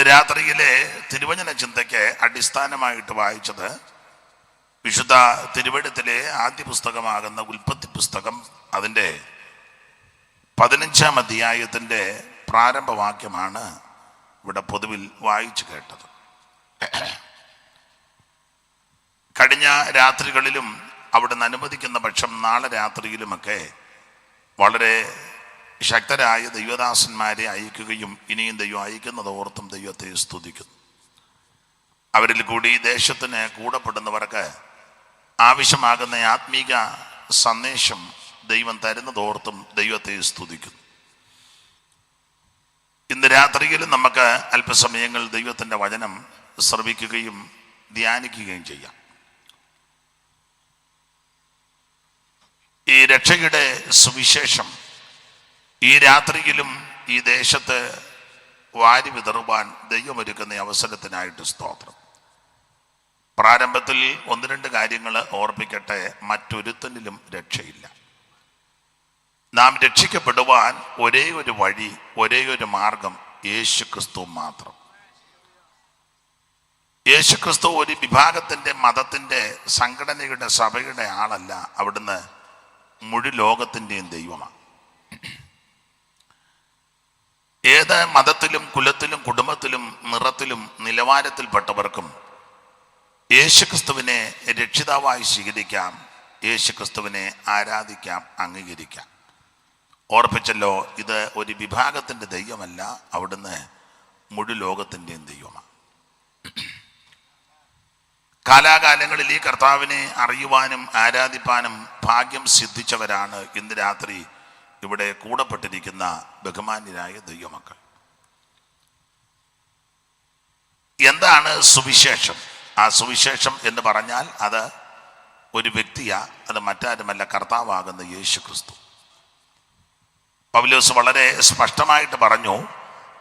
ഇന്ന് രാത്രിയിലെ തിരുവചന ചിന്തയ്ക്ക് അടിസ്ഥാനമായിട്ട് വായിച്ചത് വിശുദ്ധ തിരുവെഴുത്തിലെ ആദ്യ പുസ്തകമാകുന്ന ഉൽപ്പത്തി പുസ്തകം അതിൻ്റെ 15-ാം അധ്യായത്തിൻ്റെ പ്രാരംഭവാക്യമാണ് ഇവിടെ പൊതുവിൽ വായിച്ചു കേട്ടത്. കഴിഞ്ഞ രാത്രികളിലും അവിടുന്ന് അനുവദിക്കുന്ന പക്ഷം നാളെ രാത്രിയിലുമൊക്കെ വളരെ ശക്തരായ ദൈവദാസന്മാരെ അയക്കുകയും ഇനിയും ദൈവം അയക്കുന്നത് ഓർത്തും ദൈവത്തെ സ്തുതിക്കുന്നു. അവരിൽ കൂടി ദേശത്തിന് കൂടപ്പെടുന്നവർക്ക് ആവശ്യമാകുന്ന ആത്മീക സന്ദേശം ദൈവം തരുന്നതോർത്തും ദൈവത്തെ സ്തുതിക്കുന്നു. ഇന്ന് രാത്രിയിലും നമുക്ക് അല്പസമയങ്ങൾ ദൈവത്തിൻ്റെ വചനം ശ്രവിക്കുകയും ധ്യാനിക്കുകയും ചെയ്യാം. ഈ രക്ഷയുടെ സുവിശേഷം ഈ രാത്രിയിലും ഈ ദേശത്ത് വാരി വിതറുവാൻ ദൈവമൊരുക്കുന്ന അവസരത്തിനായിട്ട് സ്തോത്രം. പ്രാരംഭത്തിൽ 1-2 കാര്യങ്ങൾ ഓർപ്പിക്കട്ടെ. മറ്റൊരുത്തനിലും രക്ഷയില്ല. നാം രക്ഷിക്കപ്പെടുവാൻ ഒരേ ഒരു വഴി, ഒരേ ഒരു മാർഗം യേശുക്രിസ്തു മാത്രം. യേശുക്രിസ്തു ഒരു വിഭാഗത്തിൻ്റെ, മതത്തിൻ്റെ, സംഘടനയുടെ, സഭയുടെ ആളല്ല. അവിടുന്ന് മുഴു ലോകത്തിൻ്റെയും ദൈവമാണ്. ഏത് മതത്തിലും കുലത്തിലും കുടുംബത്തിലും നിറത്തിലും നിലവാരത്തിൽപ്പെട്ടവർക്കും യേശുക്രിസ്തുവിനെ രക്ഷിതാവായി സ്വീകരിക്കാം, യേശുക്രിസ്തുവിനെ ആരാധിക്കാം, അംഗീകരിക്കാം. ഓർപ്പിച്ചല്ലോ, ഇത് ഒരു വിഭാഗത്തിൻ്റെ ദൈവമല്ല, അവിടുന്ന് മുഴു ലോകത്തിൻ്റെയും ദൈവമാണ്. കാലാകാലങ്ങളിൽ ഈ കർത്താവിനെ അറിയുവാനും ആരാധിപ്പാനും ഭാഗ്യം സിദ്ധിച്ചവരാണ് ഇന്ന് രാത്രി ഇവിടെ കൂടപ്പെട്ടിരിക്കുന്ന ബഹുമാന്യരായ ദൈവമക്കൾ. എന്താണ് സുവിശേഷം? ആ സുവിശേഷം എന്ന് പറഞ്ഞാൽ അത് ഒരു വ്യക്തിയാ, അത് മറ്റാരുമല്ല, കർത്താവാകുന്ന യേശുക്രിസ്തു. പൗലോസ് വളരെ സ്പഷ്ടമായിട്ട് പറഞ്ഞു,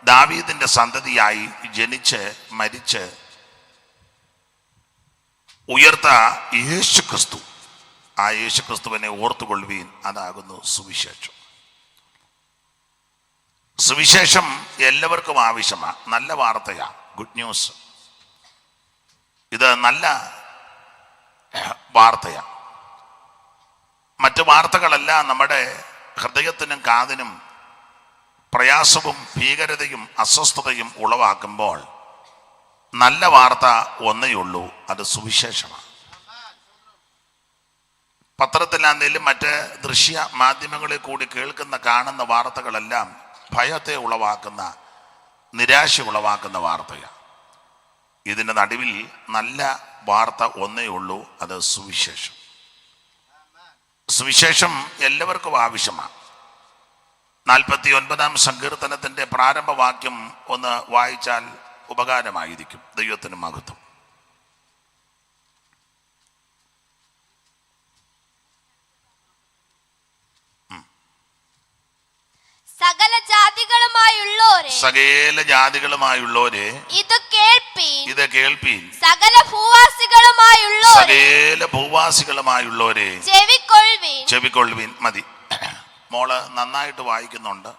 ദാവീദിന്റെ സന്തതിയായി ജനിച്ച് മരിച്ച് ഉയർത്ത യേശുക്രിസ്തു, ആ യേശുക്രിസ്തുവിനെ ഓർത്തുകൊള്ളുവീൻ, അതാകുന്നു സുവിശേഷം. സുവിശേഷം എല്ലാവർക്കും ആവശ്യമാണ്. നല്ല വാർത്തയാ, ഗുഡ് ന്യൂസ്. ഇത് നല്ല വാർത്തയാ. മറ്റു വാർത്തകളെല്ലാം നമ്മുടെ ഹൃദയത്തിനും കാതിനും പ്രയാസവും ഭീകരതയും അസ്വസ്ഥതയും ഉളവാക്കുമ്പോൾ നല്ല വാർത്ത ഒന്നേയുള്ളൂ, അത് സുവിശേഷമാണ്. പത്രത്തിലാണെങ്കിലും മറ്റ് ദൃശ്യ മാധ്യമങ്ങളിൽ കൂടി കേൾക്കുന്ന കാണുന്ന വാർത്തകളെല്ലാം ഭയത്തെ ഉളവാക്കുന്ന, നിരാശ ഉളവാക്കുന്ന വാർത്തയാണ്. ഇതിൻ്റെ നടുവിൽ നല്ല വാർത്ത ഒന്നേ ഉള്ളൂ, അത് സുവിശേഷം. സുവിശേഷം എല്ലാവർക്കും ആവശ്യമാണ്. 49-ാം സങ്കീർത്തനത്തിൻ്റെ പ്രാരംഭവാക്യം ഒന്ന് വായിച്ചാൽ ഉപകാരമായിരിക്കും. ദൈവത്തിന് മഹത്വം. സകല ജാതികളുമായുള്ളോരെ ഇത് കേൾപ്പീൻ. സകല ഭൂവാസികളുമായുള്ളോരെ ചെവിക്കൊള്ളുവീൻ. മതി. മോള് നന്നായിട്ട് വായിക്കുന്നുണ്ട്,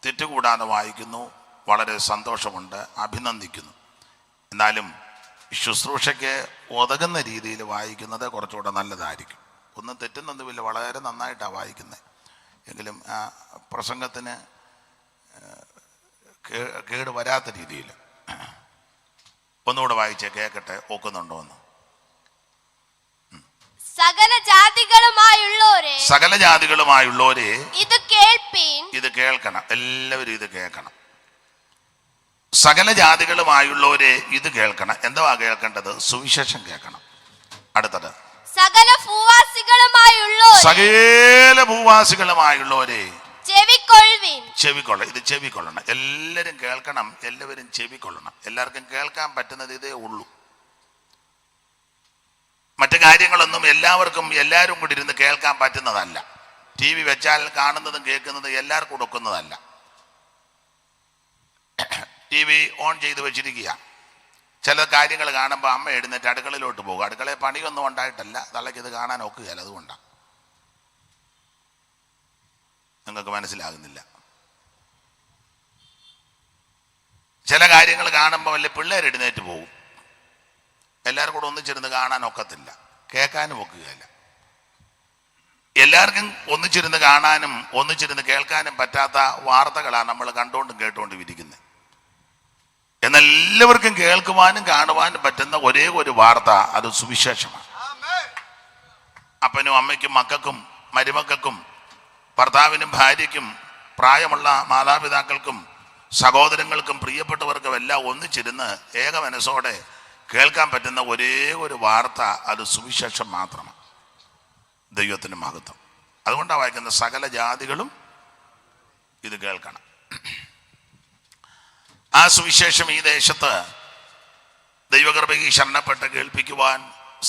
തെറ്റുകൂടാതെ വായിക്കുന്നു. വളരെ സന്തോഷമുണ്ട്, അഭിനന്ദിക്കുന്നു. എന്നാലും ശുശ്രൂഷയ്ക്ക് ഉതകുന്ന രീതിയിൽ വായിക്കുന്നത് കുറച്ചുകൂടെ നല്ലതായിരിക്കും. ഒന്നും തെറ്റുന്നൊന്നുമില്ല, വളരെ നന്നായിട്ടാണ് വായിക്കുന്നത്. എങ്കിലും ആ പ്രസംഗത്തിന് കേട് വരാത്ത രീതിയിൽ ഒന്നുകൂടെ വായിച്ചേ, കേൾക്കട്ടെ, ഒക്കുന്നുണ്ടോ എന്ന്. സകല ജാതികളുമായുള്ളോരെ ഇത് കേൾക്കണം. എല്ലാവരും ഇത് കേൾക്കണം. സകല ജാതികളുമായുള്ളവരെ ഇത് കേൾക്കണം. എന്തുവാ കേൾക്കേണ്ടത്? സുവിശേഷം കേൾക്കണം. അടുത്തത്, സകല ഭൂവാസികളുമായുള്ളവരെ ചെവിക്കൊള്ള. ഇത് ചെവിക്കൊള്ളണം. എല്ലാവരും കേൾക്കണം, എല്ലാവരും ചെവിക്കൊള്ളണം. എല്ലാവർക്കും കേൾക്കാൻ പറ്റുന്നത് ഇതേ ഉള്ളൂ. മറ്റു കാര്യങ്ങളൊന്നും എല്ലാവരും കൂടി ഇരുന്ന് കേൾക്കാൻ പറ്റുന്നതല്ല. TV വെച്ചാൽ കാണുന്നതും കേൾക്കുന്നതും എല്ലാവർക്കും കൊടുക്കുന്നതല്ല. TV ഓൺ ചെയ്ത് വെച്ചിരിക്കുക. ചില കാര്യങ്ങൾ കാണുമ്പോൾ അമ്മ എഴുന്നേറ്റ് അടുക്കളയിലോട്ട് പോകും. അടുക്കളയിൽ പണിയൊന്നും ഉണ്ടായിട്ടല്ല, തള്ളയ്ക്ക് ഇത് കാണാൻ ഒക്കുകയല്ല, അതുകൊണ്ടാണ്. നിങ്ങൾക്ക് മനസ്സിലാകുന്നില്ല. ചില കാര്യങ്ങൾ കാണുമ്പോൾ വല്ല പിള്ളേർ എഴുന്നേറ്റ് പോകും. എല്ലാവരും കൂടെ ഒന്നിച്ചിരുന്ന് കാണാൻ ഒക്കത്തില്ല, കേൾക്കാനും ഒക്കുകയില്ല. എല്ലാവർക്കും ഒന്നിച്ചിരുന്ന് കാണാനും ഒന്നിച്ചിരുന്ന് കേൾക്കാനും പറ്റാത്ത വാർത്തകളാണ് നമ്മൾ കണ്ടുകൊണ്ടും കേട്ടുകൊണ്ടും ഇരിക്കുന്നത്. എന്നാൽ എല്ലാവർക്കും കേൾക്കുവാനും കാണുവാനും പറ്റുന്ന ഒരേ ഒരു വാർത്ത, അത് സുവിശേഷമാണ്. അപ്പനും അമ്മയ്ക്കും മക്കൾക്കും മരുമക്കൾക്കും ഭർത്താവിനും ഭാര്യയ്ക്കും പ്രായമുള്ള മാതാപിതാക്കൾക്കും സഹോദരങ്ങൾക്കും പ്രിയപ്പെട്ടവർക്കും എല്ലാം ഒന്നിച്ചിരുന്ന് ഏക മനസ്സോടെ കേൾക്കാൻ പറ്റുന്ന ഒരേ ഒരു വാർത്ത, അത് സുവിശേഷം മാത്രമാണ്. ദൈവത്തിന് മഹത്വം. അതുകൊണ്ടാണ് വായിക്കുന്ന സകല ജാതികളും ഇത് കേൾക്കണം. ആ സുവിശേഷം ഈ ദേശത്ത് ദൈവകൃപയ്ക്ക് ശരണപ്പെട്ട് കേൾപ്പിക്കുവാൻ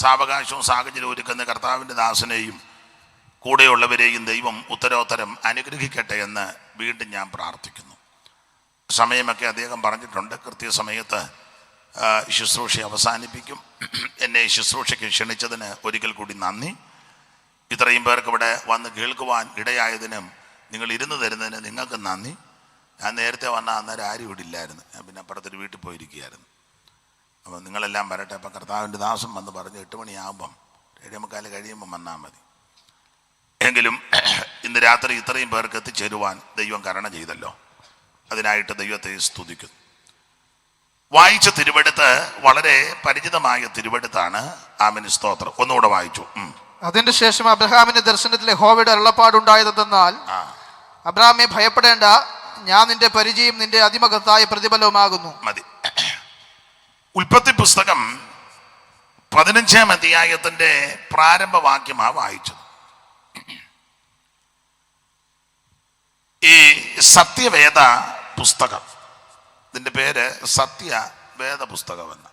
സാവകാശവും സാഹചര്യവും ഒരുക്കുന്ന കർത്താവിൻ്റെ ദാസനെയും കൂടെയുള്ളവരെയും ദൈവം ഉത്തരോത്തരം അനുഗ്രഹിക്കട്ടെ എന്ന് വീണ്ടും ഞാൻ പ്രാർത്ഥിക്കുന്നു. സമയമൊക്കെ അദ്ദേഹം പറഞ്ഞിട്ടുണ്ട്. കൃത്യസമയത്ത് ശുശ്രൂഷ അവസാനിപ്പിക്കും. എന്നെ ശുശ്രൂഷയ്ക്ക് ക്ഷണിച്ചതിന് ഒരിക്കൽ കൂടി നന്ദി. ഇത്രയും പേർക്ക് ഇവിടെ വന്ന് കേൾക്കുവാൻ ഇടയായതിനും നിങ്ങൾ ഇരുന്ന് തരുന്നതിന് നിങ്ങൾക്ക് നന്ദി. ഞാൻ നേരത്തെ വന്ന അന്നേരം ആരും ഇവിടെ ഇല്ലായിരുന്നു. ഞാൻ പിന്നെ അപ്പുറത്തൊരു വീട്ടിൽ പോയിരിക്കുകയായിരുന്നു. അപ്പോൾ നിങ്ങളെല്ലാം വരട്ടെ. അപ്പം കർത്താവിൻ്റെ ദാസം വന്ന് പറഞ്ഞ് 8 മണിയാകുമ്പം 7:45 കഴിയുമ്പം വന്നാൽ മതി. എങ്കിലും ഇന്ന് രാത്രി ഇത്രയും പേർക്ക് എത്തിച്ചേരുവാൻ ദൈവം കരുണ ചെയ്തല്ലോ. അതിനായിട്ട് ദൈവത്തെ സ്തുതിക്കുന്നു. വായിച്ച തിരുവെടുത്ത് വളരെ പരിചിതമായ തിരുവെടുത്താണ്. ആമേൻ, സ്തോത്രം. ഒന്നുകൂടെ വായിച്ചു. അതിന്റെ ശേഷം അബ്രഹാമിന്റെ ദർശനത്തിൽ യഹോവയുടെ അരുളപ്പാടുണ്ടായതെന്നാൽ, അബ്രഹാമേ ഭയപ്പെടേണ്ട, ഞാൻ നിന്റെ പരിചയം നിന്റെ അതിമഹത്തായ പ്രതിഫലവുമാകുന്നു. മതി. ഉൽപ്പത്തി പുസ്തകം 15-ാം അധ്യായത്തിന്റെ പ്രാരംഭ വാക്യമാണ് വായിച്ചത്. ഈ സത്യവേദ പുസ്തകം, ഇതിന്റെ പേര് സത്യവേദ പുസ്തകമെന്ന്.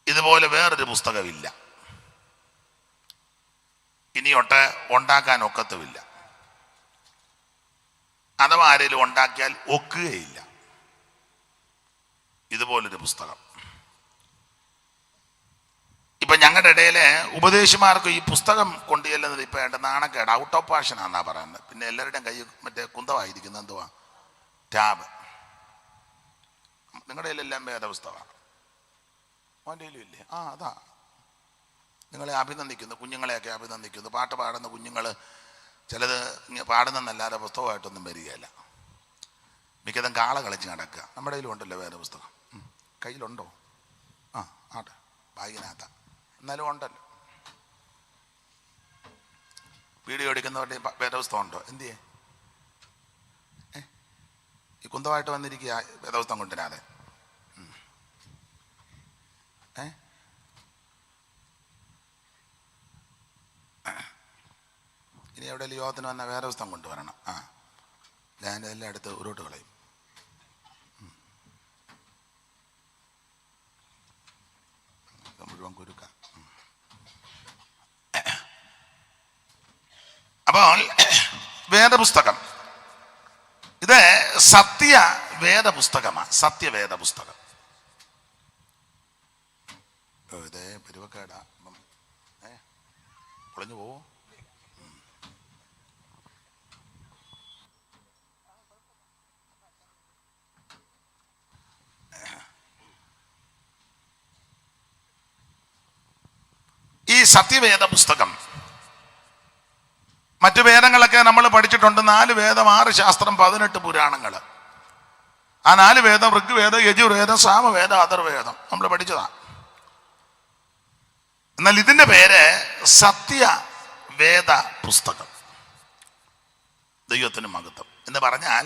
ഇതുപോലെ വേറൊരു പുസ്തകമില്ല, ഇനിയൊട്ട് ഉണ്ടാക്കാൻ ഒക്കത്തുമില്ല. അഥവാ ആരെങ്കിലും ഉണ്ടാക്കിയാൽ ഒക്കുകയില്ല ഇതുപോലൊരു പുസ്തകം. ഇപ്പം ഞങ്ങളുടെ ഇടയിലെ ഉപദേശിമാർക്ക് ഈ പുസ്തകം കൊണ്ടുചെല്ലുന്നത് ഇപ്പം എൻ്റെ നാണക്കേട്, ഔട്ട് ഓഫ് ഫാഷനാണെന്നാ പറയുന്നത്. പിന്നെ എല്ലാവരുടെയും കൈ മറ്റേ കുന്തമായിരിക്കുന്നത് എന്തുവാ, ടാബ്. നിങ്ങളുടെ കയ്യിലെല്ലാം വേദപുസ്തകമാണ്, മോൻ്റെ കയ്യിലും ഇല്ലേ? അതാ നിങ്ങളെ അഭിനന്ദിക്കുന്നു, കുഞ്ഞുങ്ങളെയൊക്കെ അഭിനന്ദിക്കുന്നു. പാട്ട് പാടുന്ന കുഞ്ഞുങ്ങൾ ചിലത് പാടുന്നതല്ലാതെ പുസ്തകമായിട്ടൊന്നും വരികയില്ല. മിക്കതും കാള കളിച്ച് നടക്കുക. നമ്മുടെ കയ്യിലുണ്ടല്ലോ വേദപുസ്തകം. കയ്യിലുണ്ടോ? ആട്ടെ, ബാഗിനകത്താ, എന്നാലും ഉണ്ടല്ലോ. വീഡിയോ എടുക്കുന്നവരുടെ വേദപുസ്തകം ഉണ്ടോ? എന്തിയേ ഈ കുന്തമായിട്ട് വന്നിരിക്കുക വേദപുസ്തകം കൊണ്ടുവരാതെ? ഇനി എവിടെയെങ്കിലും യോഗത്തിന് വന്നാൽ വേറെ പുസ്തകം കൊണ്ടുവരണം. ഞാൻ എല്ലാം എടുത്ത് ഉരുട്ട് കളയും. മുഴുവൻ കുരുക്ക. അപ്പോൾ വേദപുസ്തകം ഇത് സത്യവേദ പുസ്തകമാണ്. സത്യവേദ പുസ്തകം. ഇതേ പെരുവക്കേടാ, അപ്പം പൊളിഞ്ഞു പോവോ? ഈ സത്യവേദ പുസ്തകം, മറ്റു വേദങ്ങളൊക്കെ നമ്മൾ പഠിച്ചിട്ടുണ്ട്. 4 വേദം, 6 ശാസ്ത്രം, 18 പുരാണങ്ങൾ. ആ 4 വേദം ഋഗ്വേദം, യജുർവേദം, സാമവേദം, അഥർവേദം നമ്മൾ പഠിച്ചതാണ്. എന്നാൽ ഇതിൻ്റെ പേര് സത്യവേദ പുസ്തകം. ദൈവത്തിന് മഹത്വം എന്ന് പറഞ്ഞാൽ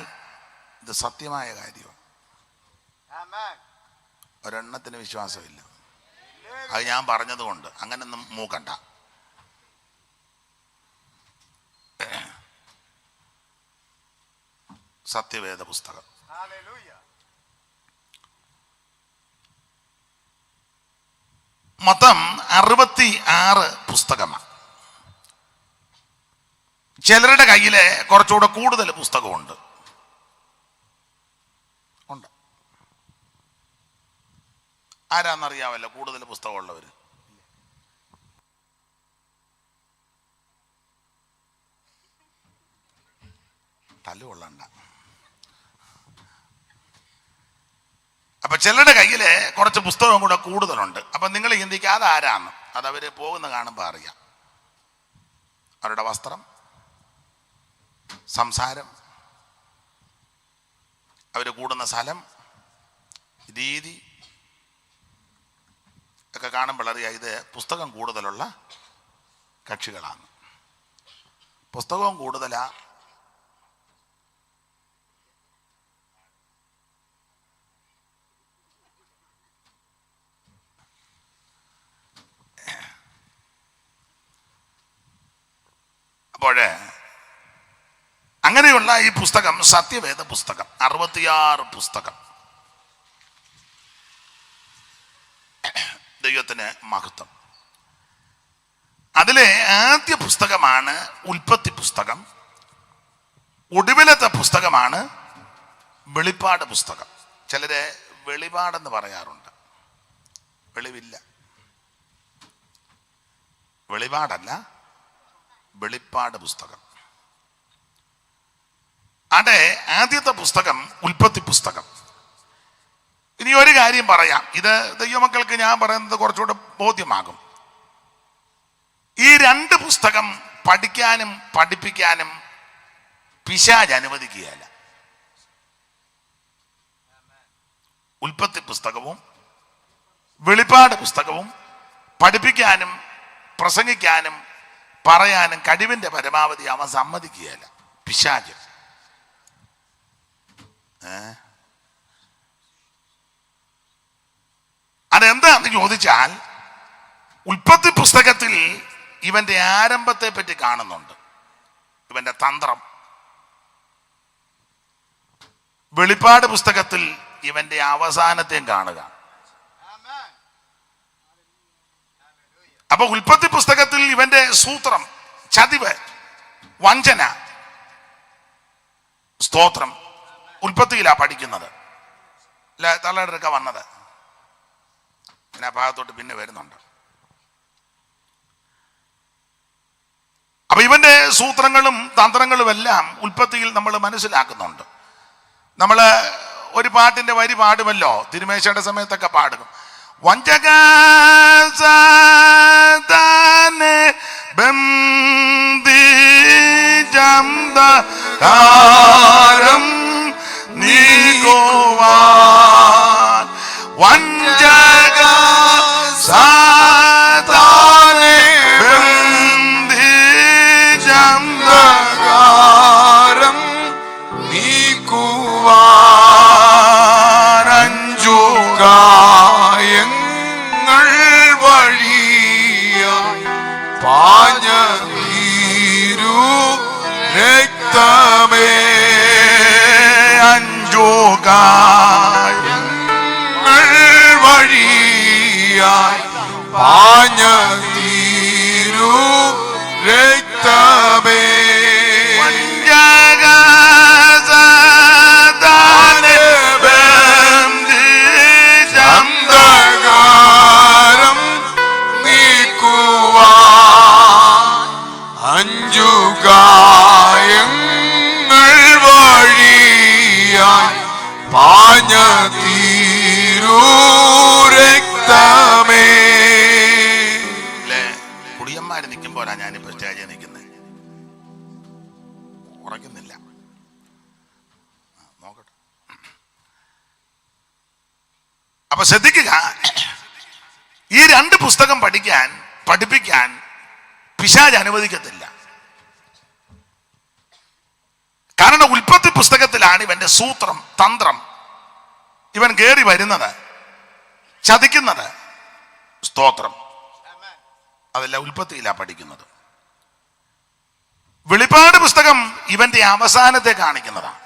ഇത് സത്യമായ കാര്യമാണ്. ഒരെണ്ണത്തിന് വിശ്വാസമില്ല. അത് ഞാൻ പറഞ്ഞതുകൊണ്ട് അങ്ങനൊന്നും മൂക്കണ്ട. സത്യവേദ പുസ്തകം. മൊത്തം 66 പുസ്തകമാണ്. ചിലരുടെ കയ്യില് കുറച്ചുകൂടെ കൂടുതൽ പുസ്തകമുണ്ട്. ആരാന്നറിയാമല്ലോ കൂടുതൽ പുസ്തകമുള്ളവർ? തല്ലുകൊള്ളണ്ട. അപ്പൊ ചിലരുടെ കയ്യിൽ കുറച്ച് പുസ്തകം കൂടെ കൂടുതലുണ്ട്. അപ്പൊ നിങ്ങൾ ചിന്തിക്കുക അതാരാന്ന്. അതവര് പോകുന്ന കാണുമ്പോൾ അറിയാം. അവരുടെ വസ്ത്രം, സംസാരം, അവര് കൂടുന്ന സ്ഥലം, രീതി ഒക്കെ കാണുമ്പോൾ അറിയാം ഇത് പുസ്തകം കൂടുതലുള്ള കക്ഷികളാണ്. പുസ്തകവും കൂടുതലാ, അപ്പോഴേ അങ്ങനെയുള്ള ഈ പുസ്തകം സത്യവേദ പുസ്തകം 66 പുസ്തകം. ദൈവത്തിന് മഹത്വം. അതിലെ ആദ്യ പുസ്തകമാണ് ഉൽപ്പത്തി പുസ്തകം. ഒടുവിലത്തെ പുസ്തകമാണ് വെളിപ്പാട് പുസ്തകം. ചിലര് വെളിപാടെന്ന് പറയാറുണ്ട്. വെളിവില്ല, വെളിപാടല്ല, വെളിപ്പാട് പുസ്തകം. അതെ, ആദ്യത്തെ പുസ്തകം ഉൽപ്പത്തി പുസ്തകം. ഇനി ഒരു കാര്യം പറയാം, ഇത് ദൈവമക്കൾക്ക് ഞാൻ പറയുന്നത് കുറച്ചുകൂടെ ബോധ്യമാകും. ഈ 2 പുസ്തകം പഠിക്കാനും പഠിപ്പിക്കാനും പിശാച് അനുവദിക്കുകയല്ല. ഉൽപ്പത്തി പുസ്തകവും വെളിപ്പാട് പുസ്തകവും പഠിപ്പിക്കാനും പ്രസംഗിക്കാനും പറയാനും കഴിവിന്റെ പരമാവധി അവൻ സമ്മതിക്കുകയല്ല, പിശാച്. അതെന്താന്ന് ചോദിച്ചാൽ, ഉൽപ്പത്തി പുസ്തകത്തിൽ ഇവന്റെ ആരംഭത്തെ പറ്റി കാണുന്നുണ്ട്, ഇവന്റെ തന്ത്രം. വെളിപ്പാട് പുസ്തകത്തിൽ ഇവന്റെ അവസാനത്തെയും കാണുക. അപ്പൊ ഉൽപ്പത്തി പുസ്തകത്തിൽ ഇവന്റെ സൂത്രം, ചതിവ്, വഞ്ചന, സ്തോത്രം ഉൽപ്പത്തിയിലാ പഠിക്കുന്നത്. തള്ളയെടുക്ക വന്നത് പിന്നെ ആ ഭാഗത്തോട്ട് പിന്നെ വരുന്നുണ്ട്. അപ്പൊ ഇവന്റെ സൂത്രങ്ങളും തന്ത്രങ്ങളും എല്ലാം ഉൽപ്പത്തിയിൽ നമ്മൾ മനസ്സിലാക്കുന്നുണ്ട്. നമ്മൾ ഒരു പാട്ടിന്റെ വരി പാടുമല്ലോ, തിരുമേശയുടെ സമയത്തൊക്കെ പാടും. വഞ്ചക സാതാനെ ബന്ധിജംദകാരം നീക്കുവാൻ, വഞ്ചക സാതാനെ ബന്ധിജംദകാരം നീക്കുവാൻ, അഞ്ചുകായങ്ങൾ വഴിയായി പാഞ്ഞ തീരു രക്തമേ, അഞ്ചുകായങ്ങൾ വഴിയായി പാഞ്ഞ തീരു രക്തമേ, അഞ്ചുകായങ്ങൾ വഴിയായി പാഞ്ഞ തീരു രക്തമേ. കുടിയന്മാര് നിൽക്കുമ്പോഴാ ഞാനിപ്പോ സ്റ്റേജിൽ നിൽക്കുന്നത്. ഉറക്കുന്നില്ല, നോക്കട്ടെ. അപ്പൊ ശ്രദ്ധിക്കുക, ഈ 2 പുസ്തകം പഠിക്കാൻ പഠിപ്പിക്കാൻ പിശാച് അനുവദിക്കത്തില്ല. കാരണം ഉൽപ്പത്തി പുസ്തകത്തിലാണ് ഇവന്റെ സൂത്രം, തന്ത്രം. ഇവൻ കയറി വരുന്നത്, ചതിക്കുന്നത്. സ്തോത്രം. അതല്ല ഉൽപ്പത്തിയിലാ പഠിക്കുന്നത്. വെളിപ്പാട് പുസ്തകം ഇവന്റെ അവസാനത്തെ കാണിക്കുന്നതാണ്.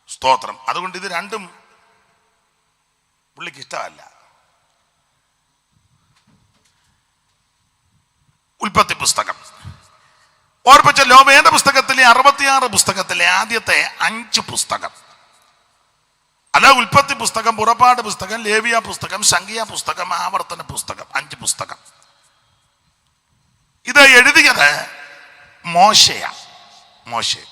സ്തോത്രം. അതുകൊണ്ട് ഇത് രണ്ടും പുള്ളിക്ക് ഇഷ്ടമല്ല. ഉൽപ്പത്തി പുസ്തകം ഓർപ്പിച്ചല്ലോ. വേദ പുസ്തകത്തിലെ 66 പുസ്തകത്തിലെ ആദ്യത്തെ 5 പുസ്തകം, അല്ല ഉൽപ്പത്തി പുസ്തകം, പുറപ്പാട് പുസ്തകം, ലേവിയ പുസ്തകം, സംഖ്യ പുസ്തകം, ആവർത്തന പുസ്തകം, 5 പുസ്തകം. ഇത് എഴുതിയത് മോശയാ. മോശെ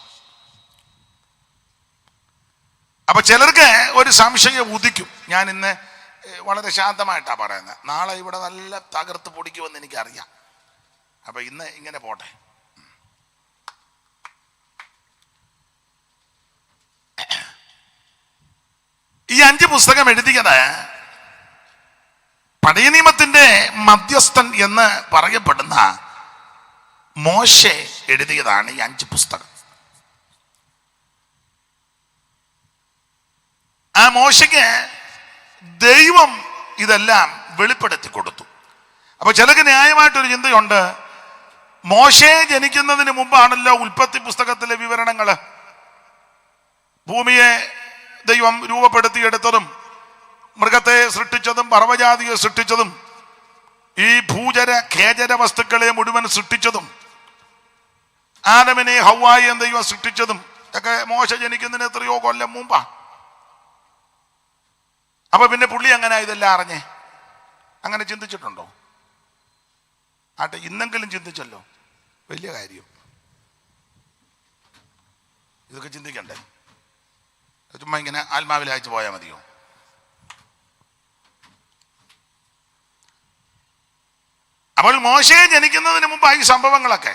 അപ്പൊ ചിലർക്ക് ഒരു സംശയം ഉദിക്കും. ഞാൻ ഇന്ന് വളരെ ശാന്തമായിട്ടാണ് പറയുന്നത്, നാളെ ഇവിടെ നല്ല തകർത്ത് പൊടിക്കുമെന്ന് എനിക്കറിയാം. അപ്പൊ ഇന്ന് ഇങ്ങനെ പോട്ടെ. ഈ 5 പുസ്തകം എഴുതിയത് പഴയ നിയമത്തിന്റെ മധ്യസ്ഥൻ എന്ന് പറയപ്പെടുന്ന മോശെ എഴുതിയതാണ് ഈ 5 പുസ്തകം. ആ മോശയ്ക്ക് ദൈവം ഇതെല്ലാം വെളിപ്പെടുത്തി കൊടുത്തു. അപ്പൊ ചിലക്ക് ന്യായമായിട്ടൊരു ചിന്തയുണ്ട്, മോശെ ജനിക്കുന്നതിന് മുമ്പാണല്ലോ ഉൽപ്പത്തി പുസ്തകത്തിലെ വിവരണങ്ങൾ. ഭൂമിയെ ദൈവം രൂപപ്പെടുത്തിയെടുത്തതും മൃഗത്തെ സൃഷ്ടിച്ചതും പർവ്വജാതിയെ സൃഷ്ടിച്ചതും ഈ ഭൂചര ഖേചര വസ്തുക്കളെ മുഴുവൻ സൃഷ്ടിച്ചതും ആദമിനെ ഹവ്വായെയും ദൈവം സൃഷ്ടിച്ചതും ഒക്കെ മോശ ജനിക്കുന്നതിന് എത്രയോ കൊല്ലം മുമ്പാ. അപ്പൊ പിന്നെ പുള്ളി അങ്ങനെ ഇതെല്ലാം അറിഞ്ഞേ? അങ്ങനെ ചിന്തിച്ചിട്ടുണ്ടോ? ആട്ടെ, ഇന്നെങ്കിലും ചിന്തിച്ചല്ലോ, വലിയ കാര്യം. ഇതൊക്കെ ചിന്തിക്കണ്ടേ? ചുമ്മാ ഇങ്ങനെ ആത്മാവിൽ അയച്ചു പോയാൽ മതിയോ? അപ്പോൾ മോശയെ ജനിക്കുന്നതിന് മുമ്പ് ഈ സംഭവങ്ങളൊക്കെ.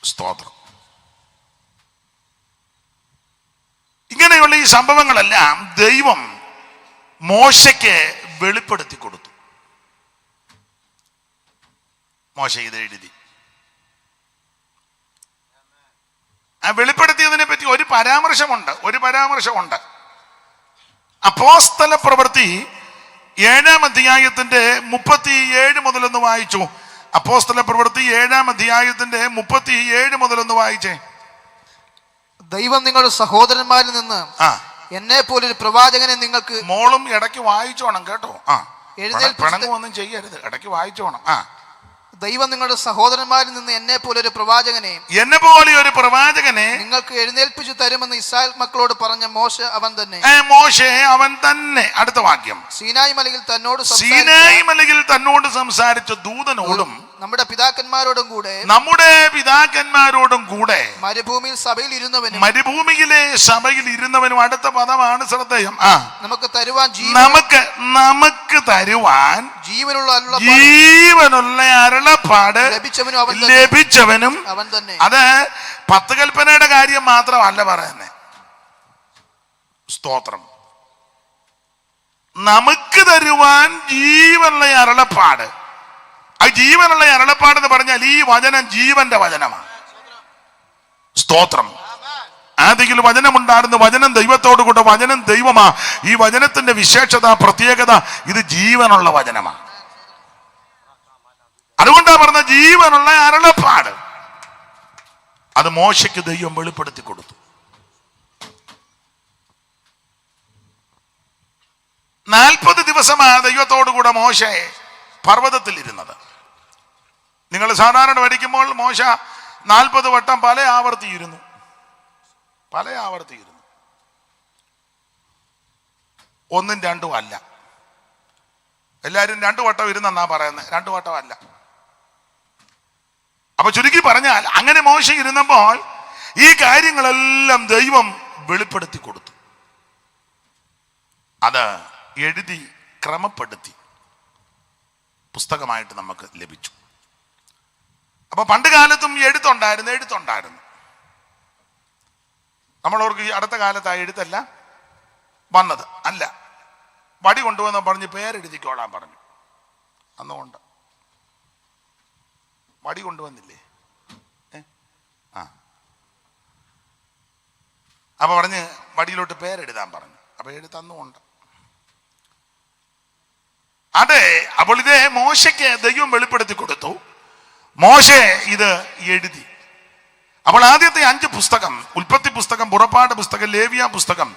സ്തോത്രം. ഇങ്ങനെയുള്ള ഈ സംഭവങ്ങളെല്ലാം ദൈവം മോശയ്ക്ക് വെളിപ്പെടുത്തി കൊടുത്തു. മോശ ഇത് എഴുതി. ആ വെളിപ്പെടുത്തിയതിനെ പറ്റി ഒരു പരാമർശമുണ്ട്. അപ്പോസ്തല പ്രവൃത്തി 7-ാം അധ്യായത്തിന്റെ 37 മുതലൊന്ന് വായിച്ചു. അപ്പോസ്തല പ്രവൃത്തി 7-ാം അധ്യായത്തിന്റെ 37 മുതലൊന്ന് വായിച്ചേ. ദൈവം നിങ്ങളുടെ സഹോദരന്മാരിൽ നിന്ന് എന്നെ പോലൊരു പ്രവാചകനെ നിങ്ങൾക്ക്. മോളും ഇടയ്ക്ക് വായിച്ചോണം കേട്ടോ. പിണങ്ങുമൊന്നും ചെയ്യരുത്, ഇടയ്ക്ക് വായിച്ചോണം. ദൈവം നിങ്ങളുടെ സഹോദരന്മാരിൽ നിന്ന് എന്നെ പോലെ ഒരു പ്രവാചകനെ നിങ്ങൾക്ക് എഴുന്നേൽപ്പിച്ചു തരുമെന്ന് ഇസ്രായേൽ മക്കളോട് പറഞ്ഞ മോശെ അവൻ തന്നെ. അടുത്ത വാക്യം. സീനായി മലയിൽ തന്നോട് സംസാരിച്ച ദൂതനോടും നമ്മുടെ പിതാക്കന്മാരോടും കൂടെ മരുഭൂമിയിലെ സഭയിൽ ഇരുന്നവനും. അടുത്ത പദമാണ് ശ്രദ്ധേയം. നമുക്ക് തരുവാൻ ജീവനുള്ള അരുളപ്പാട് ലഭിച്ചവനും അവൻ തന്നെ. അത് 10 കൽപ്പനയുടെ കാര്യം മാത്രമല്ല പറയുന്നത്. സ്തോത്രം. നമുക്ക് തരുവാൻ ജീവനുള്ള അരുളപ്പാട്. ആ ജീവനുള്ള അരുളപ്പാട് എന്ന് പറഞ്ഞാൽ ഈ വചനം ജീവന്റെ വചനമാണ്. സ്തോത്രം. ആദിയിൽ വചനമുണ്ടായിരുന്നു, വചനം ദൈവത്തോടു കൂടെ, വചനം ദൈവമാ. ഈ വചനത്തിന്റെ വിശേഷത, പ്രത്യേകത, ഇത് ജീവനുള്ള വചനമാണ്. അതുകൊണ്ടാണ് പറഞ്ഞ ജീവനുള്ള അരുളപ്പാട്. അത് മോശയ്ക്ക് ദൈവം വെളിപ്പെടുത്തി കൊടുത്തു. 40 ദിവസമാണ് ദൈവത്തോടുകൂടെ മോശ പർവ്വതത്തിൽ ഇരുന്നത്. നിങ്ങൾ സാധാരണ പഠിക്കുമ്പോൾ മോശ 40 വട്ടം പല ആവർത്തിയിരുന്നു. ഒന്നും രണ്ടും അല്ല. എല്ലാവരും 2 വട്ടം ഇരുന്നെന്നാ പറയുന്നത്, 2 വട്ടം അല്ല. അപ്പൊ ചുരുക്കി പറഞ്ഞാൽ അങ്ങനെ മോശ ഇരുന്നപ്പോൾ ഈ കാര്യങ്ങളെല്ലാം ദൈവം വെളിപ്പെടുത്തി കൊടുത്തു. അത് എഴുതി ക്രമപ്പെടുത്തി പുസ്തകമായിട്ട് നമുക്ക് ലഭിച്ചു. അപ്പൊ പണ്ട് കാലത്തും എഴുത്തുണ്ടായിരുന്നു. നമ്മളവർക്ക് ഈ അടുത്ത കാലത്തായി എഴുത്തല്ല വന്നത്. അല്ല, വടി കൊണ്ടുവന്ന് പറഞ്ഞ് പേരെഴുതിക്കോളാൻ പറഞ്ഞു. അന്നുകൊണ്ട് വടി കൊണ്ടുവന്നില്ലേ? അപ്പൊ പറഞ്ഞ് വടിയിലോട്ട് പേരെഴുതാൻ പറഞ്ഞു. അപ്പൊ എഴുത്തന്നുകൊണ്ട്. അതെ. അപ്പോൾ ഇത് മോശയ്ക്ക് ദൈവം വെളിപ്പെടുത്തി കൊടുത്തു. മോശ ഇത് എഴുതി. അപ്പോൾ ആദ്യത്തെ 5 പുസ്തകം, ഉൽപ്പത്തി പുസ്തകം, പുറപ്പാട് പുസ്തകം, ലേവ്യ പുസ്തകം,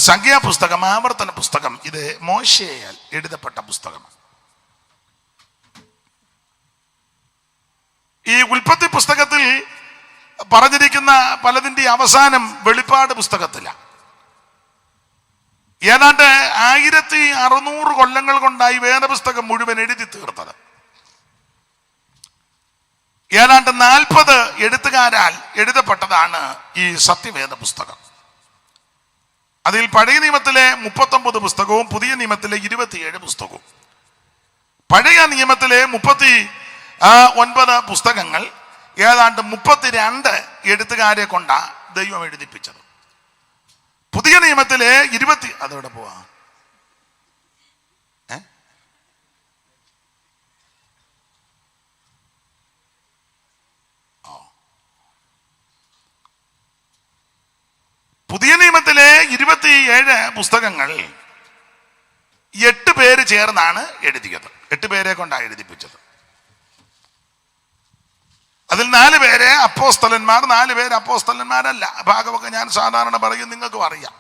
സംഖ്യാ പുസ്തകം, ആവർത്തന പുസ്തകം, ഇത് മോശയാൽ എഴുതപ്പെട്ട പുസ്തകമാണ്. ഈ ഉൽപ്പത്തി പുസ്തകത്തിൽ പറഞ്ഞിരിക്കുന്ന പലതിൻ്റെ അവസാനം വെളിപ്പാട് പുസ്തകത്തിലാണ്. ഏതാണ്ട് 1600 കൊല്ലങ്ങൾ കൊണ്ടായി വേദപുസ്തകം മുഴുവൻ എഴുതി തീർത്തത്. ഏതാണ്ട് 40 എഴുത്തുകാരാൽ എഴുതപ്പെട്ടതാണ് ഈ സത്യവേദ പുസ്തകം. അതിൽ പഴയ നിയമത്തിലെ 39 പുസ്തകവും പുതിയ നിയമത്തിലെ 27 പുസ്തകവും. പഴയ നിയമത്തിലെ 39 പുസ്തകങ്ങൾ ഏതാണ്ട് 32 എഴുത്തുകാരെ കൊണ്ടാ ദൈവം എഴുതിപ്പിച്ചത്. പുതിയ നിയമത്തിലെ 20 അതോടെ പോവാ പുതിയ നിയമത്തിലെ 27 പുസ്തകങ്ങൾ 8 പേര് ചേർന്നാണ് എഴുതിയത്. 8 പേരെ കൊണ്ടാണ് എഴുതിപ്പിച്ചത്. അതിൽ 4 പേര് അപ്പോസ്തലന്മാർ, 4 പേര് അപ്പോസ്തലന്മാരല്ല. ഭാഗമൊക്കെ ഞാൻ സാധാരണ പറയും, നിങ്ങൾക്കും അറിയാം.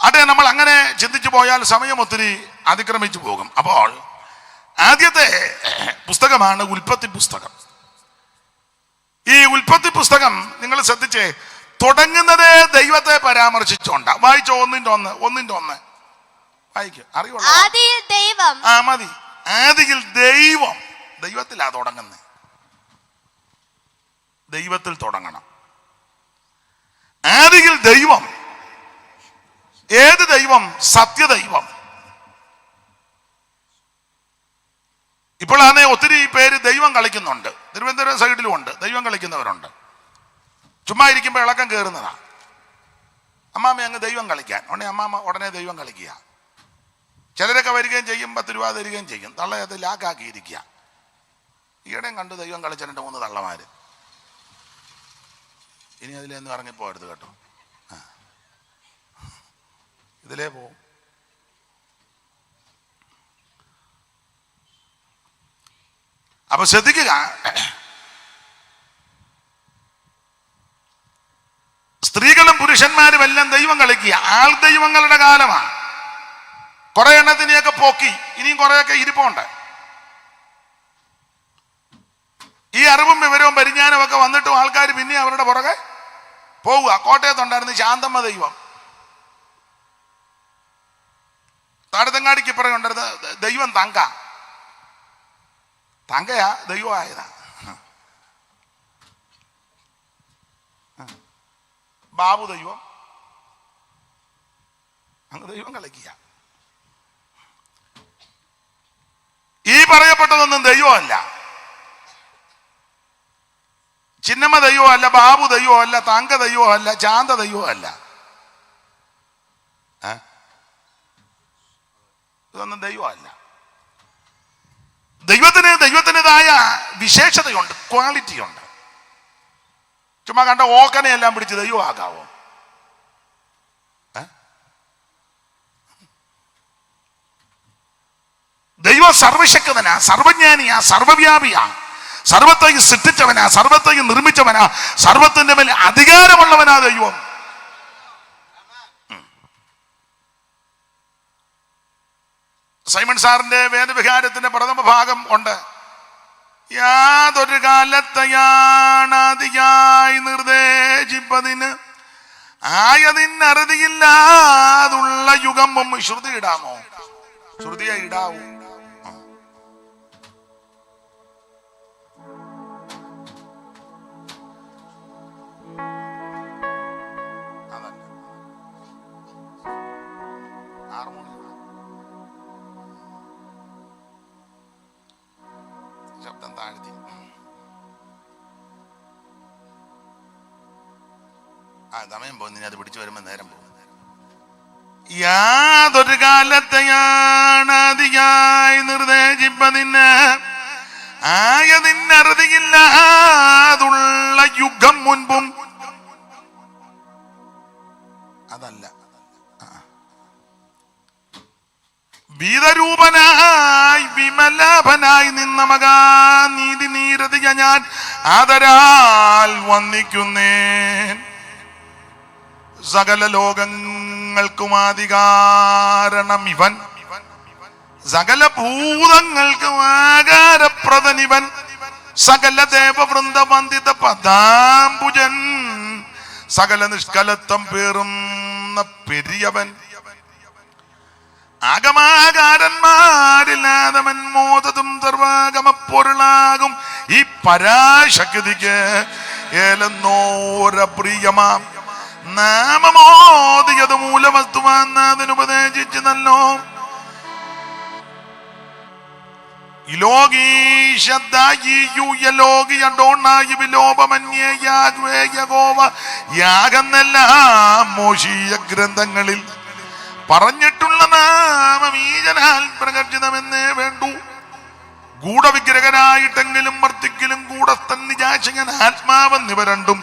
അതെ, നമ്മൾ അങ്ങനെ ചിന്തിച്ചു പോയാൽ സമയം ഒത്തിരി അതിക്രമിച്ചു പോകും. അപ്പോൾ ആദ്യത്തെ പുസ്തകമാണ് ഉൽപ്പത്തി പുസ്തകം. ഈ ഉൽപ്പത്തി പുസ്തകം നിങ്ങൾ ശ്രദ്ധിച്ചേ, തുടങ്ങുന്നത് ദൈവത്തെ പരാമർശിച്ചോണ്ടാ. വായിച്ചോ, ഒന്നിന്റെ ഒന്ന് വായിക്കും, അറിയുള്ളൂ. മതി. ആദിയിൽ ദൈവം, ദൈവത്തിലാ തുടങ്ങുന്നത്. ദൈവത്തിൽ തുടങ്ങണം. ആദിയിൽ ദൈവം. ഏത് ദൈവം? സത്യദൈവം. ഇപ്പോഴാണ് ഒത്തിരി പേര് ദൈവം കളിക്കുന്നുണ്ട്. തിരുവനന്തപുരം സൈഡിലും ഉണ്ട്, ദൈവം കളിക്കുന്നവരുണ്ട്. ചുമ്മാ ഇരിക്കുമ്പോൾ ഇളക്കം കയറുന്നതാ. അമ്മാമ്മ അങ്ങ് ദൈവം കളിക്കാൻ അമ്മാമ്മ ഉടനെ ദൈവം കളിക്കുക. ചിലരൊക്കെ വരികയും ചെയ്യും, 10 രൂപ തരികയും ചെയ്യും. തള്ളയത് ലാക്കാക്കിയിരിക്കുക. ഈയിടെയും കണ്ടു ദൈവം കളിച്ച 2-3 തള്ളമാര്. ഇനി അതിലൊന്നും ഇറങ്ങിപ്പോരുത് കേട്ടോ, ഇതിലേ പോവും. അപ്പൊ ശ്രദ്ധിക്കുക, സ്ത്രീകളും പുരുഷന്മാരും എല്ലാം ദൈവം കളിക്കുക. ആൾ ദൈവങ്ങളുടെ കാലമാണ്. കുറെ എണ്ണത്തിനെയൊക്കെ പോക്കി, ഇനിയും കുറെയൊക്കെ ഇരിപ്പുണ്ട്. ഈ അറിവും വിവരവും പരിജ്ഞാനവും ഒക്കെ വന്നിട്ടും ആൾക്കാർ പിന്നെ അവരുടെ പുറകെ പോവുക. കോട്ടയത്തുണ്ടായിരുന്നു ശാന്തമ്മ ദൈവം, താഴത്തങ്ങാടിക്ക് ഇപ്പുറം ഉണ്ടായിരുന്ന ദൈവം തങ്കയാ ദൈവമായതാ. ബാബു ദൈവം, അങ്ങ് ദൈവം കളിക്കുക. ഈ പറയപ്പെട്ടതൊന്നും ദൈവമല്ല. ചിന്നമ്മ ദൈവമല്ല, ബാബു ദൈവമല്ല, തങ്ക ദൈവമല്ല, ചാന്ത ദൈവമല്ല. ഇതൊന്നും ദൈവമല്ല. ദൈവത്തിൻ്റെതായ വിശേഷതയുണ്ട്, ക്വാളിറ്റിയുണ്ട്. ചുമ്മാ കണ്ട ഓക്കനെയെല്ലാം പിടിച്ച് ദൈവമാകാവോ? ദൈവം സർവശക്തനാ, സർവജ്ഞാനിയാ, സർവവ്യാപിയാ, സർവത്തെയും സൃഷ്ടിച്ചവനാ, സർവത്തെയും നിർമ്മിച്ചവനാ, സർവത്തിന്റെ മേൽ അധികാരമുള്ളവനാ ദൈവം. സൈമൺ സാറിന്റെ വേദവിഹാരത്തിന്റെ പ്രഥമ ഭാഗം ഉണ്ട്. യാതൊരു കാലത്തെയാണതിയായി നിർദ്ദേശിപ്പതിന് ആയതിനറുതിയില്ലാതുള്ള യുഗം. ശ്രുതി ഇടാമോ? ശ്രുതിയെ ഇടാവൂ. ശബ്ദം താഴ്ത്തി. സമയം പോകുന്നതിന് അത് പിടിച്ചു വരുമ്പോ നേരം പോകും. യാതൊരു കാലത്തെയാണ് അതിയായി നിർദ്ദേശിപ്പതിന് ആയതിനറുതിയില്ലാതുള്ള യുഗം മുൻപും. അതല്ല, വീതരൂപനായി വിമലാഭനായി നിന്ന മകാ നീതി നീരതിയ ഞാൻ ആദരാൽ വന്ദിക്കുന്നേൻ. സകല ലോകങ്ങൾക്കും ആധികാരണം ഇവൻ, സകല ഭൂതങ്ങൾക്കും ആകാരപ്രദനിവൻ, സകല ദേവവൃന്ദ വന്ദിത പദാംബുജൻ, സകല നിഷ്കലത്വം പേറുന്ന പെരിയവൻ, ആഗമാകാരന്മാരില്ലാതവൻ മോദതും സർവാഗമ പൊരുളാകും ഈ പരാശക്തിക്ക് ഏലെന്നോര പ്രിയമാം നാമമോദിയത് മൂലവസ്തുവാന്നതിനുപദേശിച്ച് നല്ലോ യാഗെന്നെല്ലാം മോശീയ ഗ്രന്ഥങ്ങളിൽ പറഞ്ഞിട്ടുള്ള നാമം ഈ ജനാൽ പ്രകർഷിതമെന്നേ വേണ്ടു. ഗൂഢവിഗ്രഹനായിട്ടെങ്കിലും വർത്തിക്കലും കൂടസ്ഥൻ നിജാശകൻ ആത്മാവെന്നിവ രണ്ടും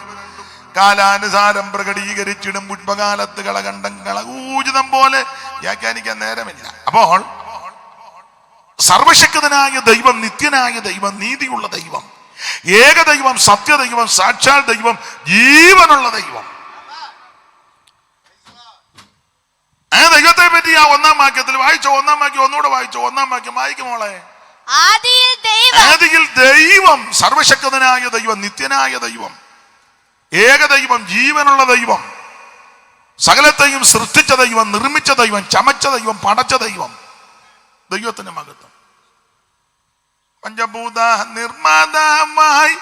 കാലാനുസാരം പ്രകടീകരിച്ചിടും. പുഷ്പകാലത്ത് കളകണ്ഠം കളകൂചിതം പോലെ വ്യാഖ്യാനിക്കാൻ നേരമില്ല. അപ്പോൾ സർവശക്തനായ ദൈവം, നിത്യനായ ദൈവം, നീതിയുള്ള ദൈവം, ഏകദൈവം, സത്യദൈവം, സാക്ഷാൽ ദൈവം, ജീവനുള്ള ദൈവം. ആ ദൈവത്തെ പറ്റി ആ ഒന്നാം വാക്യത്തിൽ വായിച്ചോ. ഒന്നാം വാക്യം ഒന്നുകൂടെ വായിച്ചോ. ഒന്നാം വാക്യം വായിക്കുമോളെ. ആദിയിൽ ദൈവം, സർവശക്തനായ ദൈവം, നിത്യനായ ദൈവം, ഏകദൈവം, ജീവനുള്ള ദൈവം, സകലത്തെയും സൃഷ്ടിച്ച ദൈവം, നിർമ്മിച്ച ദൈവം, ചമച്ച ദൈവം, പടച്ച ദൈവം. ദൈവത്തിന്റെ മഹത്വം. പഞ്ചഭൂത നിർമ്മാതാവായി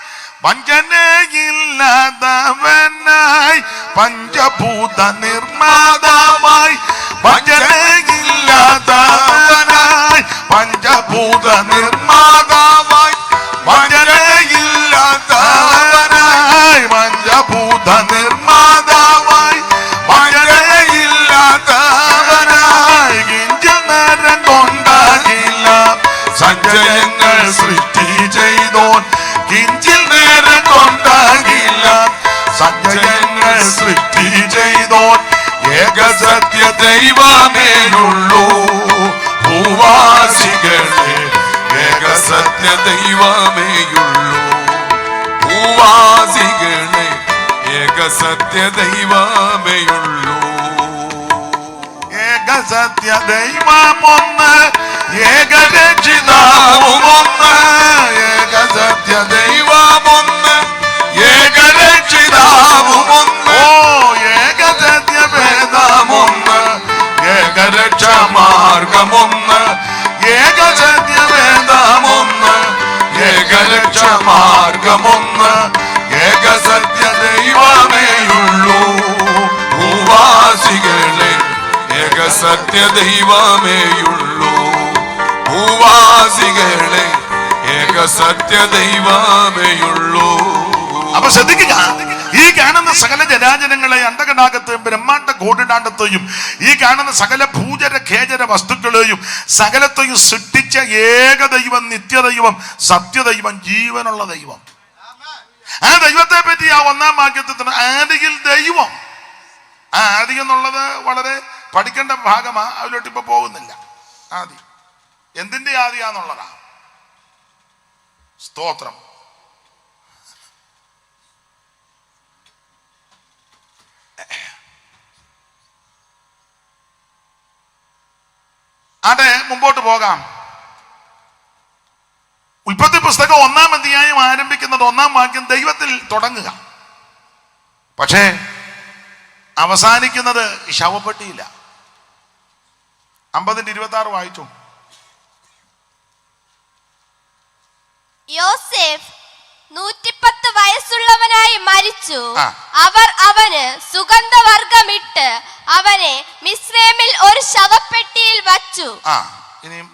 വഞ്ചനയില്ലാത്തവനായി, പഞ്ചഭൂത നിർമ്മാതാവായി വഞ്ചനയില്ലാത്തവനായി, പഞ്ചഭൂത നിർമ്മാതാവായി വഞ്ചനയില്ലാത്തവനായി, പഞ്ചഭൂത നിർമ്മാതാവായി വഞ്ചനയില്ലാത്തവനായി, കിഞ്ചിൽ നേരം കൊണ്ടാകില്ല സഞ്ചയങ്ങൾ സൃഷ്ടി ചെയ്തോൻ, കിഞ്ചിൽ നേരം കൊണ്ടാകില്ല സഞ്ചയങ്ങൾ സൃഷ്ടി ചെയ്തോൻ, ഏകസത്യ ദൈവമേയുള്ളൂ ഭൂവാസികളെ, ഏകസത്യ ദൈവമേയുള്ളൂ ഭൂവാസികളെ, ഏകസത്യ ദൈവമേയുള്ളൂ. ഏകസത്യ ദൈവമൊന്ന്, ഏകരക്ഷിതാവുമൊന്ന്, ഏകസത്യ ദൈവമൊന്ന്, ഏകരക്ഷിതാവുമൊന്ന്, ഓ ഏകസത്യ വേദമൊന്ന്, ഏകരക്ഷമാർഗമൊന്ന്, ഏകസത്യ വേദമൊന്ന്, ഏകരക്ഷമാർഗമൊന്ന്, ഏകസത്യ ദൈവമേയുള്ളൂ ഭൂവാസികളെ, ഏകസത്യ ദൈവമേയുള്ളൂ ഭൂവാസികളെ, ഏകസത്യ ദൈവമേയുള്ളൂ. അപ്പൊ ശ്രദ്ധിക്കുക, ഈ കാണുന്ന സകല ജനാജനങ്ങളെ അണ്ടകടാകത്തെയും ബ്രഹ്മാണ്ട കോടിടാണ്ടത്തെയും ഈ കാണുന്ന സകല ഭൂചര ഖേചര വസ്തുക്കളെയും സകലത്തെയും സൃഷ്ടിച്ച ഏകദൈവം, നിത്യദൈവം, സത്യദൈവം, ജീവനുള്ള ദൈവം. ആ ദൈവത്തെ പറ്റി ആ ഒന്നാം വാക്യത്തിൽ തന്നെ ആദിയിൽ ദൈവം. ആ ആദി എന്നുള്ളത് വളരെ പഠിക്കേണ്ട ഭാഗമാ. അതിലോട്ട് ഇപ്പൊ പോകുന്നില്ല. ആദി എന്തിന്റെ ആദിയാന്നുള്ളതാ. സ്തോത്രം. ആട്ടെ, മുമ്പോട്ട് പോകാം. ഉൽപ്പത്തി പുസ്തകം 1-ാം അധ്യായം ആരംഭിക്കുന്നത് 1-ാം വാക്യം ദൈവത്തിൽ തുടങ്ങുക. പക്ഷേ അവസാനിക്കുന്നത് ശവപ്പെട്ടിയില്ല. 50:26 വായിച്ചു. യോസേഫ് 110 വയസ്സുള്ളവനായി മരിച്ചു. അവർ അവന് സുഗന്ധവർഗമിട്ട് അവനെ മിസ്രൈമിൽ ഒരു ശവപ്പെട്ടിയിൽ വച്ചു. ഇനിയും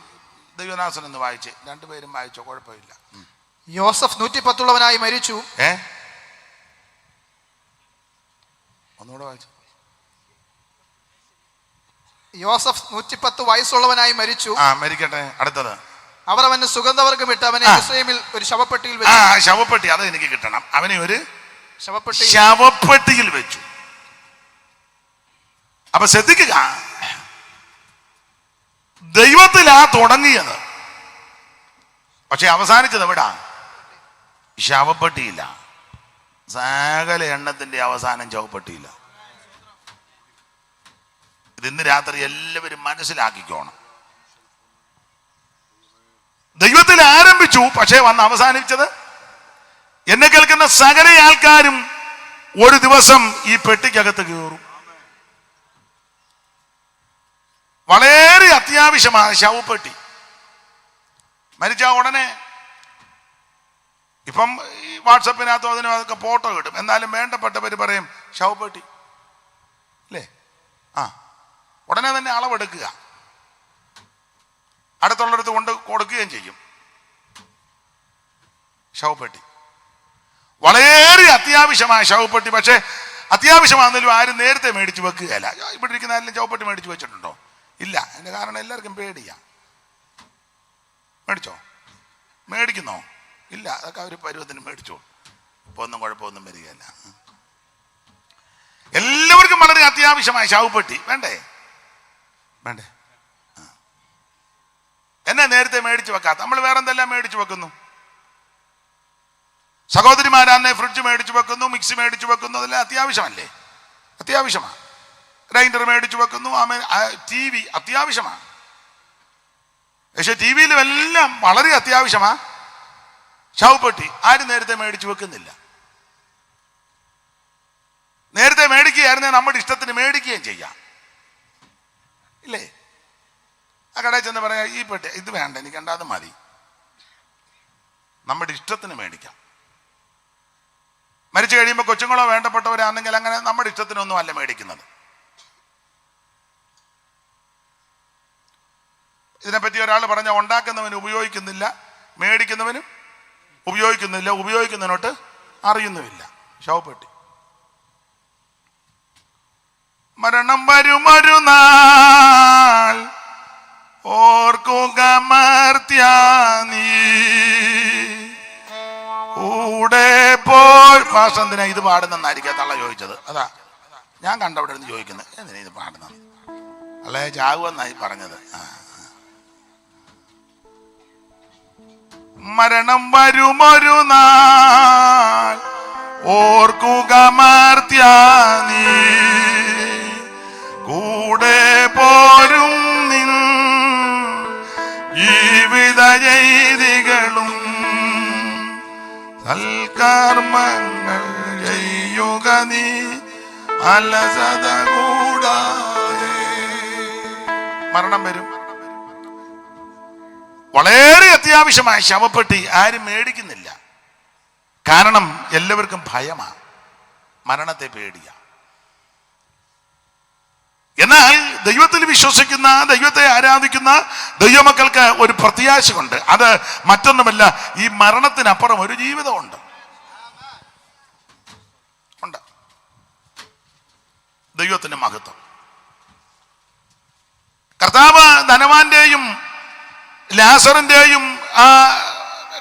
ദൈവനാസൻ എന്ന് വായിച്ച് രണ്ടുപേരും വായിച്ചോ, കുഴപ്പമില്ല. യോസഫ് 110 മരിച്ചു. ഒന്നുകൂടെ വായിച്ചു. യോസഫ് 110 വയസ്സുള്ളവനായി മരിച്ചു. മരിക്കട്ടെ. അടുത്തത്. അവർ അവന് സുഗന്ധവർഗമിട്ട് അവനെ മിസ്രൈമിൽ ഒരു ശവപ്പെട്ടിയിൽ വെച്ചു. ശവപ്പെട്ടി, അത് എനിക്ക് കിട്ടണം. അവനെ ഒരു ശവപ്പെട്ടിയിൽ വെച്ചു. അപ്പൊ ശ്രദ്ധിക്കുക, ദൈവത്തിലാ തുടങ്ങിയത്. പക്ഷെ അവസാനിച്ചത് എവിടാ? ശവപ്പെട്ടിയില്ല. സകല എണ്ണത്തിന്റെ അവസാനം ശവപ്പെട്ടിയില്ല. ഇതിന്ന് രാത്രി എല്ലാവരും മനസ്സിലാക്കിക്കോണം. ദൈവത്തിൽ ആരംഭിച്ചു, പക്ഷേ വന്ന് അവസാനിച്ചത്. എന്നെ കേൾക്കുന്ന സകല ആൾക്കാരും ഒരു ദിവസം ഈ പെട്ടിക്കകത്ത് കയറും. വളരെ അത്യാവശ്യമാണ് ശവപ്പെട്ടി. മരിച്ച ഉടനെ ഇപ്പം ഈ വാട്സപ്പിനകത്തോ അതിനകത്തൊക്കെ ഫോട്ടോ കിട്ടും. എന്നാലും വേണ്ടപ്പെട്ടവർ പറയും ശവപ്പെട്ടി. ഉടനെ തന്നെ അളവെടുക്കുക, അടുത്തുള്ളിടത്ത് കൊണ്ട് കൊടുക്കുകയും ചെയ്യും. ശവപ്പെട്ടി വളരെ അത്യാവശ്യമായ ശവപ്പെട്ടി. പക്ഷേ അത്യാവശ്യമാണെങ്കിലും ആരും നേരത്തെ മേടിച്ച് വെക്കുകയല്ല. ഇവിടെ ഇരിക്കുന്ന ആരെങ്കിലും ശവപ്പെട്ടി മേടിച്ച് വെച്ചിട്ടുണ്ടോ? ഇല്ല. അതിൻ്റെ കാരണം എല്ലാവർക്കും പേടിയാ. മേടിച്ചോ? മേടിക്കുന്നോ? ഇല്ല. അതൊക്കെ അവർ പരുവത്തിന് മേടിച്ചോ. ഇപ്പോൾ ഒന്നും കുഴപ്പമൊന്നും വരികയല്ല. എല്ലാവർക്കും വളരെ അത്യാവശ്യമായ ശവപ്പെട്ടി വേണ്ടേ? വേണ്ടേ? എന്നെ നേരത്തെ മേടിച്ച് വെക്കാത്ത നമ്മൾ വേറെ എന്തെല്ലാം മേടിച്ച് വെക്കുന്നു. സഹോദരിമാരാന്നെ ഫ്രിഡ്ജ് മേടിച്ച് വെക്കുന്നു, മിക്സി മേടിച്ച് വെക്കുന്നു. അതെല്ലാം അത്യാവശ്യമല്ലേ? അത്യാവശ്യമാണ്. ഗ്രൈൻഡർ മേടിച്ച് വെക്കുന്നു, TV അത്യാവശ്യമാണ്. പക്ഷെ TV-ലും എല്ലാം വളരെ അത്യാവശ്യമാണ്. ശവപ്പെട്ടി ആരും നേരത്തെ മേടിച്ച് വെക്കുന്നില്ല. നേരത്തെ മേടിക്കുകയായിരുന്നേ നമ്മുടെ ഇഷ്ടത്തിന് മേടിക്കുകയും ചെയ്യാം, ഇല്ലേ? ആ കടയിൽ ചെന്ന് പറയാം, ഈ പെട്ടി ഇത് വേണ്ട, എനിക്ക് കണ്ടാത് മതി. നമ്മുടെ ഇഷ്ടത്തിന് മേടിക്കാം. മരിച്ചു കഴിയുമ്പോൾ കൊച്ചുങ്ങളോ വേണ്ടപ്പെട്ടവരാണെങ്കിൽ അങ്ങനെ നമ്മുടെ ഇഷ്ടത്തിനൊന്നും അല്ല മേടിക്കുന്നത്. ഇതിനെപ്പറ്റി ഒരാൾ പറഞ്ഞ, ഉണ്ടാക്കുന്നവന് ഉപയോഗിക്കുന്നില്ല, മേടിക്കുന്നവനും ഉപയോഗിക്കുന്നില്ല, ഉപയോഗിക്കുന്നതിനോട്ട് അറിയുന്നുമില്ല. ശവപ്പെട്ടി. മരണം വരുമൊരു നാൾ ഓർക്കുക മർത്യാനീ കൂടെ പോയി. പാസന്തിനാ ഇത് പാടുന്നെന്നായിരിക്കും തള്ള ചോദിച്ചത്. അതാ ഞാൻ കണ്ടവിടെ നിന്ന് ചോദിക്കുന്നത്, എന്തിനാ ഇത് പാടുന്നത്? അല്ലേ ചാകുമെന്നായി പറഞ്ഞത്. മരണം വരുമൊരു നാൾ ഓർക്കുക മർത്യാനീ കൂടെ പോരും നിൻ ജീവിത ചെയ്തികളും സൽക്കർമ്മങ്ങൾ ചെയ്യുക നീ അലസത കൂടാതെ. മരണം വരും. വളരെ അത്യാവശ്യമായ ശവപ്പെട്ടി ആരും മേടിക്കുന്നില്ല. കാരണം എല്ലാവർക്കും ഭയമാണ്, മരണത്തെ പേടിയാ. എന്നാൽ ദൈവത്തിൽ വിശ്വസിക്കുന്ന, ദൈവത്തെ ആരാധിക്കുന്ന ദൈവമക്കൾക്ക് ഒരു പ്രത്യാശയുണ്ട്. അത് മറ്റൊന്നുമല്ല, ഈ മരണത്തിനപ്പുറം ഒരു ജീവിതമുണ്ട്. ഉണ്ട്. ദൈവത്തിന്റെ മഹത്വം. കർത്താവ് ധനവാന്റെയും ലാസറിന്റെയും ആ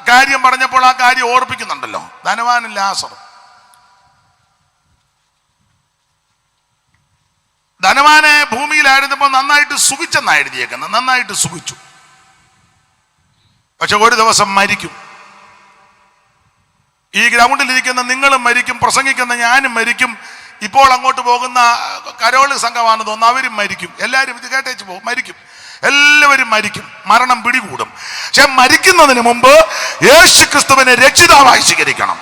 കാര്യം പറഞ്ഞപ്പോൾ ആ കാര്യം ഓർപ്പിക്കുന്നുണ്ടല്ലോ. ധനവാനും ലാസറും. ധനവാനെ ഭൂമിയിലായിരുന്നപ്പോൾ നന്നായിട്ട് സുഖിച്ചെന്നാണ് എഴുതിയേക്കുന്നത്. നന്നായിട്ട് സുഖിച്ചു. പക്ഷെ ഒരു ദിവസം മരിക്കും. ഈ ഗ്രൗണ്ടിലിരിക്കുന്ന നിങ്ങളും മരിക്കും, പ്രസംഗിക്കുന്ന ഞാനും മരിക്കും, ഇപ്പോൾ അങ്ങോട്ട് പോകുന്ന കരോള് സംഘമാണ് തോന്നുന്നു, അവരും മരിക്കും. എല്ലാവരും ഇത് കേട്ടേച്ച് പോകും, മരിക്കും. എല്ലാവരും മരിക്കും. മരണം പിടികൂടും. പക്ഷെ മരിക്കുന്നതിന് മുമ്പ് യേശു ക്രിസ്തുവിനെ രക്ഷിതാവായി സ്വീകരിക്കണം.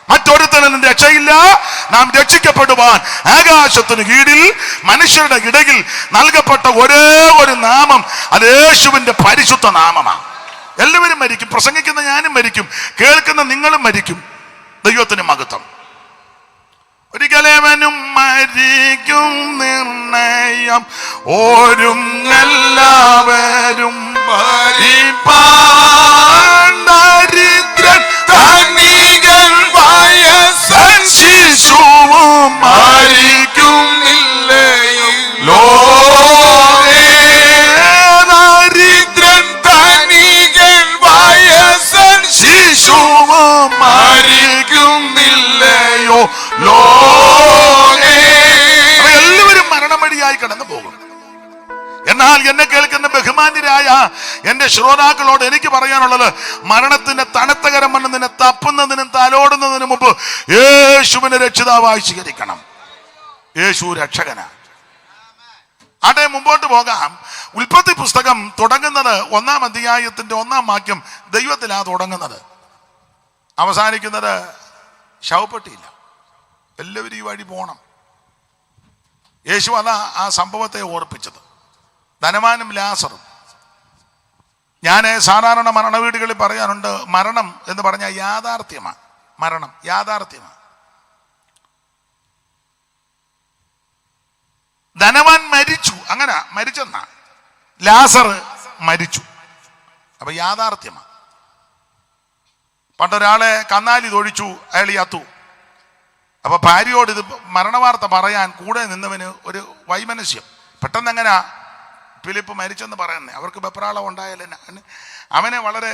മറ്റൊരുത്തനും രക്ഷയില്ല. നാം രക്ഷിക്കപ്പെടുവാൻ ആകാശത്തിന് കീഴിൽ മനുഷ്യരുടെ ഇടയിൽ നൽകപ്പെട്ട ഒരേ ഒരു നാമം, അത് യേശുവിന്റെ പരിശുദ്ധ നാമമാണ്. എല്ലാവരും മരിക്കും. പ്രസംഗിക്കുന്ന ഞാനും മരിക്കും, കേൾക്കുന്ന നിങ്ങളും മരിക്കും. ദൈവത്തിന് മഹത്വം. ഒരിക്കലേവനും മരിക്കും നിർണയം ഓരും എല്ലാവരും ദരിദ്രൻ ധനികൻ വയസ്സൻ ശിശുവും മരിക്കുന്നില്ലയും ലോകേ. ദരിദ്രൻ ധനികൻ വയസ്സൻ ശിശുവും മരിക്കുന്നില്ലയോ ലോകേ. എല്ലാവരും മരണമടിയായി കടന്നു പോകും. എന്നാൽ എന്നെ കേൾക്കുന്ന ബഹുമാന്യരായ എന്റെ ശ്രോതാക്കളോട് എനിക്ക് പറയാനുള്ളത്, മരണത്തിന്റെ തണുത്ത കരം വന്ന് നിന്നെ തപ്പുന്നതിനും തലോടുന്നതിനും മുമ്പ് യേശുവിനെ രക്ഷിതാവായി സ്വീകരിക്കണം. യേശു രക്ഷകനാ. ആട്ടെ, മുമ്പോട്ട് പോകാം. ഉൽപ്പത്തി പുസ്തകം തുടങ്ങുന്നത് 1-ാം അധ്യായത്തിന്റെ 1-ാം വാക്യം ദൈവത്തിലാ തുടങ്ങുന്നത്. അവസാനിക്കുന്നത് ശവപ്പെട്ടിയില്ല. എല്ലാവരും ഈ വഴി പോണം. യേശു അതാ ആ സംഭവത്തെ ഓർപ്പിച്ചത്. ധനവാനും ലാസറും. ഞാൻ സാധാരണ മരണവീടുകളിൽ പറയാറുണ്ട്, മരണം എന്ന് പറഞ്ഞാൽ യാഥാർത്ഥ്യമാണ്. മരണം യാഥാർത്ഥ്യമാണ്. ധനവാൻ മരിച്ചു, അങ്ങനെ മരിച്ചെന്നാ. ലാസർ മരിച്ചു. അപ്പൊ യാഥാർത്ഥ്യമാണ്. പണ്ടൊരാളെ കന്നാലി തൊഴിച്ചു, അയാൾ ചത്തു. അപ്പൊ ഭാര്യയോട് ഇത് മരണവാർത്ത പറയാൻ കൂടെ നിന്നവന് ഒരു വൈമനസ്യം. പെട്ടെന്ന് എങ്ങനെയാ ഫിലിപ്പ് മരിച്ചെന്ന് പറയുന്നത്? അവർക്ക് വെപ്രാളം ഉണ്ടായാലേ. അവനെ വളരെ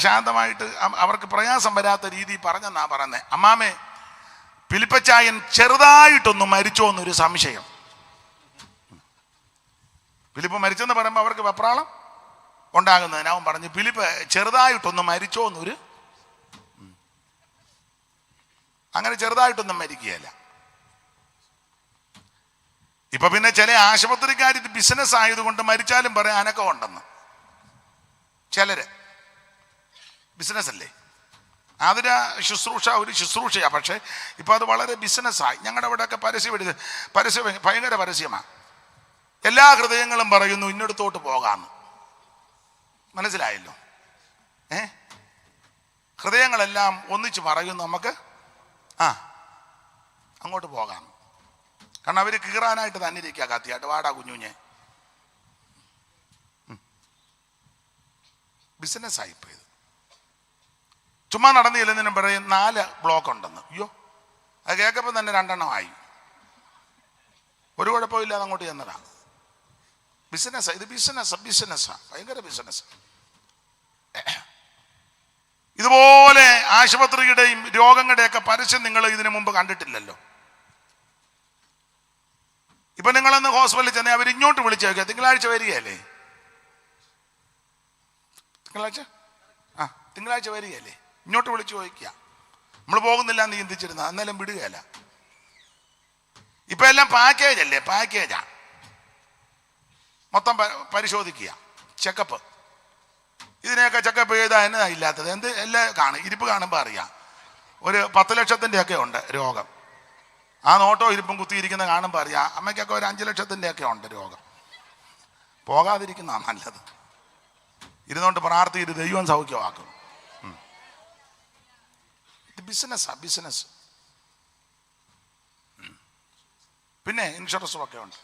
ശാന്തമായിട്ട് അവർക്ക് പ്രയാസം വരാത്ത രീതി പറഞ്ഞെന്നാ പറയുന്നത്. അമ്മാമേ, ഫിലിപ്പച്ചായൻ ചെറുതായിട്ടൊന്ന് മരിച്ചോ എന്നൊരു സംശയം. ഫിലിപ്പ് മരിച്ചെന്ന് പറയുമ്പോൾ അവർക്ക് വെപ്രാളം ഉണ്ടാകുന്നതിന് അവൻ പറഞ്ഞു, ഫിലിപ്പ് ചെറുതായിട്ടൊന്ന് മരിച്ചോ എന്നൊരു. അങ്ങനെ ചെറുതായിട്ടൊന്നും മരിക്കുകയല്ല. ഇപ്പൊ പിന്നെ ചില ആശുപത്രിക്കാർ ഇത് ബിസിനസ് ആയതുകൊണ്ട് മരിച്ചാലും പറയാൻ അനക്കം ഉണ്ടെന്ന്. ചിലര് ബിസിനസ് അല്ലേ, അതൊരു ശുശ്രൂഷ, ഒരു ശുശ്രൂഷയാ. പക്ഷെ ഇപ്പൊ അത് വളരെ ബിസിനസ്സായി. ഞങ്ങളുടെ അവിടെയൊക്കെ പരസ്യം ഭയങ്കര പരസ്യമാണ്. എല്ലാ ഹൃദയങ്ങളും പറയുന്നു ഇന്നടത്തോട്ട് പോകാമെന്ന്. മനസ്സിലായല്ലോ? ഹൃദയങ്ങളെല്ലാം ഒന്നിച്ച് പറയുന്നു നമുക്ക് അങ്ങോട്ട് പോകാം. കാരണം അവർ കീറാനായിട്ട് തന്നെ ഇരിക്കുക കത്തിയായിട്ട്. വാടാ കുഞ്ഞുഞ്ഞെ. ബിസിനസ്സായിപ്പോ ഇത്. ചുമ്മാ നടന്നില്ലെന്നും പറയും 4 ബ്ലോക്ക് ഉണ്ടെന്ന്. അയ്യോ, അത് കേൾക്കപ്പോൾ തന്നെ 2 ആയി. ഒരു കുഴപ്പമില്ലാതെ അങ്ങോട്ട് ചെന്നതാ. ബിസിനസ്സാ ഇത്. ബിസിനസ്സാ, ഭയങ്കര ബിസിനസ്. ഇതുപോലെ ആശുപത്രിയുടെയും രോഗങ്ങളുടെയൊക്കെ പരസ്യം നിങ്ങൾ ഇതിനു മുമ്പ് കണ്ടിട്ടില്ലല്ലോ. ഇപ്പൊ നിങ്ങളൊന്ന് ഹോസ്പിറ്റലിൽ ചെന്നേ അവർ ഇങ്ങോട്ട് വിളിച്ചു നോക്കിയാൽ തിങ്കളാഴ്ച വരികയല്ലേ? തിങ്കളാഴ്ച വരികയല്ലേ? ഇങ്ങോട്ട് വിളിച്ചു ചോദിക്കുക. നമ്മൾ പോകുന്നില്ല എന്ന് ചിന്തിച്ചിരുന്ന അന്നേരം വിടുകയല്ല. ഇപ്പൊ എല്ലാം പാക്കേജ് അല്ലേ? പാക്കേജാ. മൊത്തം പരിശോധിക്കുക, ചെക്കപ്പ്. ഇതിനെയൊക്കെ ചെക്കപ്പ് ചെയ്താൽ എന്നതാ ഇല്ലാത്തത്? എന്ത് എല്ലാം കാണും. ഇരിപ്പ് കാണുമ്പോൾ അറിയാം. ഒരു 10 ലക്ഷത്തിൻ്റെ ഒക്കെ ഉണ്ട് രോഗം. ആ നോട്ടോ ഇരിപ്പും കുത്തിയിരിക്കുന്ന കാണുമ്പോൾ അറിയാം. അമ്മയ്ക്കൊക്കെ ഒരു 5 ലക്ഷത്തിൻ്റെ ഒക്കെ ഉണ്ട് രോഗം. പോകാതിരിക്കുന്നതാണ് നല്ലത്. ഇരുന്നുകൊണ്ട് പ്രാർത്ഥിച്ച് ദൈവം സൗഖ്യമാക്കും. ഇത് ബിസിനസ്സാ, ബിസിനസ്. പിന്നെ ഇൻഷുറൻസും ഒക്കെ ഉണ്ട്.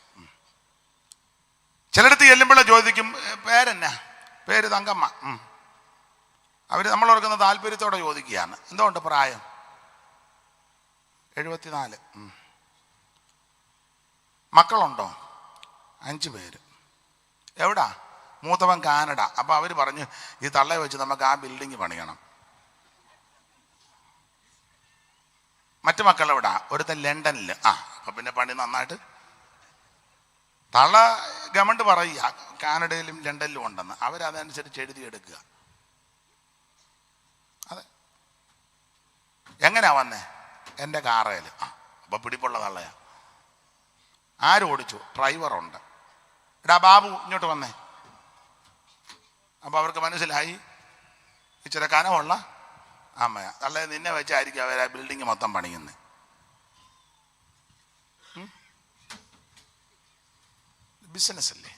ചിലടത്ത് ചെല്ലുമ്പോഴേ ചോദിക്കും പേരെന്നാ? പേര് തങ്കമ്മ. അവർ നമ്മൾ ഓർക്കുന്ന താല്പര്യത്തോടെ ചോദിക്കുകയാണ്. എന്തുകൊണ്ട് പ്രായം? 74. മക്കളുണ്ടോ? 5 പേര്. എവിടാ? മൂത്തവൻ കാനഡ. അപ്പൊ അവർ പറഞ്ഞു ഈ തള്ളയെ വെച്ച് നമുക്ക് ആ ബിൽഡിങ് പണിയണം. മറ്റു മക്കൾ എവിടാ? ഒരുത്തൻ ലണ്ടനിൽ. അപ്പൊ പിന്നെ പണി നന്നായിട്ട്. തള്ള ഗവൺമെന്റ് പറയുക കാനഡയിലും ലണ്ടനിലും ഉണ്ടെന്ന്. അവരതനുസരിച്ച് എഴുതിയെടുക്കുക. അതെ. എങ്ങനെയാ വന്നേ? എൻ്റെ കാറയിൽ. അപ്പൊ പിടിപ്പുള്ള തള്ളയാ. ആരോടിച്ചു? ഡ്രൈവറുണ്ട്. എടാ ബാബു ഇങ്ങോട്ട് വന്നേ. അപ്പൊ അവർക്ക് മനസ്സിലായി ഇച്ചിരി കനമുള്ള അമ്മയാ. തള്ളയെ നിന്നെ വെച്ചായിരിക്കും അവർ ആ ബിൽഡിങ് മൊത്തം പണിയുന്നത്. ബിസിനസ് അല്ലേ?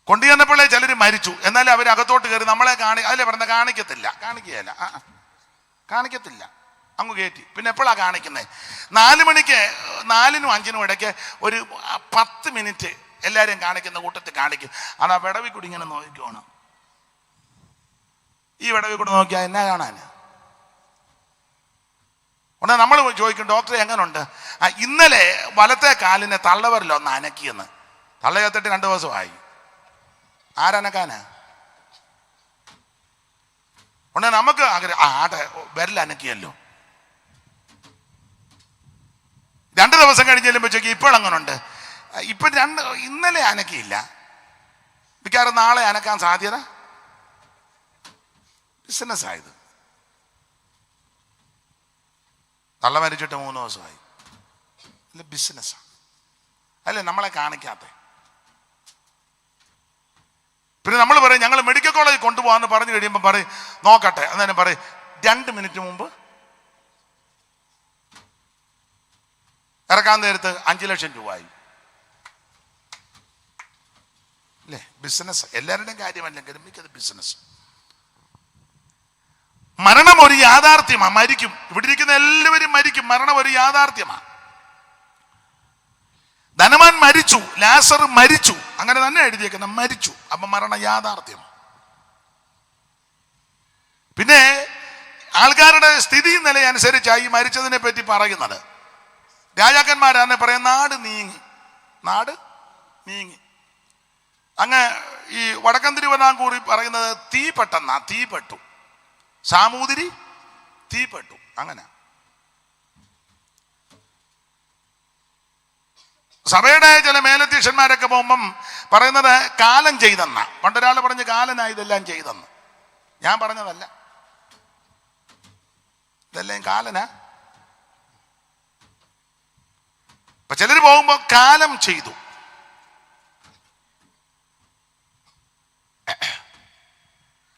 കൊണ്ടുചെന്നപ്പോഴേ ചിലർ മരിച്ചു. എന്നാലും അവരകത്തോട്ട് കയറി നമ്മളെ അതിലെ പറഞ്ഞ കാണിക്കത്തില്ല. കാണിക്കുകയല്ല, കാണിക്കത്തില്ല. അങ്ങ് കയറ്റി. പിന്നെ എപ്പോഴാണ് കാണിക്കുന്നത്? 4 മണിക്ക് 4നും 5നും ഇടയ്ക്ക് ഒരു 10 മിനിറ്റ് എല്ലാവരെയും കാണിക്കുന്ന കൂട്ടത്തിൽ കാണിക്കും. അത് ആ വിടവി കൂടി ഇങ്ങനെ നോക്കിക്കോണം. ഈ വിടവി കൂടെ നോക്കിയാൽ എന്നാ കാണാൻ? ഉടനെ നമ്മൾ ചോദിക്കും ഡോക്ടറെ എങ്ങനുണ്ട്? ഇന്നലെ വലത്തെ കാലിനെ തള്ളവരല്ലോ ഒന്ന് അനക്കിയെന്ന്. തള്ള ചേർത്തിട്ട് 2 ദിവസമായി. ആരനക്കാനാ? ഉടനെ നമുക്ക് ആട്ടെ വിരലനക്കിയല്ലോ. 2 ദിവസം കഴിഞ്ഞ് ചെല്ലുമ്പോഴേക്ക് ഇപ്പോഴങ്ങനുണ്ട്. ഇപ്പൊ ഇന്നലെ അനക്കിയില്ല, മിക്കവാറും നാളെ അനക്കാൻ സാധ്യത. ബിസിനസ്സായത്. തള്ള മരിച്ചിട്ട് 3 ദിവസമായി. അല്ല ബിസിനസ്സാണ്. അല്ലേ നമ്മളെ കാണിക്കാത്ത. പിന്നെ നമ്മൾ പറയും ഞങ്ങൾ മെഡിക്കൽ കോളേജിൽ കൊണ്ടുപോകാന്ന് പറഞ്ഞു കഴിയുമ്പോൾ പറയും നോക്കട്ടെ. അന്നേരം പറയും 2 മിനിറ്റ് മുമ്പ് ഇറക്കാൻ നേരത്ത് 5 ലക്ഷം രൂപയായി. അല്ലേ? ബിസിനസ്. എല്ലാവരുടെയും കാര്യമല്ലെങ്കിലും മിക്കത് ബിസിനസ്. മരണം ഒരു യാഥാർത്ഥ്യമാണ്. മരിക്കും. ഇവിടെ ഇരിക്കുന്ന എല്ലാവരും മരിക്കും. മരണം ഒരു യാഥാർത്ഥ്യമാണ്. ധനവാൻ മരിച്ചു, ലാസർ മരിച്ചു, അങ്ങനെ തന്നെ എഴുതിയേക്കുന്ന മരിച്ചു. അപ്പൊ മരണം യാഥാർത്ഥ്യം. പിന്നെ ആൾക്കാരുടെ സ്ഥിതി നിലയനുസരിച്ചായി മരിച്ചതിനെ പറ്റി പറയുന്നത്. രാജാക്കന്മാരാണ് പറയാം നാട് നീങ്ങി, നാട് നീങ്ങി. അങ്ങ് ഈ വടക്കൻ തിരുവിതാംകൂറിൽ പറയുന്നത് തീപ്പെട്ടെന്നാ, തീപ്പെട്ടു. സാമൂതിരി തീപ്പെട്ടു. അങ്ങനെ സഭയുടെ ചില മേലധ്യക്ഷന്മാരൊക്കെ പോകുമ്പം പറയുന്നത് കാലം ചെയ്തെന്ന. പണ്ടൊരാൾ പറഞ്ഞ് കാലനായി ഇതെല്ലാം ചെയ്തെന്ന്. ഞാൻ പറഞ്ഞതല്ല, ഇതെല്ലാം കാലനാ. ഇപ്പൊ ചിലർ പോകുമ്പോ കാലം ചെയ്തു.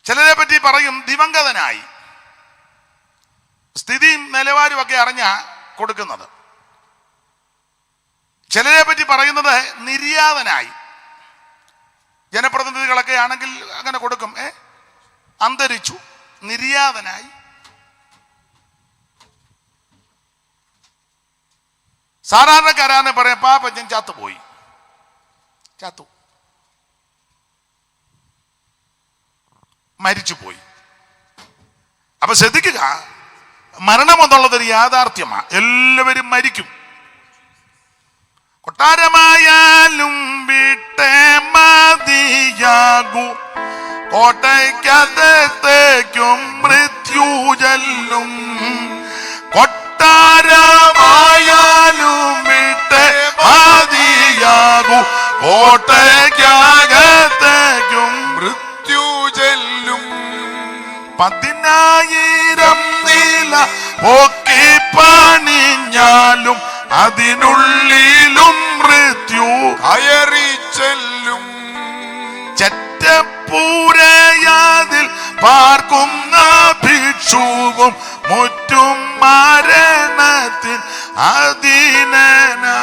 ചിലരെ പറ്റി പറയും ദിവംഗതനായി. സ്ഥിതിയും നിലവാരവും ഒക്കെ അറിഞ്ഞ കൊടുക്കുന്നത്. ചിലരെ പറ്റി പറയുന്നത് നിര്യാതനായി. ജനപ്രതിനിധികളൊക്കെ ആണെങ്കിൽ അങ്ങനെ കൊടുക്കും. അന്തരിച്ചു, നിര്യാതനായി. സാധാരണക്കാരാന്ന് പറയാം പാപ്പച്ചൻ ചത്തുപോയി, ചത്തു, മരിച്ചുപോയി. അപ്പൊ ശ്രദ്ധിക്കുക, മരണം എന്നുള്ളതൊരു യാഥാർത്ഥ്യമാണ്. എല്ലാവരും മരിക്കും. കൊട്ടാരമായാലും വിട്ടേ മതിയാകൂ, കോട്ടയ്ക്കകത്തേക്കും മൃത്യു ചെല്ലും. കൊട്ടാരമായാലും വിട്ടേ മതിയാകൂ, കോട്ടയ്ക്കകത്തേക്കും മൃത്യു ചെല്ലും. 10,000 നില പൊക്കി പണിഞ്ഞാലും അതിനുള്ളിലും മൃത്യു കയറി ചെല്ലും. ചെറ്റപ്പൂരയാതിൽ പാർക്കുന്ന ഭിക്ഷുവും മുറ്റും മരണത്തിൽ അധീനനാ.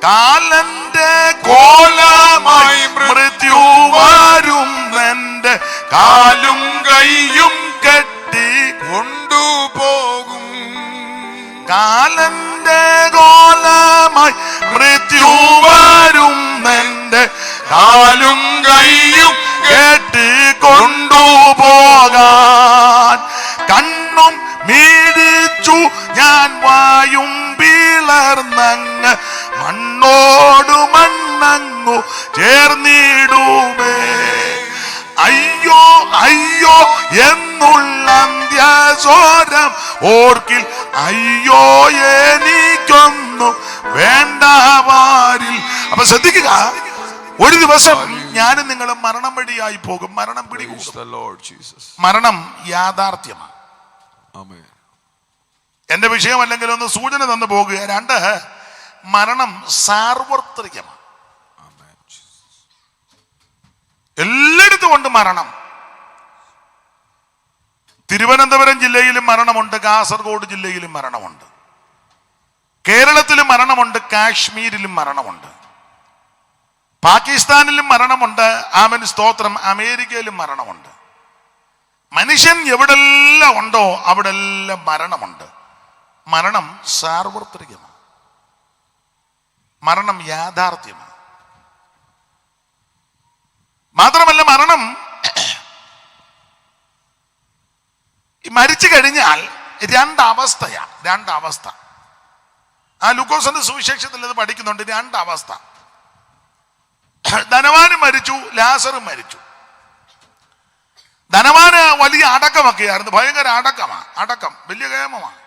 കാലന്റെ കോലമായി മൃത്യു വരും, എന്റെ കാലും കൈയും കെട്ടി കൊണ്ടുപോകും. കാലന്റെ കോലമായി മൃത്യു വരും, എന്റെ കാലും കൈയും കെട്ടി കൊണ്ടുപോകാൻ. കണ്ണും മീഴിച്ചു ഞാൻ വായും പിളർന്നങ്ങ് മണ്ണോടു മണ്ണങ്ങു ചേർന്നിടുമേ. അയ്യോ അയ്യോ എന്നുള്ള അന്ത്യസ്വരം ഓർക്കിൽ, അയ്യോ എനിക്കൊന്നും വേണ്ട വാരിൽ. അപ്പൊ ശ്രദ്ധിക്കുക, ഒരു ദിവസം ഞാനും നിങ്ങളും മരണം വഴിയായി പോകും. മരണം പിടികൂടും. മരണം യാഥാർത്ഥ്യമാണ്. എന്റെ വിഷയമല്ലെങ്കിൽ ഒന്ന് സൂചന തന്നു പോകുക. 2, മരണം സാർവത്രികമാണ്. എല്ലായിടത്തും ഉണ്ട് മരണം. തിരുവനന്തപുരം ജില്ലയിലും മരണമുണ്ട്, കാസർഗോഡ് ജില്ലയിലും മരണമുണ്ട്, കേരളത്തിലും മരണമുണ്ട്, കാശ്മീരിലും മരണമുണ്ട്, പാകിസ്ഥാനിലും മരണമുണ്ട്. ആമേൻ, സ്തോത്രം. അമേരിക്കയിലും മരണമുണ്ട്. മനുഷ്യൻ എവിടെല്ലാം ഉണ്ടോ അവിടെല്ലാം മരണമുണ്ട്. മരണം സാർവത്രികമാണ്. മരണം യാഥാർത്ഥ്യമാണ്. മാത്രമല്ല, മരണം മരിച്ചു കഴിഞ്ഞാൽ 2 അവസ്ഥയാണ്. 2 അവസ്ഥ. ആ ലൂക്കോസിന്റെ സുവിശേഷത്തിൽ അത് പഠിക്കുന്നുണ്ട്. 2 അവസ്ഥ. ധനവാനും മരിച്ചു, ലാസറും മരിച്ചു. ധനവാന് വലിയ അടക്കമൊക്കെയായിരുന്നു, ഭയങ്കര അടക്കമാണ്. അടക്കം വലിയ കേമമാണ്.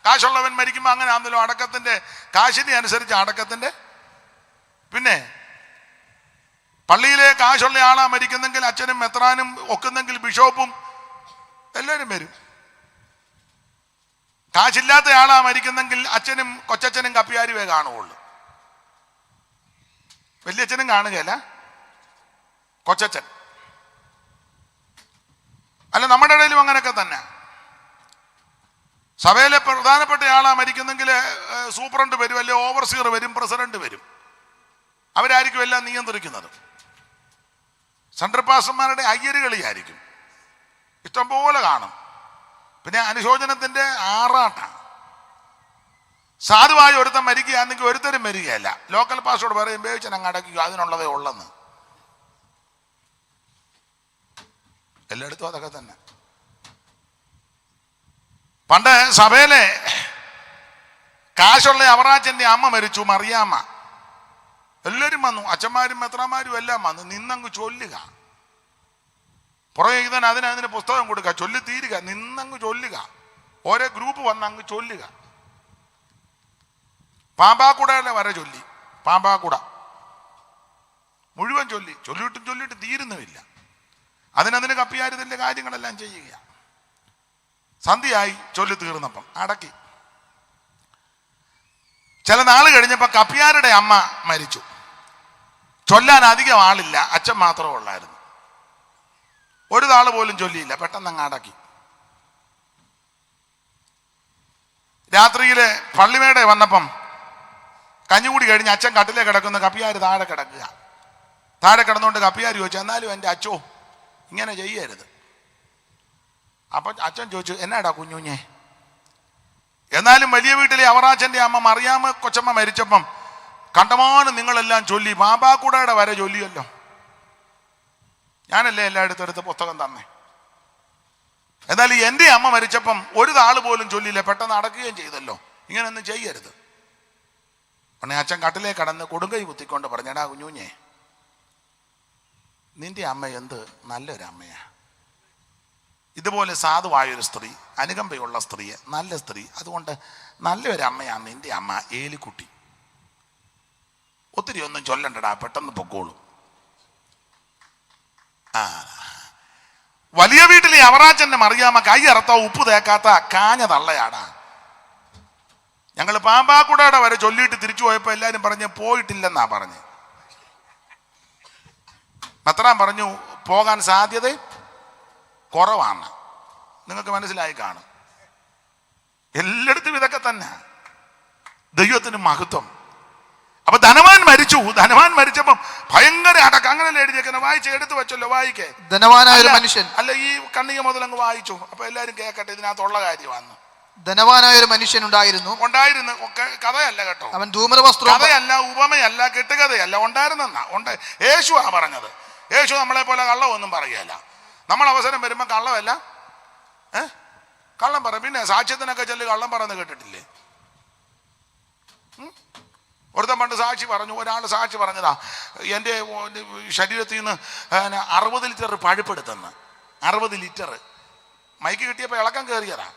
കാശുള്ളവൻ മരിക്കുമ്പോൾ അങ്ങനെ ആണല്ലോ അടക്കത്തിന്റെ കാശിനെ അനുസരിച്ച് അടക്കത്തിന്റെ. പിന്നെ പള്ളിയിലെ കാശുള്ള ആളാ മരിക്കുന്നെങ്കിൽ അച്ഛനും മെത്രാനും ഒക്കുന്നെങ്കിൽ ബിഷോപ്പും എല്ലാവരും വരും. കാശില്ലാത്ത ആളാ മരിക്കുന്നെങ്കിൽ അച്ഛനും കൊച്ചച്ഛനും കപ്പിയാരുവേ കാണുകയുള്ളൂ. വലിയച്ഛനും കാണുകയല്ല, കൊച്ചച്ഛൻ. അല്ല, നമ്മുടെ ഇടയിലും അങ്ങനെയൊക്കെ തന്നെ. സഭയിലെ പ്രധാനപ്പെട്ട ആളാ മരിക്കുന്നെങ്കിൽ സൂപ്രണ്ട് വരും, അല്ലെ ഓവർസിയർ വരും, പ്രസിഡന്റ് വരും. അവരായിരിക്കും എല്ലാം നിയന്ത്രിക്കുന്നത്. സെൻട്രൽ പാസ്റ്റർമാരുടെ അയ്യരുകളിയായിരിക്കും, ഇഷ്ടംപോലെ കാണും. പിന്നെ അനുശോചനത്തിന്റെ ആറാട്ട. സാധുവായ ഒരുത്തൻ മരിക്കുകയാണെങ്കിൽ ഒരുത്തരും വരികയല്ല. ലോക്കൽ പാസ്റ്റോട് പറയും ബേവിച്ചൻ അങ്ങ് അടയ്ക്കുക, അതിനുള്ളതേ ഉള്ളെന്ന്. എല്ലായിടത്തും അതൊക്കെ തന്നെ. പണ്ട് സഭയിലെ കാശുള്ള അവറാച്ചന്റെ അമ്മ മരിച്ചു, മറിയാമ്മ. എല്ലാവരും വന്നു, അച്ഛന്മാരും മെത്രാന്മാരും എല്ലാം വന്നു. നിന്നങ്ങ് ചൊല്ലുക. പുറകെ അതിന് പുസ്തകം കൊടുക്കുക, ചൊല്ലി തീരുക, നിന്നങ്ങ് ചൊല്ലുക. ഓരോ ഗ്രൂപ്പ് വന്ന് അങ്ങ് ചൊല്ലുക. പാമ്പാക്കുടയുടെ വരെ ചൊല്ലി, പാമ്പാക്കുട മുഴുവൻ ചൊല്ലിയിട്ട് തീരുന്നുമില്ല. അതിന് കപ്പിയാരതിൻ്റെ കാര്യങ്ങളെല്ലാം ചെയ്യുക. സന്ധ്യയായി, ചൊല്ലി തീർന്നപ്പം അടക്കി. ചില നാൾ കഴിഞ്ഞപ്പോൾ കപ്പിയാരുടെ അമ്മ മരിച്ചു. ചൊല്ലാൻ അധികം ആളില്ല, അച്ഛൻ മാത്രമേ ഉള്ളായിരുന്നു. ഒരു നാൾ പോലും ചൊല്ലിയില്ല, പെട്ടെന്ന് അങ്ങ് അടക്കി. രാത്രിയിൽ പള്ളിമേടെ വന്നപ്പം കഞ്ഞുകൂടി കഴിഞ്ഞ് അച്ഛൻ കട്ടിലേ കിടക്കുന്ന, കപ്പിയാർ താഴെ കിടക്കുക. താഴെ കിടന്നുകൊണ്ട് കപ്പിയാർ ചോദിച്ചു, എന്നാലും എൻ്റെ അച്ഛോ ഇങ്ങനെ ചെയ്യരുത്. അപ്പം അച്ഛൻ ചോദിച്ചു, എന്നാടാ കുഞ്ഞുഞ്ഞെ? എന്നാലും വലിയ വീട്ടിലെ അവറാച്ചൻ്റെ അമ്മ മറിയാമ്മ കൊച്ചമ്മ മരിച്ചപ്പം കണ്ടമാനം നിങ്ങളെല്ലാം ചൊല്ലി, പാമ്പാക്കുടയുടെ വരെ ചൊല്ലിയല്ലോ. ഞാനല്ലേ എല്ലായിടത്തും എടുത്ത് പുസ്തകം തന്നെ. എന്നാൽ എൻ്റെ അമ്മ മരിച്ചപ്പം ഒരു താള് പോലും ചൊല്ലിയില്ല, പെട്ടെന്ന് അടക്കുകയും ചെയ്തല്ലോ. ഇങ്ങനെയൊന്നും ചെയ്യരുത്. ഉടനെ അച്ഛൻ കട്ടിലേ കടന്ന് കൊടുങ്കൈ കുത്തിക്കൊണ്ട് പറഞ്ഞടാ കുഞ്ഞുഞ്ഞെ, നിന്റെ അമ്മ എന്ത് നല്ലൊരമ്മയാ. ഇതുപോലെ സാധുവായൊരു സ്ത്രീ, അനുകമ്പയുള്ള സ്ത്രീ, നല്ല സ്ത്രീ, അതുകൊണ്ട് നല്ലൊരമ്മയാണ് നിന്റെ അമ്മ ഏലിക്കുട്ടി. ഒത്തിരി ഒന്നും ചൊല്ലണ്ടടാ, പെട്ടെന്ന് പൊക്കോളൂ. വലിയ വീട്ടിലെ അവറാച്ചന്റെ മറിയാമ്മ കൈ അറുത്ത ഉപ്പ് തേക്കാത്ത കാഞ്ഞ തള്ളയാടാ. ഞങ്ങൾ പാമ്പാക്കുടയുടെ വരെ ചൊല്ലിയിട്ട് തിരിച്ചു പോയപ്പോൾ എല്ലാവരും പറഞ്ഞ് പോയിട്ടില്ലെന്നാ പറഞ്ഞ്. മെത്രാൻ പറഞ്ഞു പോകാൻ സാധ്യത കുറവാണ്. നിങ്ങൾക്ക് മനസ്സിലായി കാണും. എല്ലായിടത്തും ഇതൊക്കെ തന്നെ. ദൈവത്തിന് മഹത്വം. അപ്പൊ ധനവാൻ മരിച്ചു. ധനവാൻ മരിച്ചപ്പം ഭയങ്കര അടക്കം. അങ്ങനല്ലേ എഴുതിയേക്കുന്നത്? വായിച്ച് എടുത്തു വെച്ചല്ലോ, വായിക്കേ. ധനവാനായ ഒരു മനുഷ്യൻ, അല്ല ഈ കണ്ണിക മുതൽ അങ്ങ് വായിച്ചു. അപ്പൊ എല്ലാരും കേൾക്കട്ടെ, ഇതിനകത്തുള്ള കാര്യമാണ്. ധനവാനായ ഒരു മനുഷ്യൻ ഉണ്ടായിരുന്നു. കഥയല്ല കേട്ടോ, അവൻ ധൂമ്രവസ്ത്രം, കഥയല്ല, ഉപമയല്ല, കെട്ടുകഥയല്ല, ഉണ്ടായിരുന്നെന്നാ. യേശു ആ പറഞ്ഞത്. യേശു നമ്മളെ പോലെ കള്ളമൊന്നും പറയുകയല്ല. നമ്മൾ അവസരം വരുമ്പോ കള്ളമല്ല, കള്ളം പറയും. പിന്നെ സാക്ഷ്യത്തിനൊക്കെ ചെല്ലു കള്ളം പറയുന്നത് കേട്ടിട്ടില്ലേ? ഒരുത്തൻ പണ്ട് സാക്ഷി പറഞ്ഞു, ഒരാൾ സാക്ഷി പറഞ്ഞതാ, എൻ്റെ ശരീരത്തിൽ നിന്ന് 60 ലിറ്റർ പഴുപ്പെടുത്തെന്ന്. 60 ലിറ്റർ മൈക്ക് കിട്ടിയപ്പോൾ ഇളക്കം കയറിയതാ.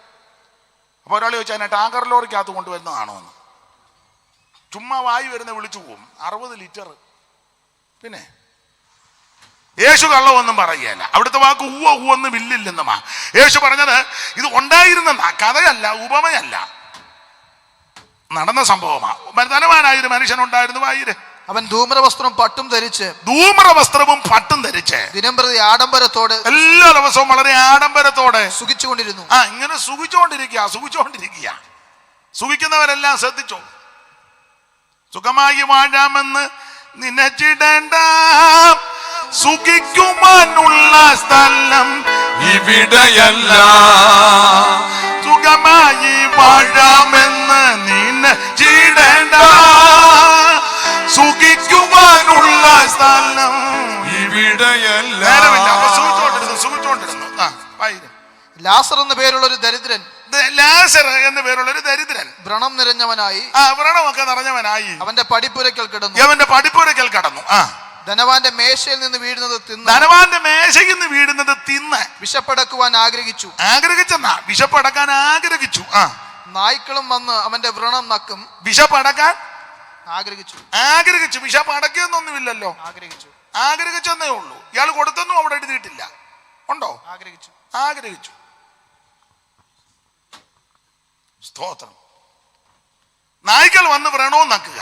അപ്പോൾ ഒരാൾ ചോദിച്ചാൽ അതിനെ ടാങ്കർ ലോറിക്കകത്ത് കൊണ്ടുവരുന്നതാണോ എന്ന്. ചുമ്മാ വായി വരുന്ന വിളിച്ചു പോവും. 60 ലിറ്റർ. പിന്നെ യേശു കള്ളമൊന്നും പറയുകയല്ല. അവിടുത്തെ വാക്ക് ഊവൊന്നും ഇല്ലില്ലെന്നുമാ. യേശു പറഞ്ഞത് ഇത് ഉണ്ടായിരുന്നെന്നാ, കഥയല്ല, ഉപമയല്ല, നടന്ന സംഭവമാ. ധനവാനായൊരു മനുഷ്യനുണ്ടായിരുന്നു. വായിര്. അവൻ ധൂമ്രവസ്ത്രവും പട്ടും ധരിച്ച്, ധൂമ്രവസ്ത്രവും പട്ടും ധരിച്ച് ദിനംപ്രതി ആഡംബരത്തോട്, എല്ലാ ദിവസവും വളരെ ആഡംബരത്തോടെ സുഖിച്ചുകൊണ്ടിരുന്നു. ഇങ്ങനെ സുഖിച്ചുകൊണ്ടിരിക്കുക. സുഖിക്കുന്നവരെല്ലാം ശ്രദ്ധിച്ചോ. സുഖമായി വാഴാമെന്ന് നിനച്ചിടേണ്ട, സുഖിക്കുവാനുള്ള സ്ഥലം ഇവിടെയല്ല. സുഖമായി വാഴാമെന്ന് നിനച്ചിടേണ്ട, സുഖിക്കുവാനുള്ള സ്ഥലം ഇവിടെയല്ല. സുഖിച്ചോണ്ടിരുന്നു. ലാസർ എന്ന പേരുള്ള ഒരു ദരിദ്രൻ, ലാസർ എന്ന പേരുള്ള ഒരു ദരിദ്രൻ, വ്രണം നിറഞ്ഞവനായി, വ്രണമൊക്കെ നിറഞ്ഞവനായി അവന്റെ പടിപ്പുരയ്ക്കൽ കിടന്നു. അവന്റെ പടിപ്പുരയ്ക്കൽ കടന്നു. ധനവാന്റെ മേശയിൽ നിന്ന് വീഴുന്നത് തിന്ന്, ധനവാന്റെ മേശയിൽ നിന്ന് വീഴുന്നത് തിന്ന് വിശപ്പടക്കുവാൻ ആഗ്രഹിച്ചെന്നാ, വിശപ്പടക്കാൻ ആഗ്രഹിച്ചു. നായ്ക്കളും വന്ന് അവന്റെ വ്രണം നക്കും. വിശപ്പടക്കാൻ ആഗ്രഹിച്ചു. വിശപ്പടക്കിയെന്നൊന്നുമില്ലല്ലോ, ആഗ്രഹിച്ചെന്നേ ഉള്ളൂ. ഇയാൾ കൊടുത്തൊന്നും അവിടെ എഴുതിയിട്ടില്ല. ഉണ്ടോ? ആഗ്രഹിച്ചു. സ്തോത്രം. നായ്ക്കൾ വന്ന് വ്രണവും നക്കുക.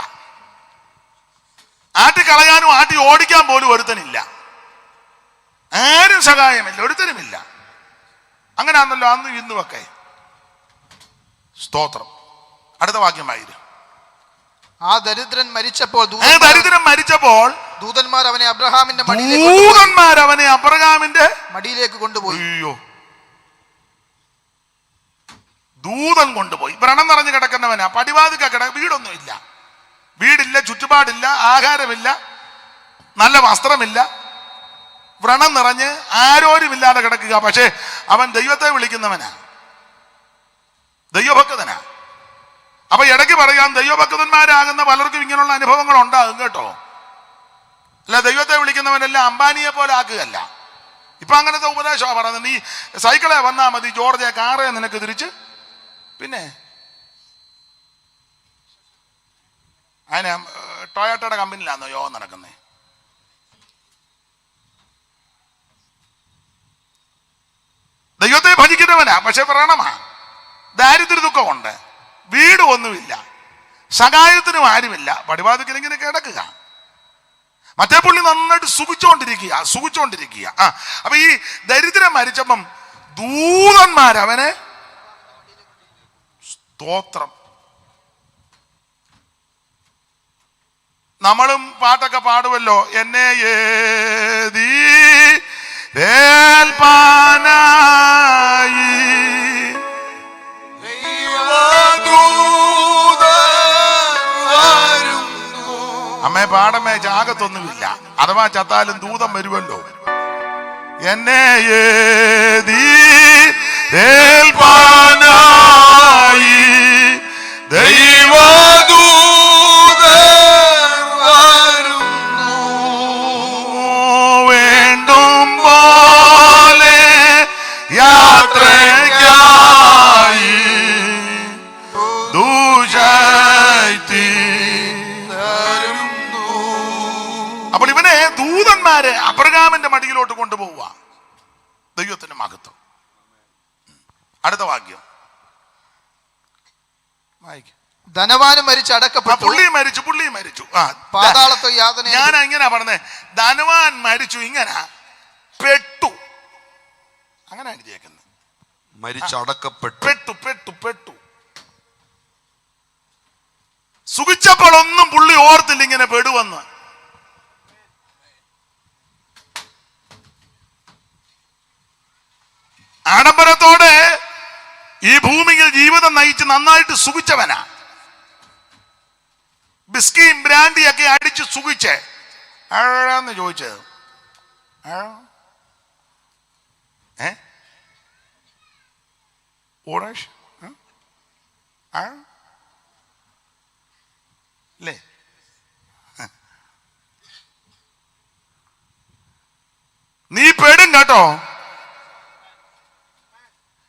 ആട്ടി കളയാനും ആട്ടി ഓടിക്കാൻ പോലും ഒരുത്തനില്ല. ആരും സഹായമില്ല, ഒരുത്തനുമില്ല. അങ്ങനെയാണല്ലോ അന്നും ഇന്നുമൊക്കെ. സ്തോത്രം. അടുത്ത വാക്യമായിരുന്നു. ആ ദരിദ്രൻ മരിച്ചപ്പോൾ ദൂതന്മാർ അവനെ അബ്രഹാമിന്റെ മടിയിലേക്ക് കൊണ്ടുപോയി. അയ്യോ, ദൂതൻ കൊണ്ടുപോയി. വ്രണം നിറഞ്ഞ് കിടക്കുന്നവനാ, പടിവാതിക്ക വീടൊന്നുമില്ല, വീടില്ല, ചുറ്റുപാടില്ല, ആഹാരമില്ല, നല്ല വസ്ത്രമില്ല, വ്രണം നിറഞ്ഞ് ആരോരുമില്ലാതെ കിടക്കുക. പക്ഷേ അവൻ ദൈവത്തെ വിളിക്കുന്നവനാ, ദൈവഭക്തനാ. അപ്പൊ ഇടയ്ക്ക് പറയാം, ദൈവഭക്തന്മാരാകുന്ന പലർക്കും ഇങ്ങനെയുള്ള അനുഭവങ്ങൾ ഉണ്ടാകും കേട്ടോ. അല്ല, ദൈവത്തെ വിളിക്കുന്നവനെല്ലാം അംബാനിയെ പോലെ ആക്കുകയല്ല. ഇപ്പൊ അങ്ങനത്തെ ഉപദേശമാണ് പറയുന്നത്. നീ സൈക്കിളെ വന്നാൽ മതി, ജോർജിയ കാറേ നിനക്ക് തിരിച്ച്. പിന്നെ അതിന് ടൊയോട്ടയുടെ കമ്പനിയിലാണോ യോഗം നടക്കുന്നത്? ദൈവത്തെ ഭജിക്കുന്നവനാ, പക്ഷെ വ്രണമാ, ദാരിദ്ര്യ ദുഃഖമുണ്ട്, വീട് ഒന്നുമില്ല, സഹായത്തിനും ആരുമില്ല, പടിവാതിക്കൽ ഇങ്ങനെ കിടക്കുക. മറ്റേ പുള്ളി നന്നായിട്ട് സുഖിച്ചോണ്ടിരിക്കുക. അപ്പൊ ഈ ദരിദ്രൻ മരിച്ചപ്പം ദൂതന്മാരവനെ സ്തോത്രം. നമ്മളും പാട്ടൊക്കെ പാടുമല്ലോ, എന്നെ ഏതി വേൽപ്പാനായി അമ്മേ പാടമേ, ജാഗത്തൊന്നുമില്ല, അഥവാ ചത്താലും ദൂതം വരുമല്ലോ. എന്നെ ഏതി വേൽപ്പാനായി വേണ്ടും പോലെ യാത്രയ്ക്കായി ദൂശക്തി. അപ്പോൾ ഇവനെ ദൂതന്മാരെ അബ്രഹാമിന്റെ മടിയിലോട്ട് കൊണ്ടുപോവുക. ദൈവത്തിന്റെ മഹത്വം. അടുത്ത വാക്യം വായിക്കും. ധനവാനും മരിച്ച് അടക്കപ്പെട്ടു. പുള്ളി മരിച്ചു. പാതാളത്തോ യാതന. ഞാൻ ഇങ്ങനെ പറഞ്ഞേ, ധനവാൻ മരിച്ചു, ഇങ്ങനെ പെട്ടു, അങ്ങനെ എഴുതിയേക്കുന്നത്. മരിച്ചടക്കപ്പെട്ടു. പെട്ടു. സുഖിച്ചപ്പോഴൊന്നും പുള്ളി ഓർത്തില്ല ഇങ്ങനെ പെടുവന്ന്. ആഡംബരത്തോടെ ഈ ഭൂമിയിൽ ജീവിതം നയിച്ച് നന്നായിട്ട് സുഖിച്ചവനാ. ബിസ്കിയും ബ്രാൻഡിയൊക്കെ അടിച്ച് സുഖിച്ച് ആഴാന്ന് ചോദിച്ചത്. ഓറേഷ് അല്ലേ? നീ പെടും കേട്ടോ.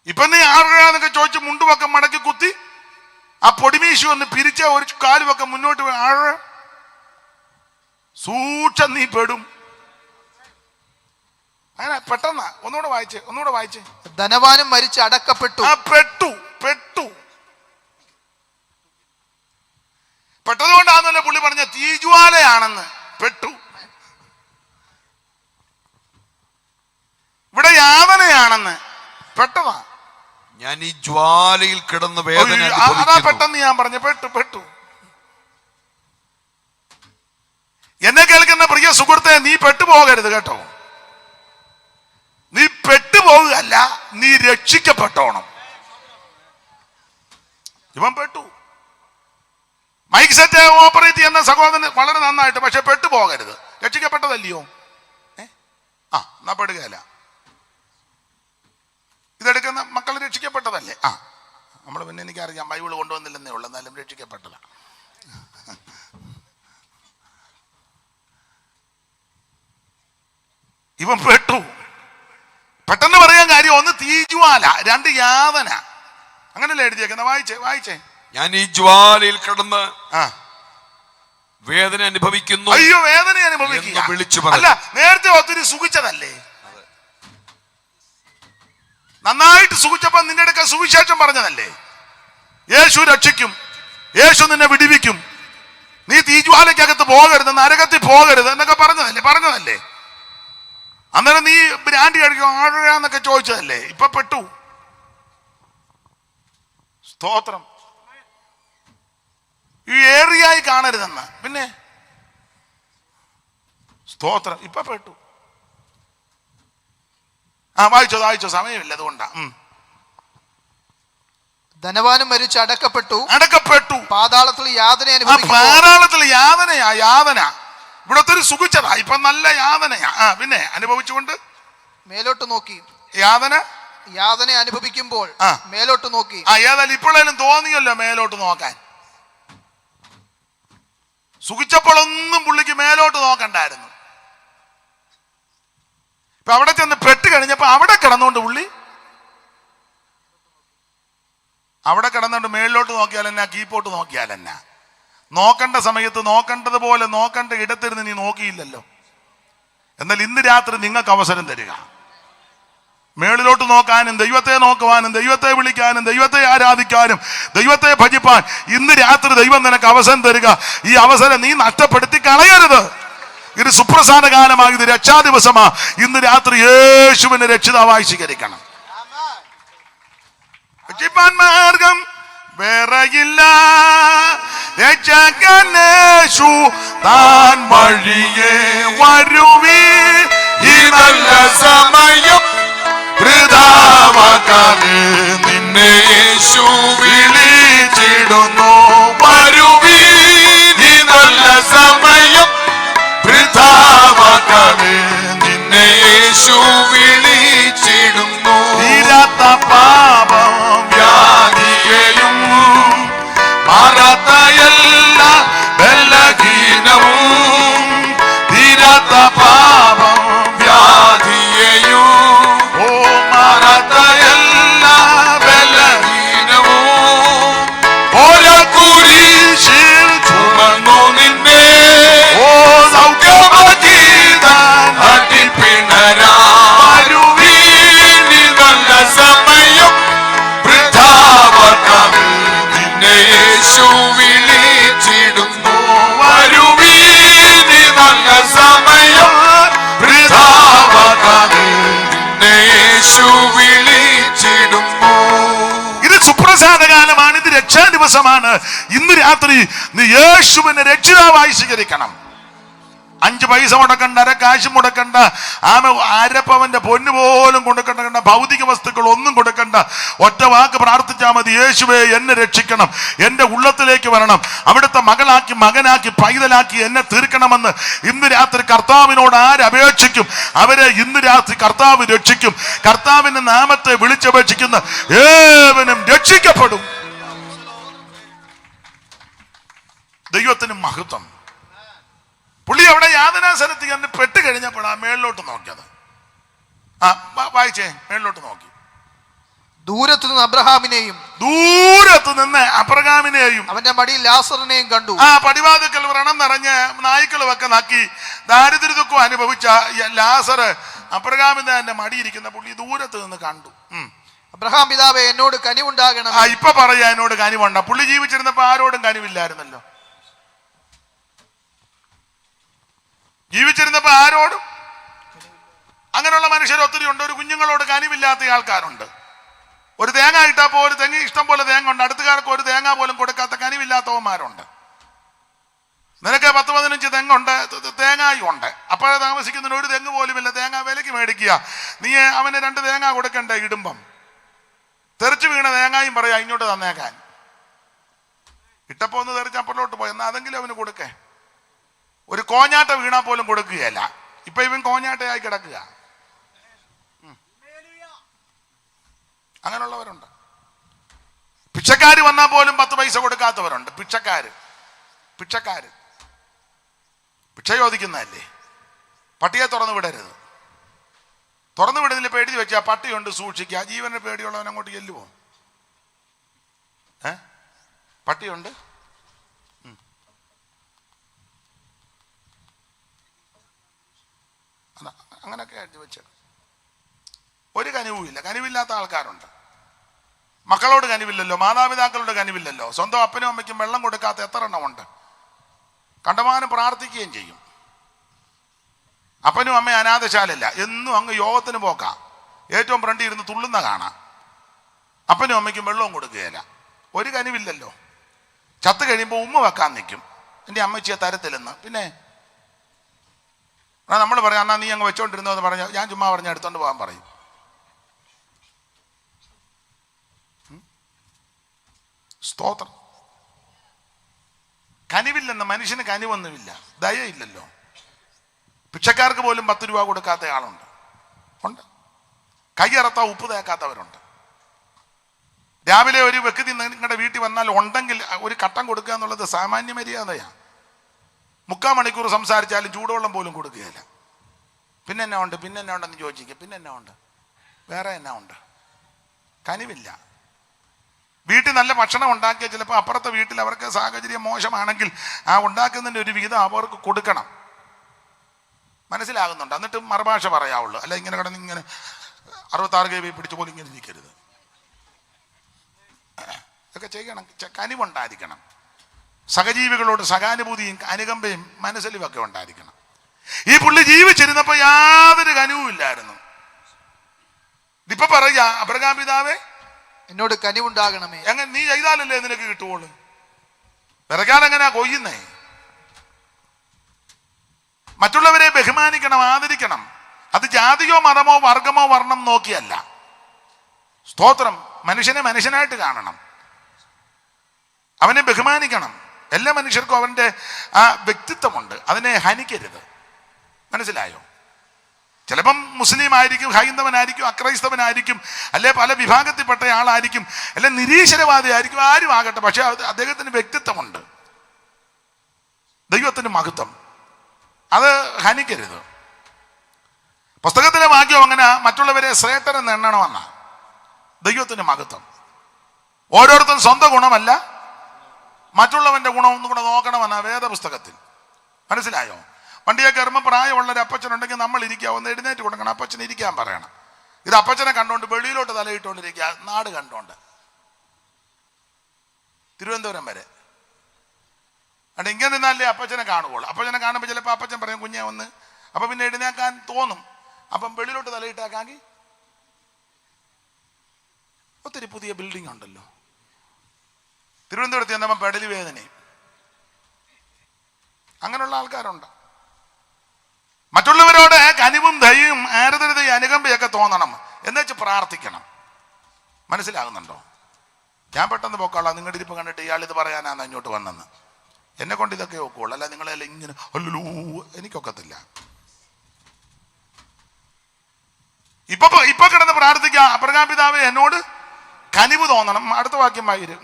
ഇപ്പൊ നീ ആറുകയാന്നൊക്കെ ചോദിച്ച് മുണ്ടുമൊക്കെ മടക്കി കുത്തി ആ പൊടിമീശി ഒന്ന് പിരിച്ച ഒരു കാലുമൊക്കെ മുന്നോട്ട് ആഴ സൂക്ഷം നീ പെടും. അങ്ങനെ പെട്ടെന്നാ. ഒന്നുകൂടെ വായിച്ചേ. ധനവാനും മരിച്ച് അടക്കപ്പെട്ടു. പെട്ടു. പെട്ടതുകൊണ്ടാണല്ലോ പുള്ളി പറഞ്ഞ തീജ്വാലയാണെന്ന്. പെട്ടു. ഇവിടെ യാതനയാണെന്ന്. പെട്ടതാ. ഞാൻ ഈ ജ്വാലയിൽ കിടന്ന് വേദന. അതാ പെട്ടെന്ന് ഞാൻ പറഞ്ഞു പെട്ടു. എന്നെ കേൾക്കുന്ന പ്രിയ സുഹൃത്തെ, നീ പെട്ടുപോകരുത് കേട്ടോ. നീ പെട്ടുപോകുകയല്ല, നീ രക്ഷിക്കപ്പെട്ടോണം. ഇവൻ പെട്ടു. മൈക്ക് സെറ്റ് ഓപ്പറേറ്റ് ചെയ്യുന്ന സഹോദരൻ വളരെ നന്നായിട്ട്, പക്ഷെ പെട്ടുപോകരുത്. രക്ഷിക്കപ്പെട്ടതല്ലയോ? എന്നാ പെടുകയല്ല. ഇതെടുക്കുന്ന മക്കൾ രക്ഷിക്കപ്പെട്ടതല്ലേ? നമ്മൾ പിന്നെ എനിക്കറിയാം, ബൈബിൾ കൊണ്ടുവന്നില്ലെന്നേ ഉള്ളൂ, എന്നാലും രക്ഷിക്കപ്പെട്ടതാ. ഇവൻ പെട്ടെന്ന് പറയാൻ കാര്യം, ഒന്ന് തീജ്വാല, രണ്ട് യാതന. അങ്ങനല്ലേ എഴുതിയേക്കുന്ന? വായിച്ചേ. ഞാൻ ഈ ജ്വാലയിൽ കിടന്ന് വേദന അനുഭവിക്കുന്നു. അയ്യോ, വേദന അനുഭവിക്കുക. അല്ല, നേരത്തെ ഒത്തിരി സുഖിച്ചതല്ലേ? നന്നായിട്ട് സുഖിച്ചപ്പോ നിന്റെ അടുക്ക സുവിശേഷം പറഞ്ഞതല്ലേ? യേശു രക്ഷിക്കും, യേശു നിന്നെ വിടിവിക്കും, നീ തീജ്വാലയ്ക്കകത്ത് പോകരുത്, നരകത്തിൽ പോകരുത് എന്നൊക്കെ പറഞ്ഞതല്ലേ? അന്നേരം നീ ബ്രാൻഡി കഴിക്കും ആഴാന്നൊക്കെ ചോദിച്ചതല്ലേ? ഇപ്പൊ പെട്ടു. സ്തോത്രം. ഈ ഏറിയായി കാണരുതെന്ന്. പിന്നെ സ്തോത്രം. ഇപ്പൊ പെട്ടു. വായിച്ചോ, സമയമില്ല, അതുകൊണ്ടാ. ധനവാനും മരിച്ച് അടക്കപ്പെട്ടു. പാതാളത്തിൽ യാതന യാതന. ഇവിടത്തെ ഒരു സുഖിച്ചതാ, ഇപ്പൊ നല്ല യാതനയാ. പിന്നെ അനുഭവിച്ചുകൊണ്ട് മേലോട്ട് നോക്കി. യാതന അനുഭവിക്കുമ്പോൾ മേലോട്ട് നോക്കി. ഏതായാലും ഇപ്പോഴേലും തോന്നിയല്ലോ മേലോട്ട് നോക്കാൻ. സുഖിച്ചപ്പോഴൊന്നും പുള്ളിക്ക് മേലോട്ട് നോക്കണ്ടായിരുന്നു. ഇപ്പൊ അവിടെ ചെന്ന് പെട്ട് കഴിഞ്ഞപ്പോ അവിടെ കിടന്നുകൊണ്ട് പുള്ളി അവിടെ കിടന്നുകൊണ്ട് മേളിലോട്ട് നോക്കിയാലെന്നാ കീപ്പോട്ട് നോക്കിയാലെന്നാ. നോക്കേണ്ട സമയത്ത് നോക്കേണ്ടതുപോലെ നോക്കേണ്ട ഇടത്തിരുന്ന് നീ നോക്കിയില്ലല്ലോ. എന്നാൽ ഇന്ന് രാത്രി നിങ്ങൾക്ക് അവസരം തരിക, മേളിലോട്ട് നോക്കാനും ദൈവത്തെ നോക്കുവാനും ദൈവത്തെ വിളിക്കാനും ദൈവത്തെ ആരാധിക്കാനും ദൈവത്തെ ഭജിപ്പാൻ ഇന്ന് രാത്രി ദൈവം നിനക്ക് അവസരം തരിക. ഈ അവസരം നീ നഷ്ടപ്പെടുത്തി കളയരുത്. ഇത് സുപ്രധാന കാലമായി, ഇത് രക്ഷാ ദിവസമാ. ഇന്ന് രാത്രി യേശുവിനെ രക്ഷിതാവായി സ്വീകരിക്കണം. രക്ഷിപ്പാൻ മാർഗം വേറെയില്ല, രക്ഷകനേശു താൻ വഴിയേ വരുവീൻ. ഈ നല്ല സമയം വൃഥാവാക്കാതെ നിന്നെ യേശു വിളിച്ചിടുന്നു. വരുവീൻ, ഈ നല്ല സമയം വൃഥാവാക്കാതെ നിന്നെ യേശു വിളിച്ചിടുന്നു. തീരാത്ത പാപം വ്യാധിയെയും മാറാത്ത എല്ലാ ബലഹീനവും, തീരാത്ത പാപം വ്യാധിയെയും മാറാത്ത എല്ലാ ബലഹീനവും ഓരോ കുരിശിൽ ചുമന്നു നിന്നെ സൗഖ്യമാക്കിതാൻ അടിപ്പിണരാ. വരുവീൻ, നല്ല സമയം വൃഥാവാക്കാതെ നിന്നെ യേശു വിളിച്ചിടുന്നു. വരുവീൻ, നല്ല സമയം വൃഥാവാക്കാതെ നിന്നെ യേശു വിളിച്ചിടുന്നു. ഇത് സുപ്രസാദ കാലമാണ്, ഇത് രക്ഷാ ദിവസമാണ്. ഇന്ന് രാത്രി നീ യേശുവിനെ രക്ഷിതാവായി സ്വീകരിക്കണം. 5 പൈസ മുടക്കണ്ട, അരക്കാശ് മുടക്കണ്ട, അരപ്പവന്റെ പൊന്നു പോലും കൊടുക്കണ്ട, ഭൗതിക വസ്തുക്കൾ ഒന്നും കൊടുക്കണ്ട. ഒറ്റ വാക്ക് പ്രാർത്ഥിച്ചാൽ മതി, യേശുവേ എന്നെ രക്ഷിക്കണം, എൻ്റെ ഉള്ളത്തിലേക്ക് വരണം, അവിടുത്തെ മകളാക്കി മകനാക്കി പൈതലാക്കി എന്നെ തീർക്കണമെന്ന് ഇന്ന് രാത്രി കർത്താവിനോട് ആരപേക്ഷിക്കും അവരെ ഇന്ന് രാത്രി കർത്താവ് രക്ഷിക്കും. കർത്താവിന്റെ നാമത്തെ വിളിച്ചപേക്ഷിക്കുന്ന ഏവനും രക്ഷിക്കപ്പെടും. ദൈവത്തിന് മഹത്വം. പുള്ളി അവിടെ യാതനാസനത്തിൽ കണ്ട് പെട്ട് കഴിഞ്ഞപ്പോഴാ മേളിലോട്ട് നോക്കിയത്. വായിച്ചേ, മേളിലോട്ട് നോക്കി. ദൂരത്തു നിന്ന് അബ്രഹാമിനെയും അവന്റെ മടിയിൽ ലാസറിനെയും കണ്ടു. പടിവാതിക്കൽ വ്രണം നിറഞ്ഞ് നായ്ക്കളുമൊക്കെ നക്കി ദാരിദ്ര്യദുഃഖം അനുഭവിച്ച ലാസർ അബ്രഹാമിന്റെ തന്നെ മടിയിരിക്കുന്ന പുള്ളി ദൂരത്ത് നിന്ന് കണ്ടു. അബ്രഹാം പിതാവേ, എന്നോട് കനിവുണ്ടാകണം. ഇപ്പൊ പറയാ എന്നോട് കനിവുണ്ട. പുള്ളി ജീവിച്ചിരുന്നപ്പോ ആരോടും കനിവില്ലായിരുന്നല്ലോ. ജീവിച്ചിരുന്നപ്പോ ആരോടും, അങ്ങനെയുള്ള മനുഷ്യർ ഒത്തിരി ഉണ്ട്. ഒരു കുഞ്ഞുങ്ങളോട് കനിവില്ലാത്ത ആൾക്കാരുണ്ട്. ഒരു തേങ്ങ ഇട്ടാൽ പോലും തെങ്ങ് ഇഷ്ടം പോലെ തേങ്ങ ഉണ്ട്, അടുത്തുകാർക്ക് ഒരു തേങ്ങ പോലും കൊടുക്കാത്ത കനിവില്ലാത്തവന്മാരുണ്ട്. നിനക്ക് 10-15 തെങ്ങുണ്ട്, തേങ്ങായും ഉണ്ട്, അപ്പോഴേ താമസിക്കുന്നതിന് ഒരു തെങ്ങ് പോലുമില്ല, തേങ്ങ വിലയ്ക്ക് മേടിക്കുക. നീ അവന് 2 തേങ്ങ കൊടുക്കണ്ടേ? ഇടുമ്പം തെറിച്ച് വീണ തേങ്ങായും പറയാ ഇങ്ങോട്ട് തന്നേക്കാൻ. ഇട്ടപ്പോ ഒന്ന് തെറിച്ച് അപ്പുറത്തോട്ട് പോയി, എന്നാൽ അതെങ്കിലും അവന് കൊടുക്കേ. ഒരു കോഞ്ഞാട്ട വീണാൽ പോലും കൊടുക്കുകയല്ല. ഇപ്പൊ ഇവൻ കോഞ്ഞാട്ടയായി കിടക്കുക. അങ്ങനെയുള്ളവരുണ്ട്. പിച്ചക്കാര് വന്നാൽ പോലും 10 പൈസ കൊടുക്കാത്തവരുണ്ട്. പിച്ചക്കാര് ഭിക്ഷ ചോദിക്കുന്നതല്ലേ. പട്ടിയെ തുറന്നു വിടരുത്. തുറന്നു വിടുന്നതിൽ പേടി വെച്ചാൽ പട്ടിയുണ്ട്, സൂക്ഷിക്കുക. ജീവന് പേടിയുള്ളവൻ അങ്ങോട്ട് ചെല്ലുമോ? പട്ടിയുണ്ട്. അങ്ങനൊക്കെ എഴുതി വെച്ചത്. ഒരു കനിവുമില്ല. കനിവില്ലാത്ത ആൾക്കാരുണ്ട്. മക്കളോട് കനിവില്ലല്ലോ, മാതാപിതാക്കളോട് കനിവില്ലല്ലോ, സ്വന്തം അപ്പനും അമ്മയ്ക്കും വെള്ളം കൊടുക്കാത്ത എത്ര എണ്ണമുണ്ട്. കണ്ടമാനം പ്രാർത്ഥിക്കുകയും ചെയ്യും. അപ്പനും അമ്മയും അനാഥശാലല്ല, എന്നും അങ്ങ് യോഗത്തിന് പോക്കാം. ഏറ്റവും ഫ്രണ്ടിൽ ഇരുന്ന് തുള്ളുന്ന കാണാം. അപ്പനും അമ്മയ്ക്കും വെള്ളവും കൊടുക്കുകയില്ല. ഒരു കനിവില്ലല്ലോ. ചത്ത് കഴിയുമ്പോൾ ഉമ്മ വെക്കാൻ നിൽക്കും, എൻ്റെ അമ്മച്ചിയെ തരത്തില്ലെന്ന്. പിന്നെ നമ്മൾ പറയാം, എന്നാ നീ അങ്ങ് വെച്ചോണ്ടിരുന്നോ എന്ന് പറഞ്ഞാൽ ഞാൻ ചുമ്മാ പറഞ്ഞ എടുത്തോണ്ട് പോകാൻ പറയും. സ്തോത്രം. കനിവില്ലെന്ന് മനുഷ്യന് കനിവൊന്നുമില്ല, ദയയില്ലല്ലോ. ഭിക്ഷക്കാർക്ക് പോലും 10 രൂപ കൊടുക്കാത്ത ആളുണ്ട്, ഉണ്ട്. കൈയറത്ത ഉപ്പ് തേക്കാത്തവരുണ്ട്. രാവിലെ ഒരു വ്യക്തി നിങ്ങളുടെ വീട്ടിൽ വന്നാൽ ഉണ്ടെങ്കിൽ ഒരു കട്ടൻ കൊടുക്കുക എന്നുള്ളത് സാമാന്യ മര്യാദയാണ്. 3/4 മണിക്കൂർ സംസാരിച്ചാലും ചൂടുവെള്ളം പോലും കൊടുക്കുകയില്ല. പിന്നെ എന്നാ ഉണ്ട്, പിന്നെ എന്നാ ഉണ്ടെന്ന് ചോദിക്കുക. പിന്നെ എന്നാ ഉണ്ട്, വേറെ എന്നാ ഉണ്ട്? കനിവില്ല. വീട്ടിൽ നല്ല ഭക്ഷണം ഉണ്ടാക്കിയ ചിലപ്പോൾ അപ്പുറത്തെ വീട്ടിൽ അവർക്ക് സാഹചര്യം മോശമാണെങ്കിൽ ആ ഉണ്ടാക്കുന്നതിൻ്റെ ഒരു വിഹിതം അവർക്ക് കൊടുക്കണം. മനസ്സിലാകുന്നുണ്ട്. എന്നിട്ട് മറുഭാഷ പറയാവുള്ളൂ. അല്ല ഇങ്ങനെ കിടന്ന് ഇങ്ങനെ 66 KB പിടിച്ചു പോലും ഇങ്ങനെ ഇരിക്കരുത്. ഇതൊക്കെ ചെയ്യണം. കനിവുണ്ടായിരിക്കണം. സഹജീവികളോട് സഹാനുഭൂതിയും അനുകമ്പയും മനസ്സിലുമൊക്കെ ഉണ്ടായിരിക്കണം. ഈ പുള്ളി ജീവിച്ചിരുന്നപ്പോൾ യാതൊരു കനിവുമില്ലായിരുന്നു. ഇപ്പൊ പറയാ, അബ്രഹാം പിതാവേ എന്നോട് കനിവുണ്ടാകണമേ. എങ്ങനെ നീ ചെയ്താലല്ലേ നിനക്ക് കിട്ടുവോളൂ? വിറകാൻ എങ്ങനെയാ കൊയ്യുന്നേ? മറ്റുള്ളവരെ ബഹുമാനിക്കണം, ആദരിക്കണം. അത് ജാതിയോ മതമോ വർഗമോ വർണ്ണം നോക്കിയല്ല. സ്തോത്രം. മനുഷ്യനെ മനുഷ്യനായിട്ട് കാണണം, അവനെ ബഹുമാനിക്കണം. എല്ലാ മനുഷ്യർക്കും അവൻ്റെ ആ വ്യക്തിത്വമുണ്ട്, അതിനെ ഹനിക്കരുത്. മനസ്സിലായോ? ചിലപ്പം മുസ്ലിം ആയിരിക്കും, ഹൈന്ദവനായിരിക്കും, അക്രൈസ്തവനായിരിക്കും, അല്ലെ പല വിഭാഗത്തിൽപ്പെട്ട ആളായിരിക്കും, അല്ലെ നിരീശ്വരവാദി ആയിരിക്കും, ആരും ആകട്ടെ. പക്ഷെ അദ്ദേഹത്തിന് വ്യക്തിത്വമുണ്ട്, ദൈവത്തിന് മഹത്വം. അത് ഹനിക്കരുത്. പുസ്തകത്തിലെ വാക്യം അങ്ങനെ മറ്റുള്ളവരെ ശ്രേഷ്ഠരെന്ന് എണ്ണണമെന്ന ദൈവത്തിന് മഹത്വം. ഓരോരുത്തരും സ്വന്തം ഗുണമല്ല മറ്റുള്ളവന്റെ ഗുണം ഒന്നും കൂടെ നോക്കണമെന്ന വേദപുസ്തകത്തിൽ. മനസ്സിലായോ? വണ്ടിയെ കയറുമ്പോൾ പ്രായമുള്ളൊരു അപ്പച്ചനുണ്ടെങ്കിൽ നമ്മൾ ഇരിക്കുക, ഒന്ന് എഴുന്നേറ്റ് കൊടുക്കണം, അപ്പച്ചന് ഇരിക്കാൻ പറയണം. ഇത് അപ്പച്ചനെ കണ്ടോണ്ട് വെളിയിലോട്ട് തലയിട്ടുകൊണ്ടിരിക്കുക, നാട് കണ്ടോണ്ട് തിരുവനന്തപുരം വരെ. അവിടെ ഇങ്ങനെ നിന്നാലേ അപ്പച്ചനെ കാണുകയുള്ളൂ. അപ്പച്ചനെ കാണുമ്പോൾ ചിലപ്പോൾ അപ്പച്ചൻ പറയും കുഞ്ഞെ ഒന്ന്, അപ്പം പിന്നെ എഴുന്നേക്കാൻ തോന്നും. അപ്പം വെളിയിലോട്ട് തലയിട്ടാക്കാങ്കിൽ ഒത്തിരി പുതിയ ബിൽഡിംഗ് ഉണ്ടല്ലോ. തിരുവനന്തപുരത്ത് ചെന്നപ്പോൾ പെടലി വേദനയും അങ്ങനെയുള്ള ആൾക്കാരുണ്ട്. മറ്റുള്ളവരോട് കനിവും ദയയും ആർദ്രതയും അനുകമ്പയൊക്കെ തോന്നണം. എന്ന് വെച്ച് പ്രാർത്ഥിക്കണം. മനസ്സിലാകുന്നുണ്ടോ? ഞാൻ പെട്ടെന്ന് പോക്കാളാം. നിങ്ങളുടെ ഇരിപ്പ് കണ്ടിട്ട് ഇയാളിത് പറയാനാണ് ഇങ്ങോട്ട് വന്നെന്ന്. എന്നെ കൊണ്ട് ഇതൊക്കെ ഒക്കുള്ളൂ, അല്ല നിങ്ങളെല്ലാം ഇങ്ങനെ അല്ലൂ എനിക്കൊക്കത്തില്ല. ഇപ്പൊ കിടന്ന് പ്രാർത്ഥിക്കാം, അബ്രഹാം പിതാവേ എന്നോട് കനിവ് തോന്നണം. അടുത്ത വാക്യം വായിര്.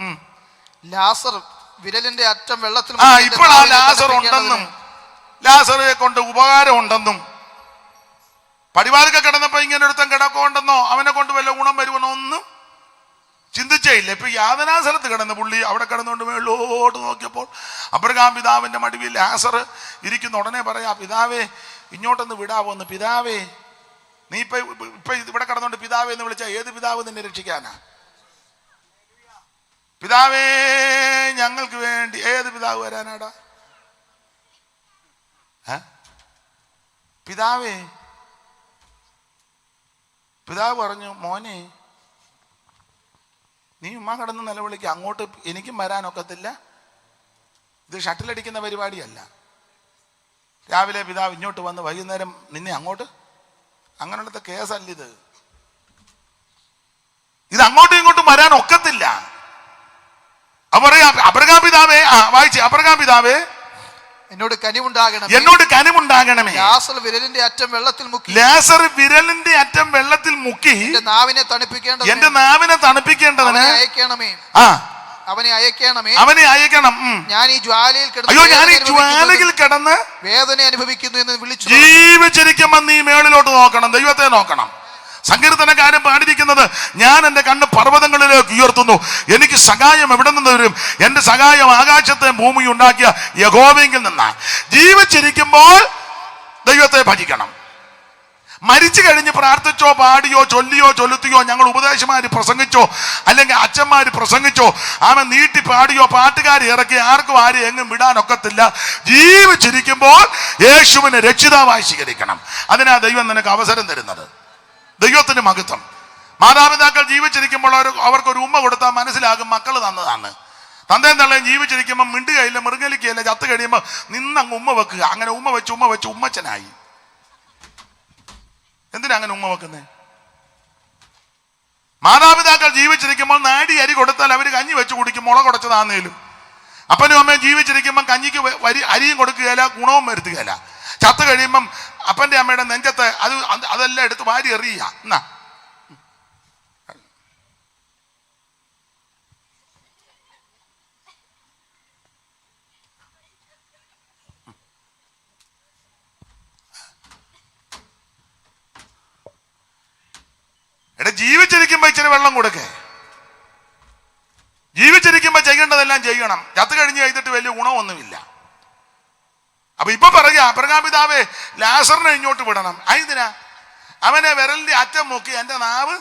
ലാസർ വിരലിന്റെ അറ്റം വെള്ളത്തിൽ ഇപ്പോൾ ആ ലാസർ ഉണ്ടെന്നും ലാസറെ കൊണ്ട് ഉപകാരം ഉണ്ടെന്നും, പടിവാതിൽക്കൽ കിടന്നപ്പോ ഇങ്ങനെ ഒരുത്തൻ കിടക്കമുണ്ടെന്നോ അവനെ കൊണ്ട് വല്ല ഗുണം വരുമെന്നോ ഒന്നും ചിന്തിച്ചേ ഇല്ല. ഇപ്പൊ യാതനാ സ്ഥലത്ത് കിടന്ന പുള്ളി അവിടെ കിടന്നുകൊണ്ട് മേളോട്ട് നോക്കിയപ്പോൾ അബ്രഹാം പിതാവിന്റെ മടിവിൽ ലാസർ ഇരിക്കുന്ന. ഉടനെ പറയാ, പിതാവേ ഇങ്ങോട്ടൊന്ന് വിടാവോ എന്ന്. പിതാവേ നീ ഇപ്പൊ ഇവിടെ കിടന്നുകൊണ്ട് പിതാവേ എന്ന് വിളിച്ചാൽ ഏത് പിതാവ് നിന്നെ രക്ഷിക്കാനാ? പിതാവേ ഞങ്ങൾക്ക് വേണ്ടി ഏത് പിതാവ് വരാനാടാ? പിതാവേ, പിതാവ് പറഞ്ഞു, മോനെ നീ ഉമ്മ കിടന്ന് നിലവിളിക്കുക, അങ്ങോട്ട് എനിക്കും വരാനൊക്കത്തില്ല. ഇത് ഷട്ടിലടിക്കുന്ന പരിപാടിയല്ല. രാവിലെ പിതാവ് ഇങ്ങോട്ട് വന്ന് വൈകുന്നേരം നിന്നെ അങ്ങോട്ട്, അങ്ങനെയുള്ളത് കേസല്ല ഇത്. ഇത് അങ്ങോട്ടും ഇങ്ങോട്ടും വരാൻ ഒക്കത്തില്ല. പറയാ അബ്രഹാം പിതാവേ, വായിച്ചേ, അബ്രഹാം പിതാവേ എന്നോട് കനിവുണ്ടാകണമേ, എന്നോട് കനിവുണ്ടാകണമേ. ലാസർ വിരലിന്റെ അറ്റം വെള്ളത്തിൽ മുക്കി, ലാസർ വിരലിന്റെ അറ്റം വെള്ളത്തിൽ മുക്കി എന്റെ നാവിനെ തണുപ്പിക്കേണ്ടതിന്, എന്റെ നാവിനെ തണുപ്പിക്കേണ്ടതിന് അയക്കണമേ, അവനെ അയക്കണമേ, അവനെ അയക്കണം. ഞാൻ ഈ ജ്വാലയിൽ കിടന്ന് വേദന അനുഭവിക്കുന്നു എന്ന് വിളിച്ചു. ജീവിച്ചിരിക്കുമ്പോൾ നീ മേളിലോട്ട് നോക്കണം, ദൈവത്തെ നോക്കണം. സങ്കീർത്തനക്കാരൻ പാടിയിരിക്കുന്നത്, ഞാൻ എൻ്റെ കണ്ണ് പർവ്വതങ്ങളിലേക്ക് ഉയർത്തുന്നു, എനിക്ക് സഹായം എവിടെ നിന്ന് വരും? എൻ്റെ സഹായം ആകാശത്തെ ഭൂമി ഉണ്ടാക്കിയ യഹോവയെങ്കിൽ നിന്നാണ്. ജീവിച്ചിരിക്കുമ്പോൾ ദൈവത്തെ ഭജിക്കണം. മരിച്ചു കഴിഞ്ഞ് പ്രാർത്ഥിച്ചോ പാടിയോ ചൊല്ലിയോ ചൊല്ലുത്തിയോ, ഞങ്ങൾ ഉപദേശമാര് പ്രസംഗിച്ചോ അല്ലെങ്കിൽ അച്ഛന്മാര് പ്രസംഗിച്ചോ അവൻ നീട്ടി പാടിയോ പാട്ടുകാരെ ഇറക്കി ആർക്കും ആരും എങ്ങും വിടാനൊക്കത്തില്ല. ജീവിച്ചിരിക്കുമ്പോൾ യേശുവിനെ രക്ഷിതാവായി സ്വീകരിക്കണം. അതിനാ ദൈവം നിനക്ക് അവസരം തരുന്നത്. ദൈവത്തിന് മഹത്വം. മാതാപിതാക്കൾ ജീവിച്ചിരിക്കുമ്പോൾ അവർക്കൊരു ഉമ്മ കൊടുത്താൽ മനസ്സിലാകും മക്കൾ തന്നതാണ്. തന്തയും തള്ളയും ജീവിച്ചിരിക്കുമ്പോൾ മിണ്ടുകയില്ല, മൃഗലിക്കയില്ല, ചത്ത് കഴിയുമ്പോൾ നിന്നങ്ങ് ഉമ്മ വെക്കുക. അങ്ങനെ ഉമ്മ വെച്ച് ഉമ്മച്ചനായി. എന്തിനാ അങ്ങനെ ഉമ്മ വെക്കുന്നേ? മാതാപിതാക്കൾ ജീവിച്ചിരിക്കുമ്പോൾ നാടി അരി കൊടുത്താൽ അവർ കഞ്ഞി വെച്ച് കുടിക്കും, മുള കുടച്ചതാന്നേലും. അപ്പനും അമ്മയും ജീവിച്ചിരിക്കുമ്പോൾ കഞ്ഞിക്ക് അരിയും കൊടുക്കുകയില്ല, ഗുണവും വരുത്തുകയില്ല. ചത്ത് കഴിയുമ്പം അപ്പൻ്റെ അമ്മയുടെ നെഞ്ചത്ത് അതെല്ലാം എടുത്ത് വാരി എറിയുക. എന്നാ ജീവിച്ചിരിക്കുമ്പോ ഇച്ചിരി വെള്ളം കൊടുക്കേ. ജീവിച്ചിരിക്കുമ്പോ ചെയ്യേണ്ടതെല്ലാം ചെയ്യണം. ചത്ത് കഴിഞ്ഞ് ചെയ്തിട്ട് വലിയ ഗുണമൊന്നുമില്ല. അപ്പൊ ഇപ്പൊ പറയുക, അബ്രഹാം പിതാവേ ലാസറിനെ ഇങ്ങോട്ട് വിടണം. അതിനാ അവനെ വിരലിന്റെ അറ്റം മുക്കി എന്റെ നാവ്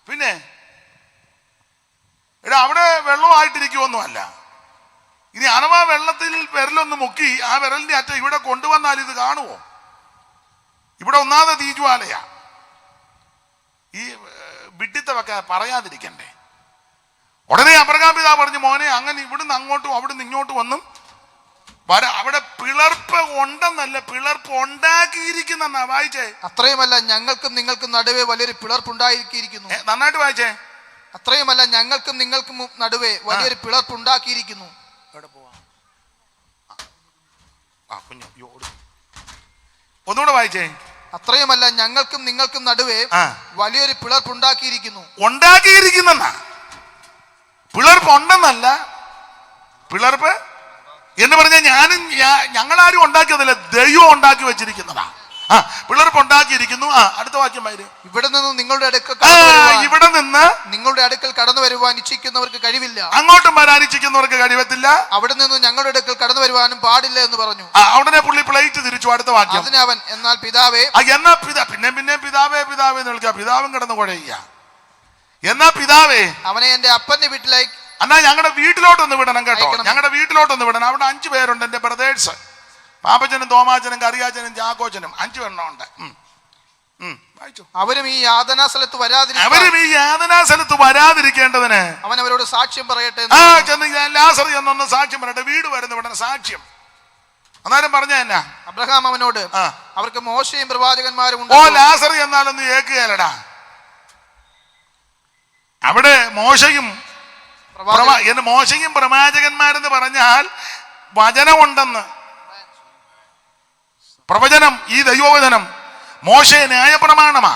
പിന്നെ എടാ അവിടെ വെള്ളമായിട്ടിരിക്കുവൊന്നുമല്ല. ഇനി അഥവാ വെള്ളത്തിൽ വിരലൊന്ന് മുക്കി ആ വിരലിന്റെ അറ്റം ഇവിടെ കൊണ്ടുവന്നാൽ ഇത് കാണുമോ? ഇവിടെ ഒന്നാമത് തീജ്വാലയാ. ഈ വിഡിത്തമൊക്കെ പറയാതിരിക്കണ്ടേ. ഉടനെ അബ്രഹാം പിതാവ് പറഞ്ഞു, മോനെ അങ്ങനെ ഇവിടുന്ന് അങ്ങോട്ടും അവിടുന്ന് ഇങ്ങോട്ടും ഒന്നും അവിടെ പിളർപ്പ് ഉണ്ടെന്നല്ല, പിളർപ്പ് ഉണ്ടാക്കിയിരിക്കുന്ന വായിച്ചേ. അത്രയുമല്ല ഞങ്ങൾക്കും നിങ്ങൾക്കും നടുവേ വലിയൊരു പിളർപ്പുണ്ടാക്കിയിരിക്കുന്നു. നന്നായിട്ട് വായിച്ചേ. അത്രയുമല്ല ഞങ്ങൾക്കും നിങ്ങൾക്കും നടുവേ വലിയൊരു പിളർപ്പുണ്ടാക്കിയിരിക്കുന്നു. ഒന്നുകൂടെ വായിച്ചേ. അത്രയുമല്ല ഞങ്ങൾക്കും നിങ്ങൾക്കും നടുവേ വലിയൊരു പിളർപ്പുണ്ടാക്കിയിരിക്കുന്നു. ഉണ്ടാക്കിയിരിക്കുന്നെന്നാ, പിളർപ്പ് ഉണ്ടെന്നല്ല. പിളർപ്പ് എന്ന് പറഞ്ഞാൽ ഞങ്ങളാരും ഉണ്ടാക്കിയതല്ല, ദൈവം ഉണ്ടാക്കി വെച്ചിരിക്കുന്നതാ. പിളർപ്പ് ഉണ്ടാക്കിയിരിക്കുന്നു. അടുത്ത വാക്യം വായിര്. ഇവിടെ നിന്ന് നിങ്ങളുടെ അടുക്കൽ ഇവിടെ നിന്ന് നിങ്ങളുടെ അടുക്കൽ കടന്നു വരുവാൻ ഇച്ഛിക്കുന്നവർക്ക് കഴിവില്ല, അങ്ങോട്ടും വരാൻ ഇച്ഛിക്കുന്നവർക്ക് കഴിവത്തില്ല, അവിടെ നിന്ന് ഞങ്ങളുടെ അടുക്കൽ കടന്നു വരുവാനും പാടില്ല എന്ന് പറഞ്ഞു. ഉടനെ പുള്ളി പ്ലേറ്റ് തിരിച്ചു. അടുത്ത വാക്യം. അതിന് അവൻ, എന്നാൽ പിതാവേ, എന്നാ പിന്നെ പിതാവേ പിതാവേ എന്ന് വിളിക്കുക. പിതാവും കിടന്ന് കുഴയുക. എന്നാ പിതാവേ, അവനെ എന്റെ അപ്പന്റെ വീട്ടിലേക്ക്, എന്നാ ഞങ്ങളുടെ വീട്ടിലോട്ടൊന്ന് വിടണം കേട്ടോ, ഞങ്ങളുടെ വീട്ടിലോട്ടൊന്ന് വിടണം. അവിടെ 5 പേരുണ്ട് എന്റെ ബ്രദേഴ്സ്, പാപ്പച്ചനും തോമാച്ചനും കറിയാച്ചനും ചാക്കോച്ചനും 5 എണ്ണമുണ്ട്. അവരും ഈ യാതനാ സ്ഥലത്ത് വരാതിരിക്കേണ്ടതിന് അവൻ അവരോട് സാക്ഷ്യം പറയട്ടെ. ലാസർ എന്നൊന്ന് സാക്ഷ്യം പറയട്ടെ, വീട് വരുന്ന ഉടനെ സാക്ഷ്യം. അന്നേരം പറഞ്ഞ എന്നാ അബ്രഹാം അവനോട്, അവർക്ക് മോശയും പ്രവാചകന്മാരും ഉണ്ട്. ഓ ലാസർ എന്നാലൊന്ന് ഏക്കുകയല്ലടാ. അവിടെ മോശയും പ്രവാചകന്മാരെന്ന് പറഞ്ഞാൽ വചനമുണ്ടെന്ന്. പ്രവചനം, ഈ ദൈവവചനം മോശെ ന്യായപ്രമാണമാ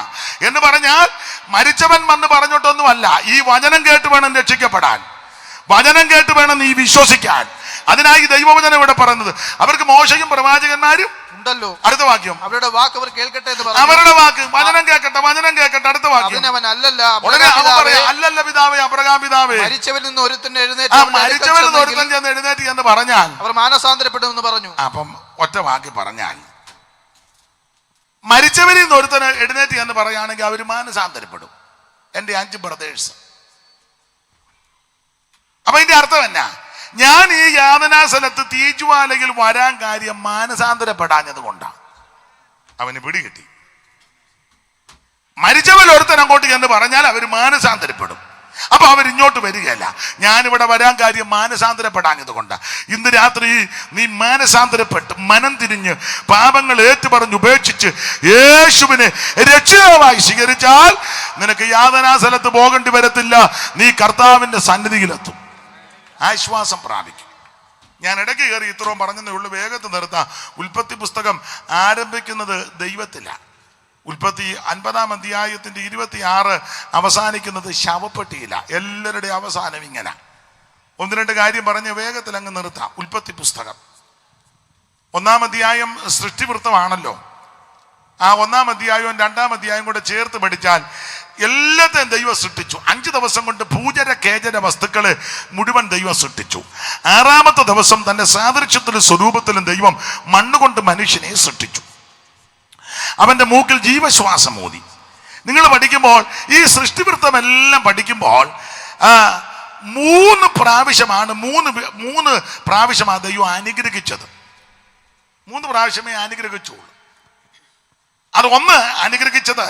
എന്ന് പറഞ്ഞാൽ മരിച്ചവൻ വന്ന് പറഞ്ഞിട്ടൊന്നുമല്ല. ഈ വചനം കേട്ട് വേണം രക്ഷിക്കപ്പെടാൻ, വചനം കേട്ട് വേണം നീ വിശ്വസിക്കാൻ. അതിനായി ദൈവവചനം ഇവിടെ പറയുന്നത്. അവർക്ക് മോശയും പ്രവാചകന്മാരും ഉണ്ടല്ലോ. അടുത്ത വാക്യം. അവരുടെ വാക്ക് അവർ കേൾക്കട്ടെ എന്ന് പറഞ്ഞു. അവരുടെ വാക്ക് വചനം കേൾക്കട്ടെ, വചനം കേൾക്കട്ടെ. അടുത്ത വാക്യം. അല്ലല്ല പിതാവേ, അബ്രഹാം പിതാവേ, മരിച്ചവരിൽ നിന്ന് ഒരുത്തൻ ചെന്ന് എഴുന്നേറ്റ് എന്ന് പറഞ്ഞാൽ അവർ മാനസാന്തരപ്പെടുമെന്ന് പറഞ്ഞു. അപ്പം ഒറ്റ വാക്കി പറഞ്ഞാൽ മരിച്ചവരിൽ നിന്ന് ഒരുത്തന് എഴുന്നേറ്റ് എന്ന് പറയുകയാണെങ്കിൽ അവർ മാനസാന്തരപ്പെടും. എൻ്റെ 5 ബ്രദേഴ്സ്. അപ്പൊ ഇതിന്റെ അർത്ഥം എന്നാ? ഞാൻ ഈ യാതനാ സ്ഥലത്ത് തീജ്വാലയിൽ വരാൻ കാര്യം മാനസാന്തരപ്പെടാഞ്ഞത് കൊണ്ടാണ്. അവന് പിടികിട്ടി. മരിച്ചവൻ ഒരുത്തൻ അങ്ങോട്ട് എന്ന് പറഞ്ഞാൽ അവർ മാനസാന്തരപ്പെടും. അപ്പൊ അവരിങ്ങോട്ട് വരികയല്ല. ഞാനിവിടെ വരാൻ കാര്യം മാനസാന്തരപ്പെടാഞ്ഞത് കൊണ്ടാണ്. ഇന്ന് രാത്രി നീ മാനസാന്തരപ്പെട്ട് മനം തിരിഞ്ഞ് പാപങ്ങൾ ഏറ്റുപറഞ്ഞ് ഉപേക്ഷിച്ച് യേശുവിനെ രക്ഷിതാവായി സ്വീകരിച്ചാൽ നിനക്ക് യാതനാ സ്ഥലത്ത് പോകേണ്ടി വരത്തില്ല. നീ കർത്താവിന്റെ സന്നിധിയിലെത്തും, ആശ്വാസം പ്രാപിക്കും. ഞാൻ ഇടയ്ക്ക് കയറി ഇത്രയും പറഞ്ഞതേ ഉള്ളൂ, വേഗത്തിൽ നിർത്താം. ഉൽപ്പത്തി പുസ്തകം ആരംഭിക്കുന്നത് ദൈവത്തിലാണ്. ഉൽപ്പത്തി 50-ാം അധ്യായത്തിന്റെ 26 അവസാനിക്കുന്നത് ശവപ്പെട്ടിയില്ല. എല്ലാവരുടെയും അവസാനം ഇങ്ങനെ. 1-2 കാര്യം പറഞ്ഞ് വേഗത്തിൽ അങ്ങ് നിർത്താം. ഉൽപ്പത്തി പുസ്തകം 1-ാം അധ്യായം സൃഷ്ടിവൃത്തമാണല്ലോ. ആ 1-ാം അധ്യായവും 2-ാം അധ്യായം കൂടെ ചേർത്ത് പഠിച്ചാൽ എല്ലാത്തെയും ദൈവം സൃഷ്ടിച്ചു. 5 ദിവസം കൊണ്ട് ഭൂചര കേചര വസ്തുക്കളെ മുഴുവൻ ദൈവം സൃഷ്ടിച്ചു. 6-ാമത്തെ ദിവസം തന്റെ സാദൃശ്യത്തിലും സ്വരൂപത്തിലും ദൈവം മണ്ണുകൊണ്ട് മനുഷ്യനെ സൃഷ്ടിച്ചു. അവന്റെ മൂക്കിൽ ജീവശ്വാസം ഊതി. നിങ്ങൾ പഠിക്കുമ്പോൾ ഈ സൃഷ്ടിവൃത്തമെല്ലാം പഠിക്കുമ്പോൾ 3 പ്രാവശ്യമാണ് ദൈവം അനുഗ്രഹിച്ചത്. 3 പ്രാവശ്യമേ അനുഗ്രഹിച്ചുള്ളൂ. അത് ഒന്ന് അനുഗ്രഹിച്ചത്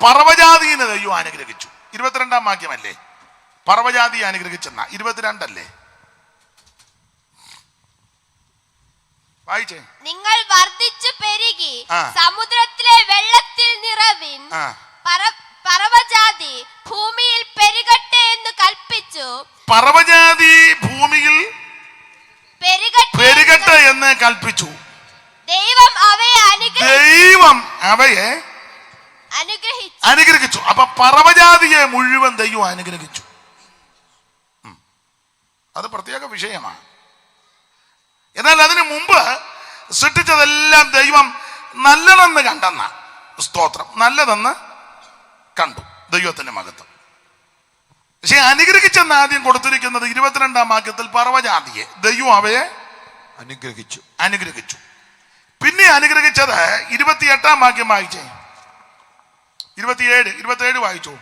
പർവ്വജാതിയെ ദൈവം അനുഗ്രഹിച്ചു. 22-ാം വാക്യമല്ലേ? പർവ്വജാതിയെ അനുഗ്രഹിച്ചെന്ന 22 അല്ലേ? വായിച്ചേ. നിങ്ങൾ വർദ്ധിച്ചു പെരുകി സമുദ്രത്തിലെ വെള്ളത്തിൽ നിറവിൻ, പർവ്വജാതി പറവജാതി ഭൂമിയിൽ പെരുകട്ടെ എന്ന് കൽപ്പിച്ചു. പറവജാതി ഭൂമിയിൽ പെരുകട്ടെ എന്ന് കൽപ്പിച്ചു. ദൈവം അവയെ അനുഗ്രഹിച്ചു. അപ്പൊ പറവജാതിയെ മുഴുവൻ ദൈവം അനുഗ്രഹിച്ചു. അത് പ്രത്യേക വിഷയമാണ്. എന്നാൽ അതിനു മുമ്പ് സൃഷ്ടിച്ചതെല്ലാം ദൈവം നല്ലതെന്ന് കണ്ടെന്ന സ്തോത്രം, നല്ലതെന്ന് കണ്ടു ദൈവത്തിന്റെ മഹത്വം. പക്ഷെ അനുഗ്രഹിച്ചെന്ന് ആദ്യം കൊടുത്തിരിക്കുന്നത് 22-ാം വാക്യത്തിൽ പറവജാതിയെ ദൈവം അവയെ അനുഗ്രഹിച്ചു. പിന്നെ അനുഗ്രഹിച്ചത് 28-ാം വാക്യം വായിച്ചേ, 27 വായിച്ചു.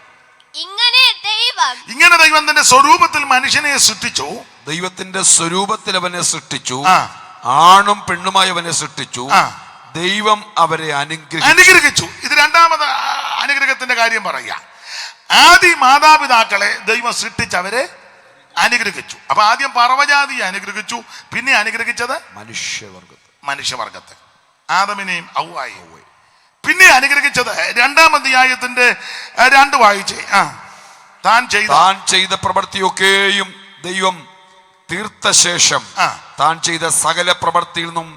ഇങ്ങനെ ദൈവം തന്റെ സ്വരൂപത്തിൽ മനുഷ്യനെ സൃഷ്ടിച്ചു. ദൈവത്തിന്റെ സ്വരൂപത്തിൽ അവനെ സൃഷ്ടിച്ചു, ആണും പെണ്ണുമായി അവനെ സൃഷ്ടിച്ചു. ദൈവം അവരെ അനുഗ്രഹിച്ചു. ഇത് രണ്ടാമത് അനുഗ്രഹത്തിന്റെ കാര്യം പറയാ. ആദ്യം മാതാപിതാക്കളെ ദൈവം സൃഷ്ടിച്ചവരെ അനുഗ്രഹിച്ചു. അപ്പൊ ആദ്യം പറവജാതിയെ അനുഗ്രഹിച്ചു, പിന്നെ അനുഗ്രഹിച്ചത് മനുഷ്യവർഗത്തെ, ആദമിനെയും ഹവ്വായെയും. പിന്നെ അനുഗ്രഹിച്ചത് 2-ാം അധ്യായത്തിന്റെ 2 വായിച്ചേ. താൻ ചെയ്ത പ്രവൃത്തിയൊക്കെയും ദൈവം തീർത്ത ശേഷം താൻ ചെയ്ത സകല പ്രവൃത്തിയിൽ നിന്നും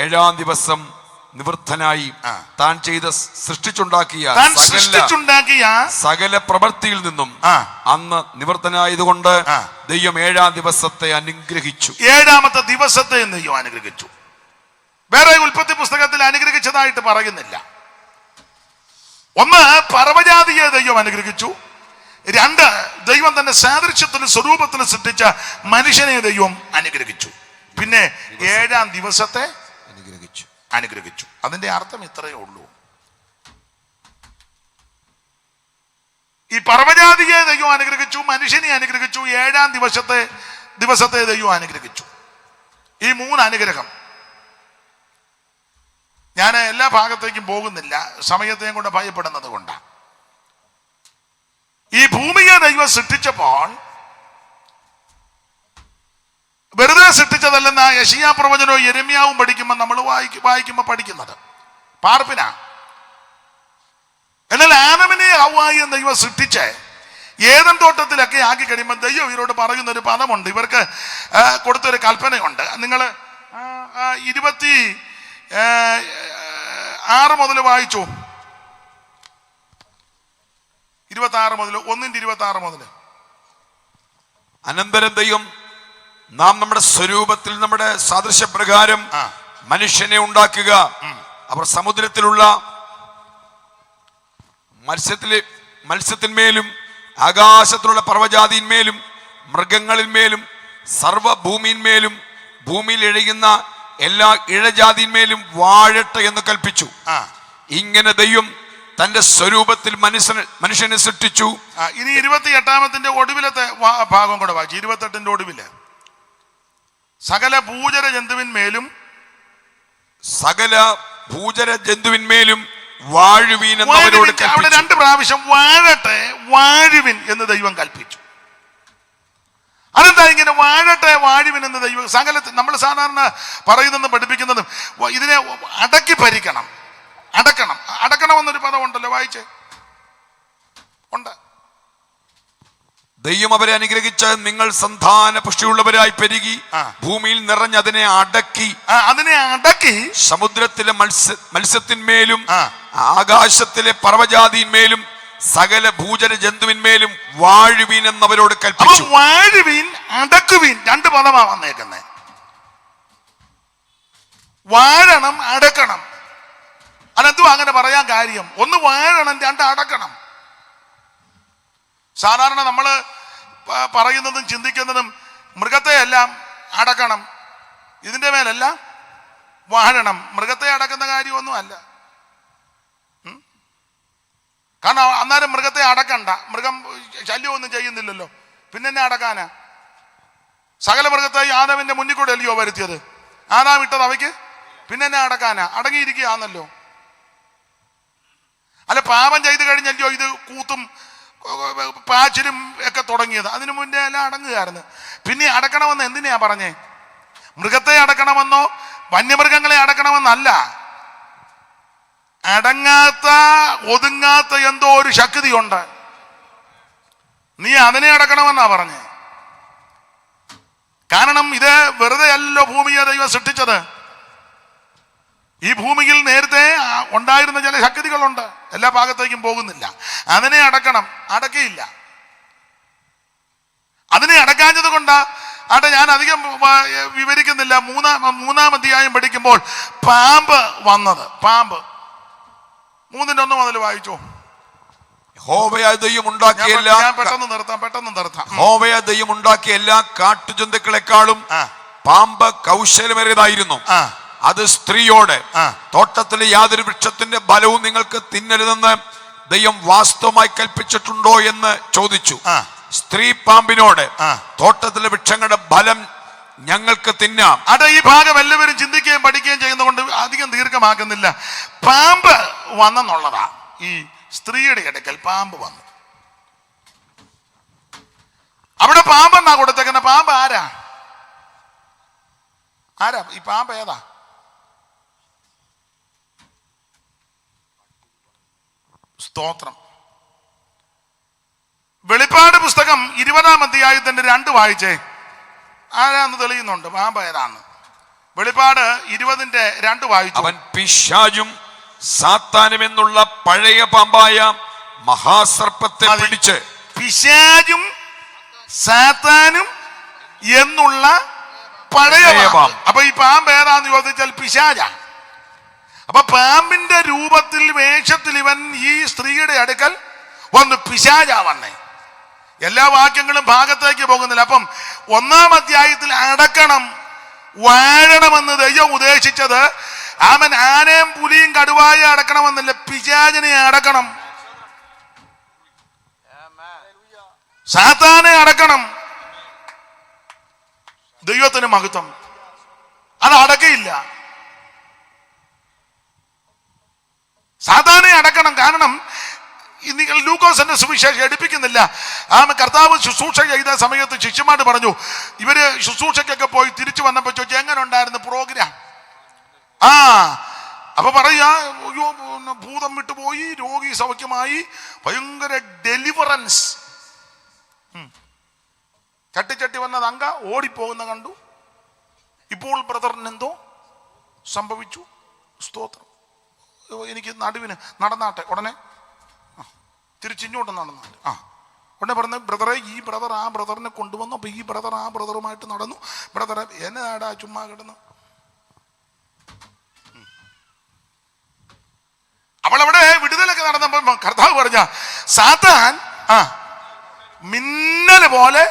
7-ാം ദിവസം നിവൃത്തനായി താൻ ചെയ്ത സൃഷ്ടിച്ചുണ്ടാക്കിയ സകല പ്രവൃത്തിയിൽ നിന്നും അന്ന് നിവൃത്തനായതുകൊണ്ട് ദൈവം 7-ാം ദിവസത്തെ അനുഗ്രഹിച്ചു. 7-ാമത്തെ ദിവസത്തെ ദൈവം അനുഗ്രഹിച്ചു. വേറെ ഉൽപ്പത്തി പുസ്തകത്തിൽ അനുഗ്രഹിച്ചതായിട്ട് പറയുന്നില്ല. ഒന്ന്, പറവജാതിയെ ദൈവം അനുഗ്രഹിച്ചു. 2, ദൈവം തന്റെ സാദൃശ്യത്തിലും സ്വരൂപത്തിലും സൃഷ്ടിച്ച മനുഷ്യനെ ദൈവം അനുഗ്രഹിച്ചു. പിന്നെ 7-ാം ദിവസത്തെ അനുഗ്രഹിച്ചു. അതിന്റെ അർത്ഥം ഇത്രയേ ഉള്ളൂ. ഈ പറവജാതിയെ ദൈവം അനുഗ്രഹിച്ചു, മനുഷ്യനെ അനുഗ്രഹിച്ചു, 7-ാം ദിവസത്തെ ദൈവം അനുഗ്രഹിച്ചു. ഈ 3 അനുഗ്രഹം ഞാൻ എല്ലാ ഭാഗത്തേക്കും പോകുന്നില്ല, സമയത്തെയും കൊണ്ട് ഭയപ്പെടുന്നത് കൊണ്ടാണ്. ഈ ഭൂമിയെ ദൈവം സൃഷ്ടിച്ചപ്പോൾ വെറുതെ സൃഷ്ടിച്ചതല്ലെന്ന യെശയ്യാ പ്രവചനവും യെരമ്യാവും പഠിക്കുമ്പോൾ നമ്മൾ വായിക്കുമ്പോൾ പഠിക്കുന്നത് പാർപ്പിനാ. എന്നാൽ ആദമിനെ ഹവ്വായെയും ദൈവം സൃഷ്ടിച്ച് ഏദൻ തോട്ടത്തിലൊക്കെ ആക്കി കഴിയുമ്പോൾ ദൈവം ഇവരോട് പറയുന്ന ഒരു പദമുണ്ട്, ഇവർക്ക് കൊടുത്തൊരു കൽപ്പനയുണ്ട്. നിങ്ങൾ 26 മുതൽ വായിച്ചു. 26 മുതൽ 1-26 മുതൽ. അനന്തരം ദൈവം നാം നമ്മുടെ സ്വരൂപത്തിൽ നമ്മുടെ സാദൃശ്യപ്രകാരം മനുഷ്യനെ ഉണ്ടാക്കുക. അവർ സമുദ്രത്തിലുള്ള മത്സ്യത്തിന്മേലും ആകാശത്തിലുള്ള പർവ്വജാതിന്മേലും മൃഗങ്ങളിന്മേലും സർവ്വഭൂമിന്മേലും ഭൂമിയിൽ എഴുകുന്ന എല്ലാ ഇഴജാതിന്മേലും വാഴട്ടെ എന്ന് കൽപ്പിച്ചു. ഇങ്ങനെ ദൈവം തന്റെ സ്വരൂപത്തിൽ മനുഷ്യനെ സൃഷ്ടിച്ചു. ഇനി 28-ാമത്തിന്റെ ഒടുവിലത്തെ ഭാഗം കൂടെ വായിച്ചു. 28-ന്റെ ഒടുവില് സകല ഭൂചര ജന്തുവിന്മേലും വാഴുവീൻ എന്നവരോട് കൽപ്പിച്ചു. അവിടെ 2 പ്രാവശ്യം വാഴട്ടെ വാഴുവിൻ എന്ന് ദൈവം കൽപ്പിച്ചു. അതെന്താ ഇങ്ങനെ വാഴട്ടെ വാഴുവിൻ എന്ന് ദൈവം സകലത്തിൽ നമ്മൾ സാധാരണ പറയുന്നതും പഠിപ്പിക്കുന്നതും ഇതിനെ അടക്കി ഭരിക്കണം, അടക്കണം എന്നൊരു പദം ഉണ്ടല്ലോ, വായിച്ചേ. ഉണ്ട്. ദൈവം അവരെ അനുഗ്രഹിച്ച് നിങ്ങൾ സന്താന പുഷ്ടിയുള്ളവരായി പെരുകി ഭൂമിയിൽ നിറഞ്ഞ് അതിനെ അടക്കി സമുദ്രത്തിലെ മത്സ്യത്തിന്മേലും ആകാശത്തിലെ പർവ്വജാതിന്മേലും സകല ഭൂചര ജന്തുവിന്മേലും വാഴുവീൻ എന്നവരോട് കൽപ്പിച്ചു. വാഴുവീൻ, അടക്കുവീൻ 2 പദമാണ് വന്നേക്കുന്നത്. വാഴണം, അടക്കണം. അതെന്തുവാ അങ്ങനെ പറയാൻ കാര്യം? 1 വാഴണം, 2 അടക്കണം. സാധാരണ നമ്മൾ പറയുന്നതും ചിന്തിക്കുന്നതും മൃഗത്തെ എല്ലാം അടക്കണം, ഇതിൻ്റെ മേലെല്ലാം വാഴണം. മൃഗത്തെ അടക്കുന്ന കാര്യമൊന്നും അല്ല. കാരണം അന്നേരം മൃഗത്തെ അടക്കണ്ട, മൃഗം ശല്യമൊന്നും ചെയ്യുന്നില്ലല്ലോ, പിന്നെ എന്നെ അടക്കാനാ? സകല മൃഗത്തെ ആദാമിന്റെ മുന്നിൽ കൂടെ അല്ലയോ വരുത്തിയത്? ആദാം ഇട്ടത് അവയ്ക്ക്, പിന്നെ എന്നെ അടക്കാനാ? അടങ്ങിയിരിക്കുകയാണല്ലോ. അല്ല, പാപം ചെയ്ത് കഴിഞ്ഞല്ലോ ഇത് കൂത്തും പാച്ചിലും ഒക്കെ തുടങ്ങിയത്. അതിനു മുന്നേ എല്ലാം അടങ്ങുകയായിരുന്നു. പിന്നെ അടക്കണമെന്ന് എന്തിനാ പറഞ്ഞേ? മൃഗത്തെ അടക്കണമെന്നോ വന്യമൃഗങ്ങളെ അടക്കണമെന്നല്ല. അടങ്ങാത്ത ഒതുങ്ങാത്ത എന്തോ ഒരു ശക്തിയുണ്ട്. നീ അതിനെ അടക്കണമെന്നാ പറഞ്ഞേ. കാരണം ഇത് വെറുതെ അല്ലല്ലോ ഭൂമിയെ ദൈവം സൃഷ്ടിച്ചത്. ഈ ഭൂമിയിൽ നേരത്തെ ഉണ്ടായിരുന്ന ചില ശക്തികളുണ്ട്, എല്ലാ ഭാഗത്തേക്കും പോകുന്നില്ല. അതിനെ അടക്കണം, അടക്കയില്ല. അതിനെ അടക്കാഞ്ഞത് കൊണ്ടാ ഞാൻ അധികം വിവരിക്കുന്നില്ല. മൂന്നാം അധ്യായം പഠിക്കുമ്പോൾ പാമ്പ് വന്നത്. പാമ്പ് 3:1 മുതൽ വായിച്ചോ. യഹോവയായ ദൈവം ഉണ്ടാക്കിയ പെട്ടെന്ന് നിർത്താം. യഹോവയായ ദൈവം ഉണ്ടാക്കിയ എല്ലാ കാട്ടുജന്തുക്കളെക്കാളും പാമ്പ് കൗശലമേറിയതായിരുന്നു. അത് സ്ത്രീയോട്, തോട്ടത്തിലെ യാതൊരു വൃക്ഷത്തിന്റെ ഫലവും നിങ്ങൾക്ക് തിന്നരുതെന്ന് ദൈവം വാസ്തവമായി കൽപ്പിച്ചിട്ടുണ്ടോ എന്ന് ചോദിച്ചു. സ്ത്രീ പാമ്പിനോട്, തോട്ടത്തിലെ വൃക്ഷങ്ങളുടെ ഫലം ഞങ്ങൾക്ക് തിന്നാം. ഈ ഭാഗം എല്ലാവരും ചിന്തിക്കുകയും പഠിക്കുകയും ചെയ്യുന്നതുകൊണ്ട് അധികം ദീർഘമാക്കുന്നില്ല. പാമ്പ് വന്നെന്നുള്ളതാ. ഈ സ്ത്രീയുടെ അടുക്കൽ പാമ്പ് വന്നു. അവിടെ പാമ്പെന്നാ കൊടുത്തേക്കുന്ന. പാമ്പ് ആരാ? ഈ പാമ്പ് ഏതാ? സ്തോത്രം. വെളിപ്പാട് പുസ്തകം 20-ാം അധ്യായത്തിന്റെ 2 വായിച്ചേ. ആരാന്ന് തെളിയുന്നുണ്ട് പാമ്പ് ഏതാന്ന്. വെളിപ്പാട് 20:2 വായിച്ചു. അവൻ പിശാചും സാത്താനും എന്നുള്ള പഴയ പാമ്പായ മഹാസർപ്പത്തെ പിടിച്ച്. പിശാചും സാത്താനും എന്നുള്ള പഴയ പാമ്പ്. അപ്പൊ ഈ പാമ്പ് ഏതാന്ന് ചോദിച്ചാൽ പിശാചാ. അപ്പൊ പാമ്പിന്റെ രൂപത്തിൽ, വേഷത്തിൽ ഇവൻ ഈ സ്ത്രീയുടെ അടുക്കൽ വന്ന് പിശാചാ വന്നേ. എല്ലാ വാക്യങ്ങളും ഭാഗത്തേക്ക് പോകുന്നില്ല. അപ്പം 1-ാം അധ്യായത്തിൽ അടക്കണം, വാഴണമെന്ന് ദൈവം ഉദ്ദേശിച്ചത് അവൻ ആനയും പുലിയും കടുവായെ അടക്കണമെന്നല്ല, പിശാചിനെ അടക്കണം, സാത്താനെ അടക്കണം. ദൈവത്തിന് മഹത്വം. അത് അടക്കയില്ല. സാത്താനെ അടക്കണം. കാരണം നിങ്ങൾ ലൂക്കോസിന്റെ സുവിശേഷം എടുപ്പിക്കുന്നില്ല. കർത്താവ് ശുശ്രൂഷ ചെയ്ത സമയത്ത് ശിഷ്യന്മാര് പറഞ്ഞു, ഇവര് ശുശ്രൂഷയ്ക്കൊക്കെ പോയി തിരിച്ചു വന്നപ്പോ ചോദിച്ചു, എങ്ങനെ ഉണ്ടായിരുന്നു പ്രോഗ്രാം? അപ്പൊ പറയാ, അയ്യോ ഭൂതം വിട്ടുപോയി, രോഗി സൗഖ്യമായി, ഭയങ്കര ഡെലിവറൻസ്. ചട്ടി വന്നത് അങ്ക ഓടിപ്പോകുന്ന കണ്ടു. ഇപ്പോൾ ബ്രദറിന് എന്തോ സംഭവിച്ചു. സ്തോത്രം. എനിക്ക് നടുവിന് നടന്നാട്ടെ. ഉടനെ തിരിച്ചിങ്ങോട്ട് നടന്നാട്ടെ. ഉടനെ പറഞ്ഞ ബ്രദറെ, ഈ ബ്രദർ ആ ബ്രദറിനെ കൊണ്ടുവന്നു. അപ്പൊ ഈ ബ്രദർ ആ ബ്രദറുമായിട്ട് നടന്നു. ബ്രദറെ എന്നാടാ ചുമ്മാ കിടന്നു. അവളവിടെ വിടുതലൊക്കെ നടന്നപ്പോ കർത്താവ് പറഞ്ഞ, സാത്താൻ മിന്നല് പോലെ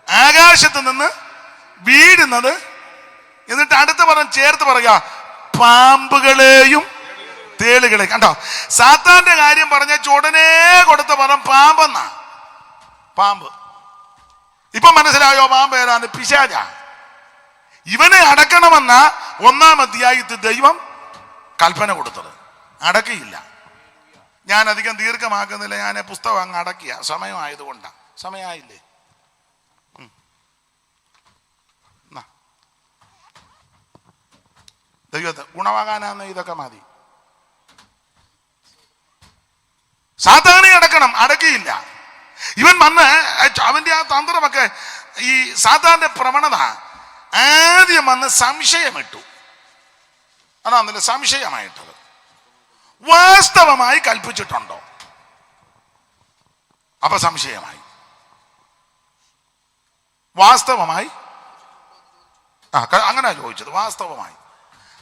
ആകാശത്ത് നിന്ന് വീഴുന്നത്. എന്നിട്ട് അടുത്ത ചേർത്ത് പറയുക, പാമ്പുകളെയും തേളുകളെ. കണ്ടോ, സാത്താന്റെ കാര്യം പറഞ്ഞ ഉടനെ കൊടുത്ത പദം പാമ്പെന്നാ. പാമ്പ്. ഇപ്പൊ മനസ്സിലായോ പാമ്പ് ഏതാണ്ട്? പിശാച. ഇവനെ അടക്കണമെന്ന 1-ാം അധ്യായത്തിൽ ദൈവം കൽപ്പന കൊടുത്തത്. അടക്കിയില്ല. ഞാൻ അധികം ദീർഘമാക്കുന്നില്ല. ഞാൻ പുസ്തകം അങ്ങ് അടക്കിയ സമയമായതുകൊണ്ടാ. സമയമായില്ലേ? ദൈവത്തെ ഗുണവാകാനാന്ന് ഇതൊക്കെ മതി. സാത്താനെ അടക്കണം, അടക്കിയില്ല. ഇവൻ വന്ന് അവന്റെ ആ തന്ത്രമൊക്കെ, ഈ സാത്താന്റെ പ്രവണത ആദ്യം വന്ന് സംശയമിട്ടു. അതാന്നല്ലേ സംശയമായിട്ടത്. വാസ്തവമായി കൽപ്പിച്ചിട്ടുണ്ടോ? അപ്പൊ സംശയമായി. വാസ്തവമായി അങ്ങനെ ചോദിച്ചത്. വാസ്തവമായി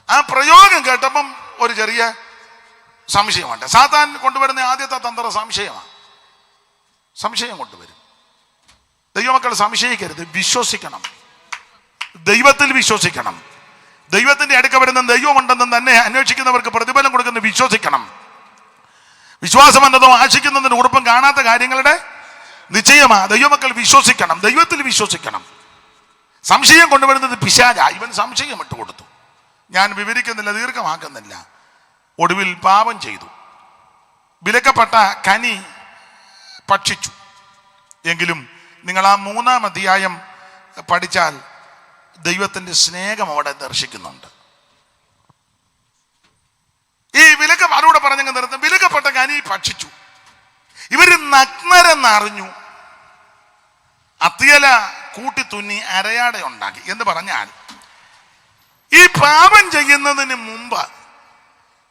ആ പ്രയോഗം കേട്ടപ്പം ഒരു ചെറിയ സംശയമുണ്ട്. സാത്താൻ കൊണ്ടുവരുന്ന ആദ്യത്തെ തന്ത്രം സംശയമാണ്. സംശയം കൊണ്ടുവരും. ദൈവമക്കൾ സംശയിക്കരുത്, വിശ്വസിക്കണം. ദൈവത്തിൽ വിശ്വസിക്കണം. ദൈവത്തിന്റെ അടുക്ക വരുന്ന ദൈവമുണ്ടെന്നും തന്നെ അന്വേഷിക്കുന്നവർക്ക് പ്രതിഫലം കൊടുക്കുന്ന വിശ്വസിക്കണം. വിശ്വാസം എന്നതോ ആശിക്കുന്നതിന് ഉറപ്പും കാണാത്ത കാര്യങ്ങളുടെ നിശ്ചയമാ. ദൈവമക്കൾ വിശ്വസിക്കണം, ദൈവത്തിൽ വിശ്വസിക്കണം. സംശയം കൊണ്ടുവരുന്നത് പിശാച. ഇവൻ സംശയം ഇട്ട് കൊടുത്തു. ഞാൻ വിവരിക്കുന്നില്ല, ദീർഘമാക്കുന്നില്ല. ഒടുവിൽ പാപം ചെയ്തു. വിലക്കപ്പെട്ട കനി ഭക്ഷിച്ചു. എങ്കിലും നിങ്ങൾ ആ 3-ാം അധ്യായം പഠിച്ചാൽ ദൈവത്തിന്റെ സ്നേഹം അവിടെ ദർശിക്കുന്നുണ്ട്. ഈ വിലക്ക്, അതുകൂടെ പറഞ്ഞങ്ങ് നിർത്തും. വിലക്കപ്പെട്ട കനി ഭക്ഷിച്ചു. ഇവര് നഗ്നരെന്നറിഞ്ഞു. അത്തിയല കൂട്ടി തുന്നി അരയാട ഉണ്ടാക്കി എന്ന് പറഞ്ഞാൽ ഈ പാപം ചെയ്യുന്നതിന് മുമ്പ്,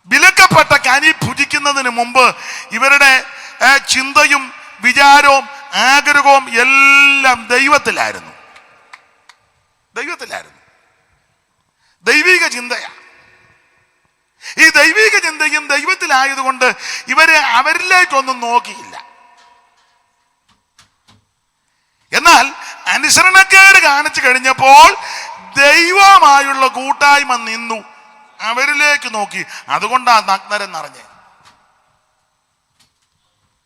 വിലക്കപ്പെട്ട കനി ഭുജിക്കുന്നതിന് മുമ്പ് ഇവരുടെ ചിന്തയും വിചാരവും ആഗ്രഹവും എല്ലാം ദൈവത്തിലായിരുന്നു. ദൈവിക ചിന്തയാ. ഈ ദൈവിക ചിന്തയും ദൈവത്തിലായതുകൊണ്ട് ഇവരെ അവരിലേക്കൊന്നും നോക്കിയില്ല. എന്നാൽ അനുസരണക്കേട് കാണിച്ചു കഴിഞ്ഞപ്പോൾ ദൈവമായുള്ള കൂട്ടായ്മ നിന്നു, അവരിലേക്ക് നോക്കി. അതുകൊണ്ടാ നഗ്നരെന്നറിഞ്ഞേ.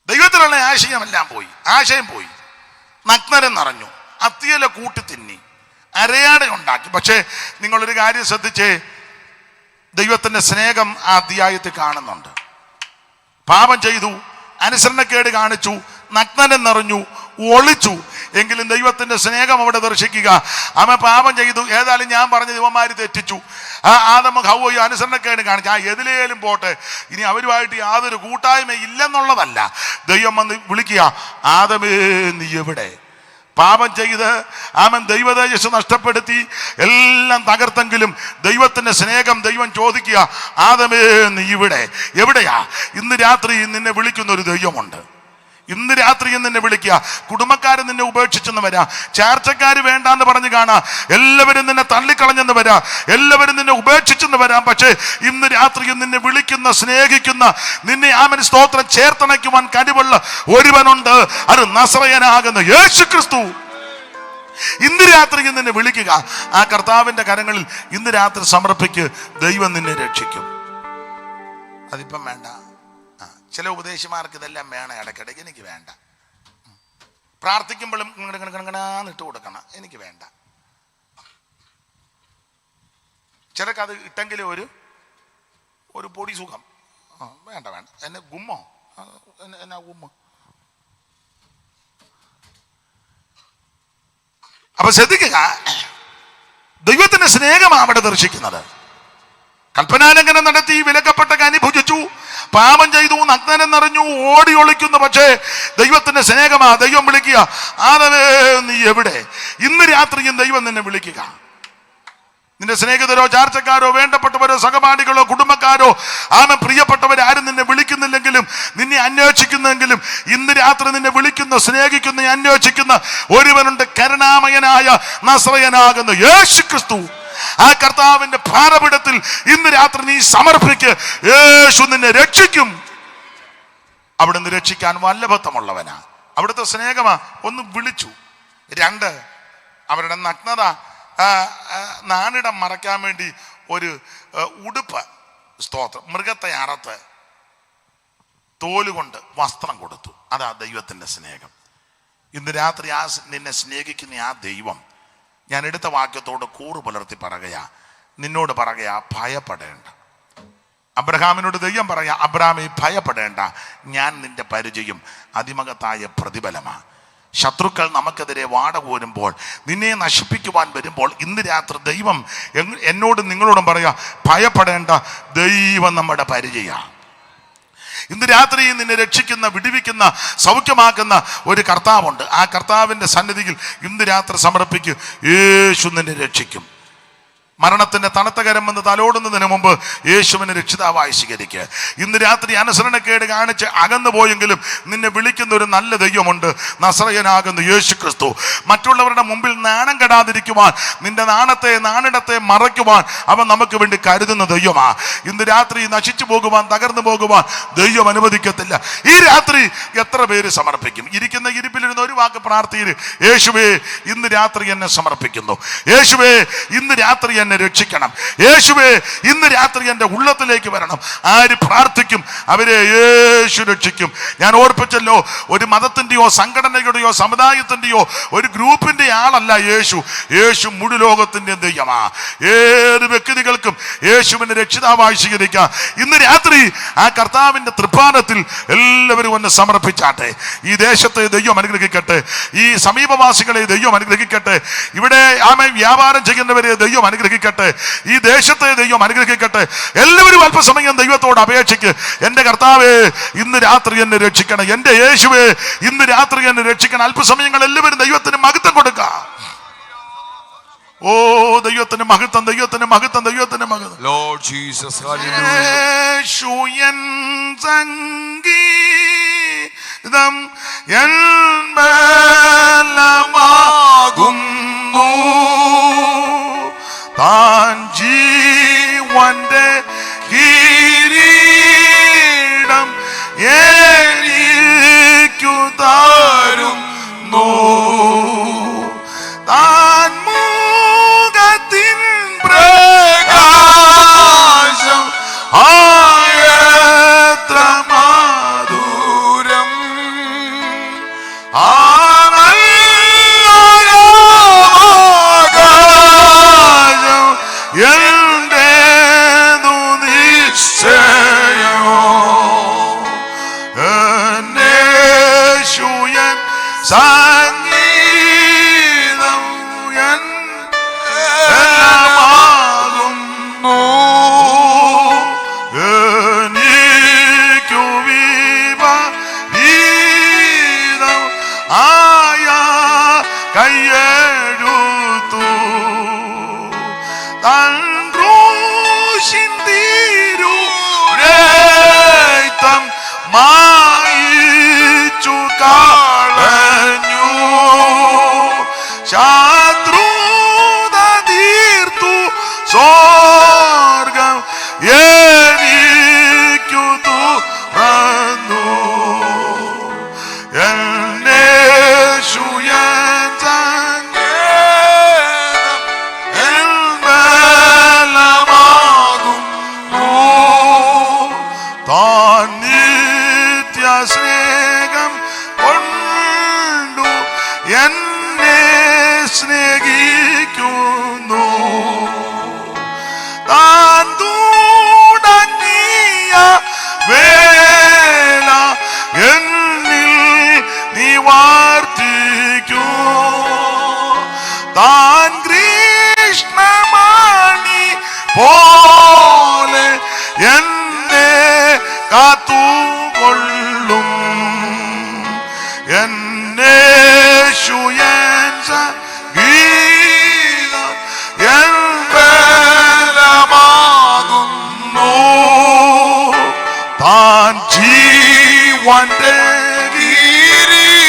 ദൈവത്തിലുള്ള ആശയം പോയി. നഗ്നരെന്നറിഞ്ഞു, അത്തിയല കൂട്ടി തിന്നി, അരയാട ഉണ്ടാക്കി. പക്ഷേ നിങ്ങളൊരു കാര്യം ശ്രദ്ധിച്ചേ, ദൈവത്തിന്റെ സ്നേഹം ആ അധ്യായത്തിൽ കാണുന്നുണ്ട്. പാപം ചെയ്തു, അനുസരണക്കേട് കാണിച്ചു, നഗ്നനെന്നറിഞ്ഞു, ഒളിച്ചു, എങ്കിലും ദൈവത്തിന്റെ സ്നേഹം അവിടെ ദർശിക്കുക. അവൻ പാപം ചെയ്തു, ഏതായാലും ഞാൻ പറഞ്ഞ ദൈവന്മാര് തെറ്റിച്ചു, ആദമും ഹവ്വയും അനുസരണക്കേട് കാണിച്ചു, എതിലേലും പോട്ടെ, ഇനി അവരുമായിട്ട് യാതൊരു കൂട്ടായ്മ ഇല്ലെന്നുള്ളതല്ല. ദൈവം വന്ന് വിളിക്കുക, ആദമേ നീ എവിടെ? പാപം ചെയ്ത് അവൻ ദൈവതേജസ് നഷ്ടപ്പെടുത്തി എല്ലാം തകർത്തെങ്കിലും ദൈവത്തിന്റെ സ്നേഹം ദൈവം ചോദിക്കുക, ആദമേ നീ എവിടെയാ? ഇന്ന് രാത്രി നിന്നെ വിളിക്കുന്ന ഒരു ദൈവമുണ്ട്. ഇന്ന് രാത്രി നിന്നെ വിളിക്കുക. കുടുംബക്കാരൻ നിന്നെ ഉപേക്ഷിച്ചെന്ന് വരാം, ചാർച്ചക്കാര് വേണ്ടാന്ന് പറഞ്ഞു കാണാം, എല്ലാവരും നിന്നെ തള്ളിക്കളഞ്ഞെന്ന് വരാം, എല്ലാവരും നിന്നെ ഉപേക്ഷിച്ചെന്ന് വരാം. പക്ഷേ ഇന്ന് രാത്രി നിന്നെ വിളിക്കുന്ന, സ്നേഹിക്കുന്ന, നിന്നെ ആമൻ സ്തോത്രം ചേർത്തണയ്ക്കുവാൻ കഴിവുള്ള ഒരുവനുണ്ട്. അത് നസറയനാകുന്ന യേശു ക്രിസ്തു. ഇന്ന് രാത്രി നിന്നെ വിളിക്കുക. ആ കർത്താവിന്റെ കരങ്ങളിൽ ഇന്ന് രാത്രി സമർപ്പിക്ക്. ദൈവം നിന്നെ രക്ഷിക്കും. അതിപ്പം വേണ്ട. ചില ഉപദേശിമാർക്ക് ഇതെല്ലാം വേണം ഇടയ്ക്കിടയ്ക്ക്. എനിക്ക് വേണ്ട. പ്രാർത്ഥിക്കുമ്പോഴും ഇട്ട് കൊടുക്കണം. എനിക്ക് വേണ്ട. ചിലക്ക് അത് ഇട്ടെങ്കിലും ഒരു പൊടി സുഖം. വേണ്ട. എന്നെ ഗുമ്മോ? എന്നാ ഗുമ്മ? അപ്പൊ ശ്രദ്ധിക്കുക, ദൈവത്തിന്റെ സ്നേഹമാണ് അവിടെ ദർശിക്കുന്നത്. കൽപ്പനാലംഘനം നടത്തി, വിലക്കപ്പെട്ട കനി ഭുജിച്ചു, പാപം ചെയ്തു, നഗ്നനെന്നറിഞ്ഞു, ഓടി ഒളിക്കുന്നു. പക്ഷേ ദൈവത്തിന്റെ സ്നേഹമാ. ദൈവം വിളിക്കുക, ആദമേ നീ എവിടെ? ഇന്ന് രാത്രിയും ദൈവം നിന്നെ വിളിക്കുക. നിന്റെ സ്നേഹിതരോ ചാർച്ചക്കാരോ വേണ്ടപ്പെട്ടവരോ സഹപാഠികളോ കുടുംബക്കാരോ പ്രിയപ്പെട്ടവരാരും നിന്നെ വിളിക്കുന്നില്ലെങ്കിലും, നിന്നെ അന്വേഷിക്കുന്നെങ്കിലും, ഇന്ന് രാത്രി നിന്നെ വിളിക്കുന്ന, സ്നേഹിക്കുന്ന, അന്വേഷിക്കുന്ന ഒരുവനുണ്ട്. കരുണാമയനായ നസറയനാകുന്ന യേശു ക്രിസ്തു. ആ കർത്താവിന്റെ ഭാരപീഠത്തിൽ ഇന്ന് രാത്രി നീ സമർപ്പിക്ക്. യേശു നിന്നെ രക്ഷിക്കും. അവിടുന്ന് രക്ഷിക്കാൻ വല്ലഭത്വമുള്ളവനാ. അവിടുത്തെ സ്നേഹമാ. ഒന്ന് വിളിച്ചു. രണ്ട്, അവരുടെ നഗ്നത നാണിടം മറയ്ക്കാൻ വേണ്ടി ഒരു ഉടുപ്പ്, സ്തോത്രം, മൃഗത്തെ അറത്ത് തോലുകൊണ്ട് വസ്ത്രം കൊടുത്തു. അതാ ദൈവത്തിന്റെ സ്നേഹം. ഇന്ന് രാത്രി നിന്നെ സ്നേഹിക്കുന്ന ആ ദൈവം, ഞാൻ എടുത്ത വാക്യത്തോട് കൂറ് പുലർത്തി പറയുക, നിന്നോട് പറയുക, ഭയപ്പെടേണ്ട. അബ്രഹാമിനോട് ദൈവം പറയാ, അബ്രഹാമേ ഭയപ്പെടേണ്ട, ഞാൻ നിന്റെ പരിചയം അതിമകത്തായ പ്രതിഫലമാണ്. ശത്രുക്കൾ നമുക്കെതിരെ വാടകോരുമ്പോൾ, നിന്നെ നശിപ്പിക്കുവാൻ വരുമ്പോൾ, ഇന്ന് രാത്രി ദൈവം എന്നോടും നിങ്ങളോടും പറയാ, ഭയപ്പെടേണ്ട, ദൈവം നമ്മുടെ പരിചയമാണ്. ഇന്ന് രാത്രി നിന്നെ രക്ഷിക്കുന്ന, വിടുവിക്കുന്ന, സൗഖ്യമാക്കുന്ന ഒരു കർത്താവുണ്ട്. ആ കർത്താവിന്റെ സന്നിധിയിൽ ഇന്ന് രാത്രി സമർപ്പിക്കുക. യേശു നിന്നെ രക്ഷിക്കും. മരണത്തിന്റെ തണുത്ത കരം വന്ന് തലോടുന്നതിന് മുമ്പ് യേശുവിനെ രക്ഷിതാവായി സ്വീകരിക്കുക. ഇന്ന് രാത്രി അനുസരണക്കേട് കാണിച്ച് അകന്നു പോയെങ്കിലും നിന്നെ വിളിക്കുന്ന ഒരു നല്ല ദൈവമുണ്ട്, നസറയനാകുന്ന യേശു ക്രിസ്തു. മറ്റുള്ളവരുടെ മുമ്പിൽ നാണം കെടാതിരിക്കുവാൻ, നിന്റെ നാണിടത്തെ മറയ്ക്കുവാൻ അവൻ നമുക്ക് വേണ്ടി കരുതുന്ന ദൈവമാ. ഇന്ന് രാത്രി നശിച്ചു പോകുവാൻ, തകർന്നു പോകുവാൻ ദൈവം അനുവദിക്കത്തില്ല. ഈ രാത്രി എത്ര പേര് സമർപ്പിക്കും? ഇരിക്കുന്ന ഇരിപ്പിലിരുന്ന് ഒരു വാക്ക് പ്രാർത്ഥിയിൽ, യേശുവേ ഇന്ന് രാത്രി എന്നെ സമർപ്പിക്കുന്നു. യേശുവേ ഇന്ന് രാത്രി എന്നെ രക്ഷിക്കണം. യേശുവേ ഇന്ന് രാത്രി എൻ്റെ ഉള്ളത്തിലേക്ക് വരണം. ആര് പ്രാർത്ഥിക്കും അവരെ യേശു രക്ഷിക്കും. ഞാൻ ഓർപ്പിച്ചല്ലോ, ഒരു മതത്തിൻ്റെയോ സംഘടനയുടെയോ സമുദായത്തിൻ്റെയോ ഒരു ഗ്രൂപ്പിൻ്റെ ആളല്ല യേശു. യേശു മുഴു ലോകത്തിൻ്റെയും ദൈവമാ. ഏത് വ്യക്തികൾക്കും യേശുവിനെ രക്ഷിതാവായി സ്വീകരിക്കാം. ഇന്ന് രാത്രി ആ കർത്താവിൻ്റെ തൃപ്പാദത്തിൽ എല്ലാവരും ഒന്ന് സമർപ്പിച്ചാട്ടെ. ഈ ദേശത്തെ ദൈവം അനുഗ്രഹിക്കട്ടെ. ഈ സമീപവാസികളെ ദൈവം അനുഗ്രഹിക്കട്ടെ. ഇവിടെ വ്യാപാരം ചെയ്യുന്നവരെ ദൈവം അനുഗ്രഹിക്കട്ടെ. അനുഗ്രഹിക്കട്ടെ. ഈ ദേശത്തെ ദൈവം അനുഗ്രഹിക്കട്ടെ. എല്ലാവരും അല്പസമയം ദൈവത്തോട് അപേക്ഷിക്ക്. എൻ്റെ കർത്താവേ, ഇന്ന് രാത്രി എന്നെ രക്ഷിക്കണം. എൻ്റെ യേശുവേ, ഇന്ന് രാത്രി എന്നെ രക്ഷിക്കണം. അല്പസമയങ്ങൾ എല്ലാവരും ദൈവത്തിന് മഹത്വം കൊടുക്കാം. ഓ, ദൈവത്തിന് മഹത്വം, ദൈവത്തിന് മഹത്വം, ദൈവത്തിന് മഹത്വം. Lord Jesus, hallelujah. യേശുയൻ സംഗീതം ബലമാകുന്നു. താൻ ജീവന്റെ കിരീടം എനിക്കു തരുന്നു. താൻ മുഖത്തിൻ പ്രകാശം ആയത്ര മധുരം. ആകാശം എന്റേതു നിശ്ചയം. യേശുയൻ സംഗീതം എല്ലാമാകുന്നു. എനിക്കു വിപരീതം ആയ കയ്യെഴുത്തു. തൻ ക്രൂശിൻ തിരുരക്തം മായിച്ചു കളഞ്ഞു. ശത്രുത തീർത്തു സ്വർഗം എനിക്കു തുറന്നു. എന്നേശുയൻ സംഗീതം ബലമാകുന്നു. താൻ നിത്യസ്നേഹം കൊണ്ടു എന്നെ സ്നേഹിക്കുന്നു. താൻ തുടങ്ങിയ വേല എന്നിൽ നിവർത്തിക്കൂ. താൻ കൃഷ്ണമണി പോലെ എന്നെ കാത്തുകൊള്ളും. എന്നേശുയൻ സംഗീതം എൻ ബലമാകുന്നു. താൻ ജീവന്റെ കിരീടം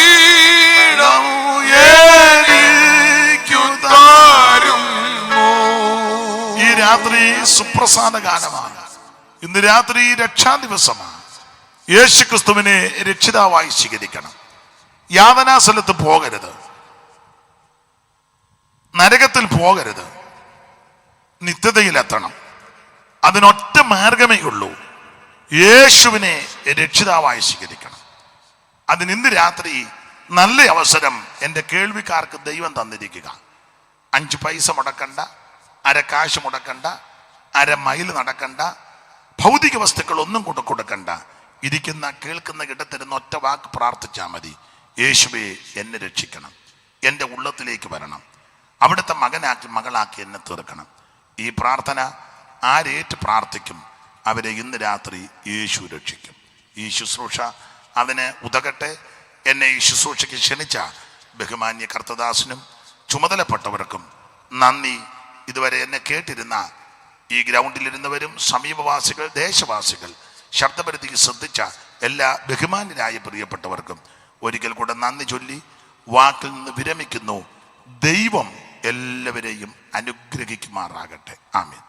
എനിക്കു തരുന്നു. ഈ രാത്രി സുപ്രസാദ ഗാനമാണ്. ഇന്ന് രാത്രി രക്ഷാദിവസമാണ്. യേശുക്രിസ്തുവിനെ രക്ഷിതാവായി സ്വീകരിക്കണം. യാതനാ സ്ഥലത്ത് പോകരുത്, നരകത്തിൽ പോകരുത്, നിത്യതയിലെത്തണം. അതിനൊറ്റ മാർഗമേ ഉള്ളൂ, യേശുവിനെ രക്ഷിതാവായി സ്വീകരിക്കണം. അതിന് ഇന്ന് രാത്രി നല്ല അവസരം എൻ്റെ കേൾവിക്കാർക്ക് ദൈവം തന്നിരിക്കുക. 5 പൈസ മുടക്കണ്ട, അര കാശ് മുടക്കണ്ട, അര മൈൽ നടക്കണ്ട, ഭൗതിക വസ്തുക്കൾ ഒന്നും കൊടുക്കണ്ട. ഇരിക്കുന്ന കേൾക്കുന്ന ഇടത്തിരുന്ന് ഒറ്റ വാക്ക് പ്രാർത്ഥിച്ചാൽ മതി. യേശുവേ, എന്നെ രക്ഷിക്കണം, എൻ്റെ ഉള്ളത്തിലേക്ക് വരണം, അവിടുത്തെ മകനാക്കി മകളാക്കി എന്നെ തീർക്കണം. ഈ പ്രാർത്ഥന ആരേറ്റ് പ്രാർത്ഥിക്കും അവരെ ഇന്ന് രാത്രി യേശു രക്ഷിക്കും. ഈ ശുശ്രൂഷ അതിന് ഉതകട്ടെ. എന്നെ ഈ ശുശ്രൂഷയ്ക്ക് ക്ഷണിച്ച ബഹുമാന്യ കർത്തദാസനും ചുമതലപ്പെട്ടവർക്കും നന്ദി. ഇതുവരെ എന്നെ കേട്ടിരുന്ന ഈ ഗ്രൗണ്ടിലിരുന്നവരും സമീപവാസികൾ, ദേശവാസികൾ, ശബ്ദപരിധിക്ക് ശ്രദ്ധിച്ച എല്ലാ ബഹുമാന്യരായ പ്രിയപ്പെട്ടവർക്കും ഒരിക്കൽ കൂടെ നന്ദി ചൊല്ലി വാക്കിൽ നിന്ന് വിരമിക്കുന്നു. ദൈവം എല്ലാവരെയും അനുഗ്രഹിക്കുമാറാകട്ടെ. ആമേൻ.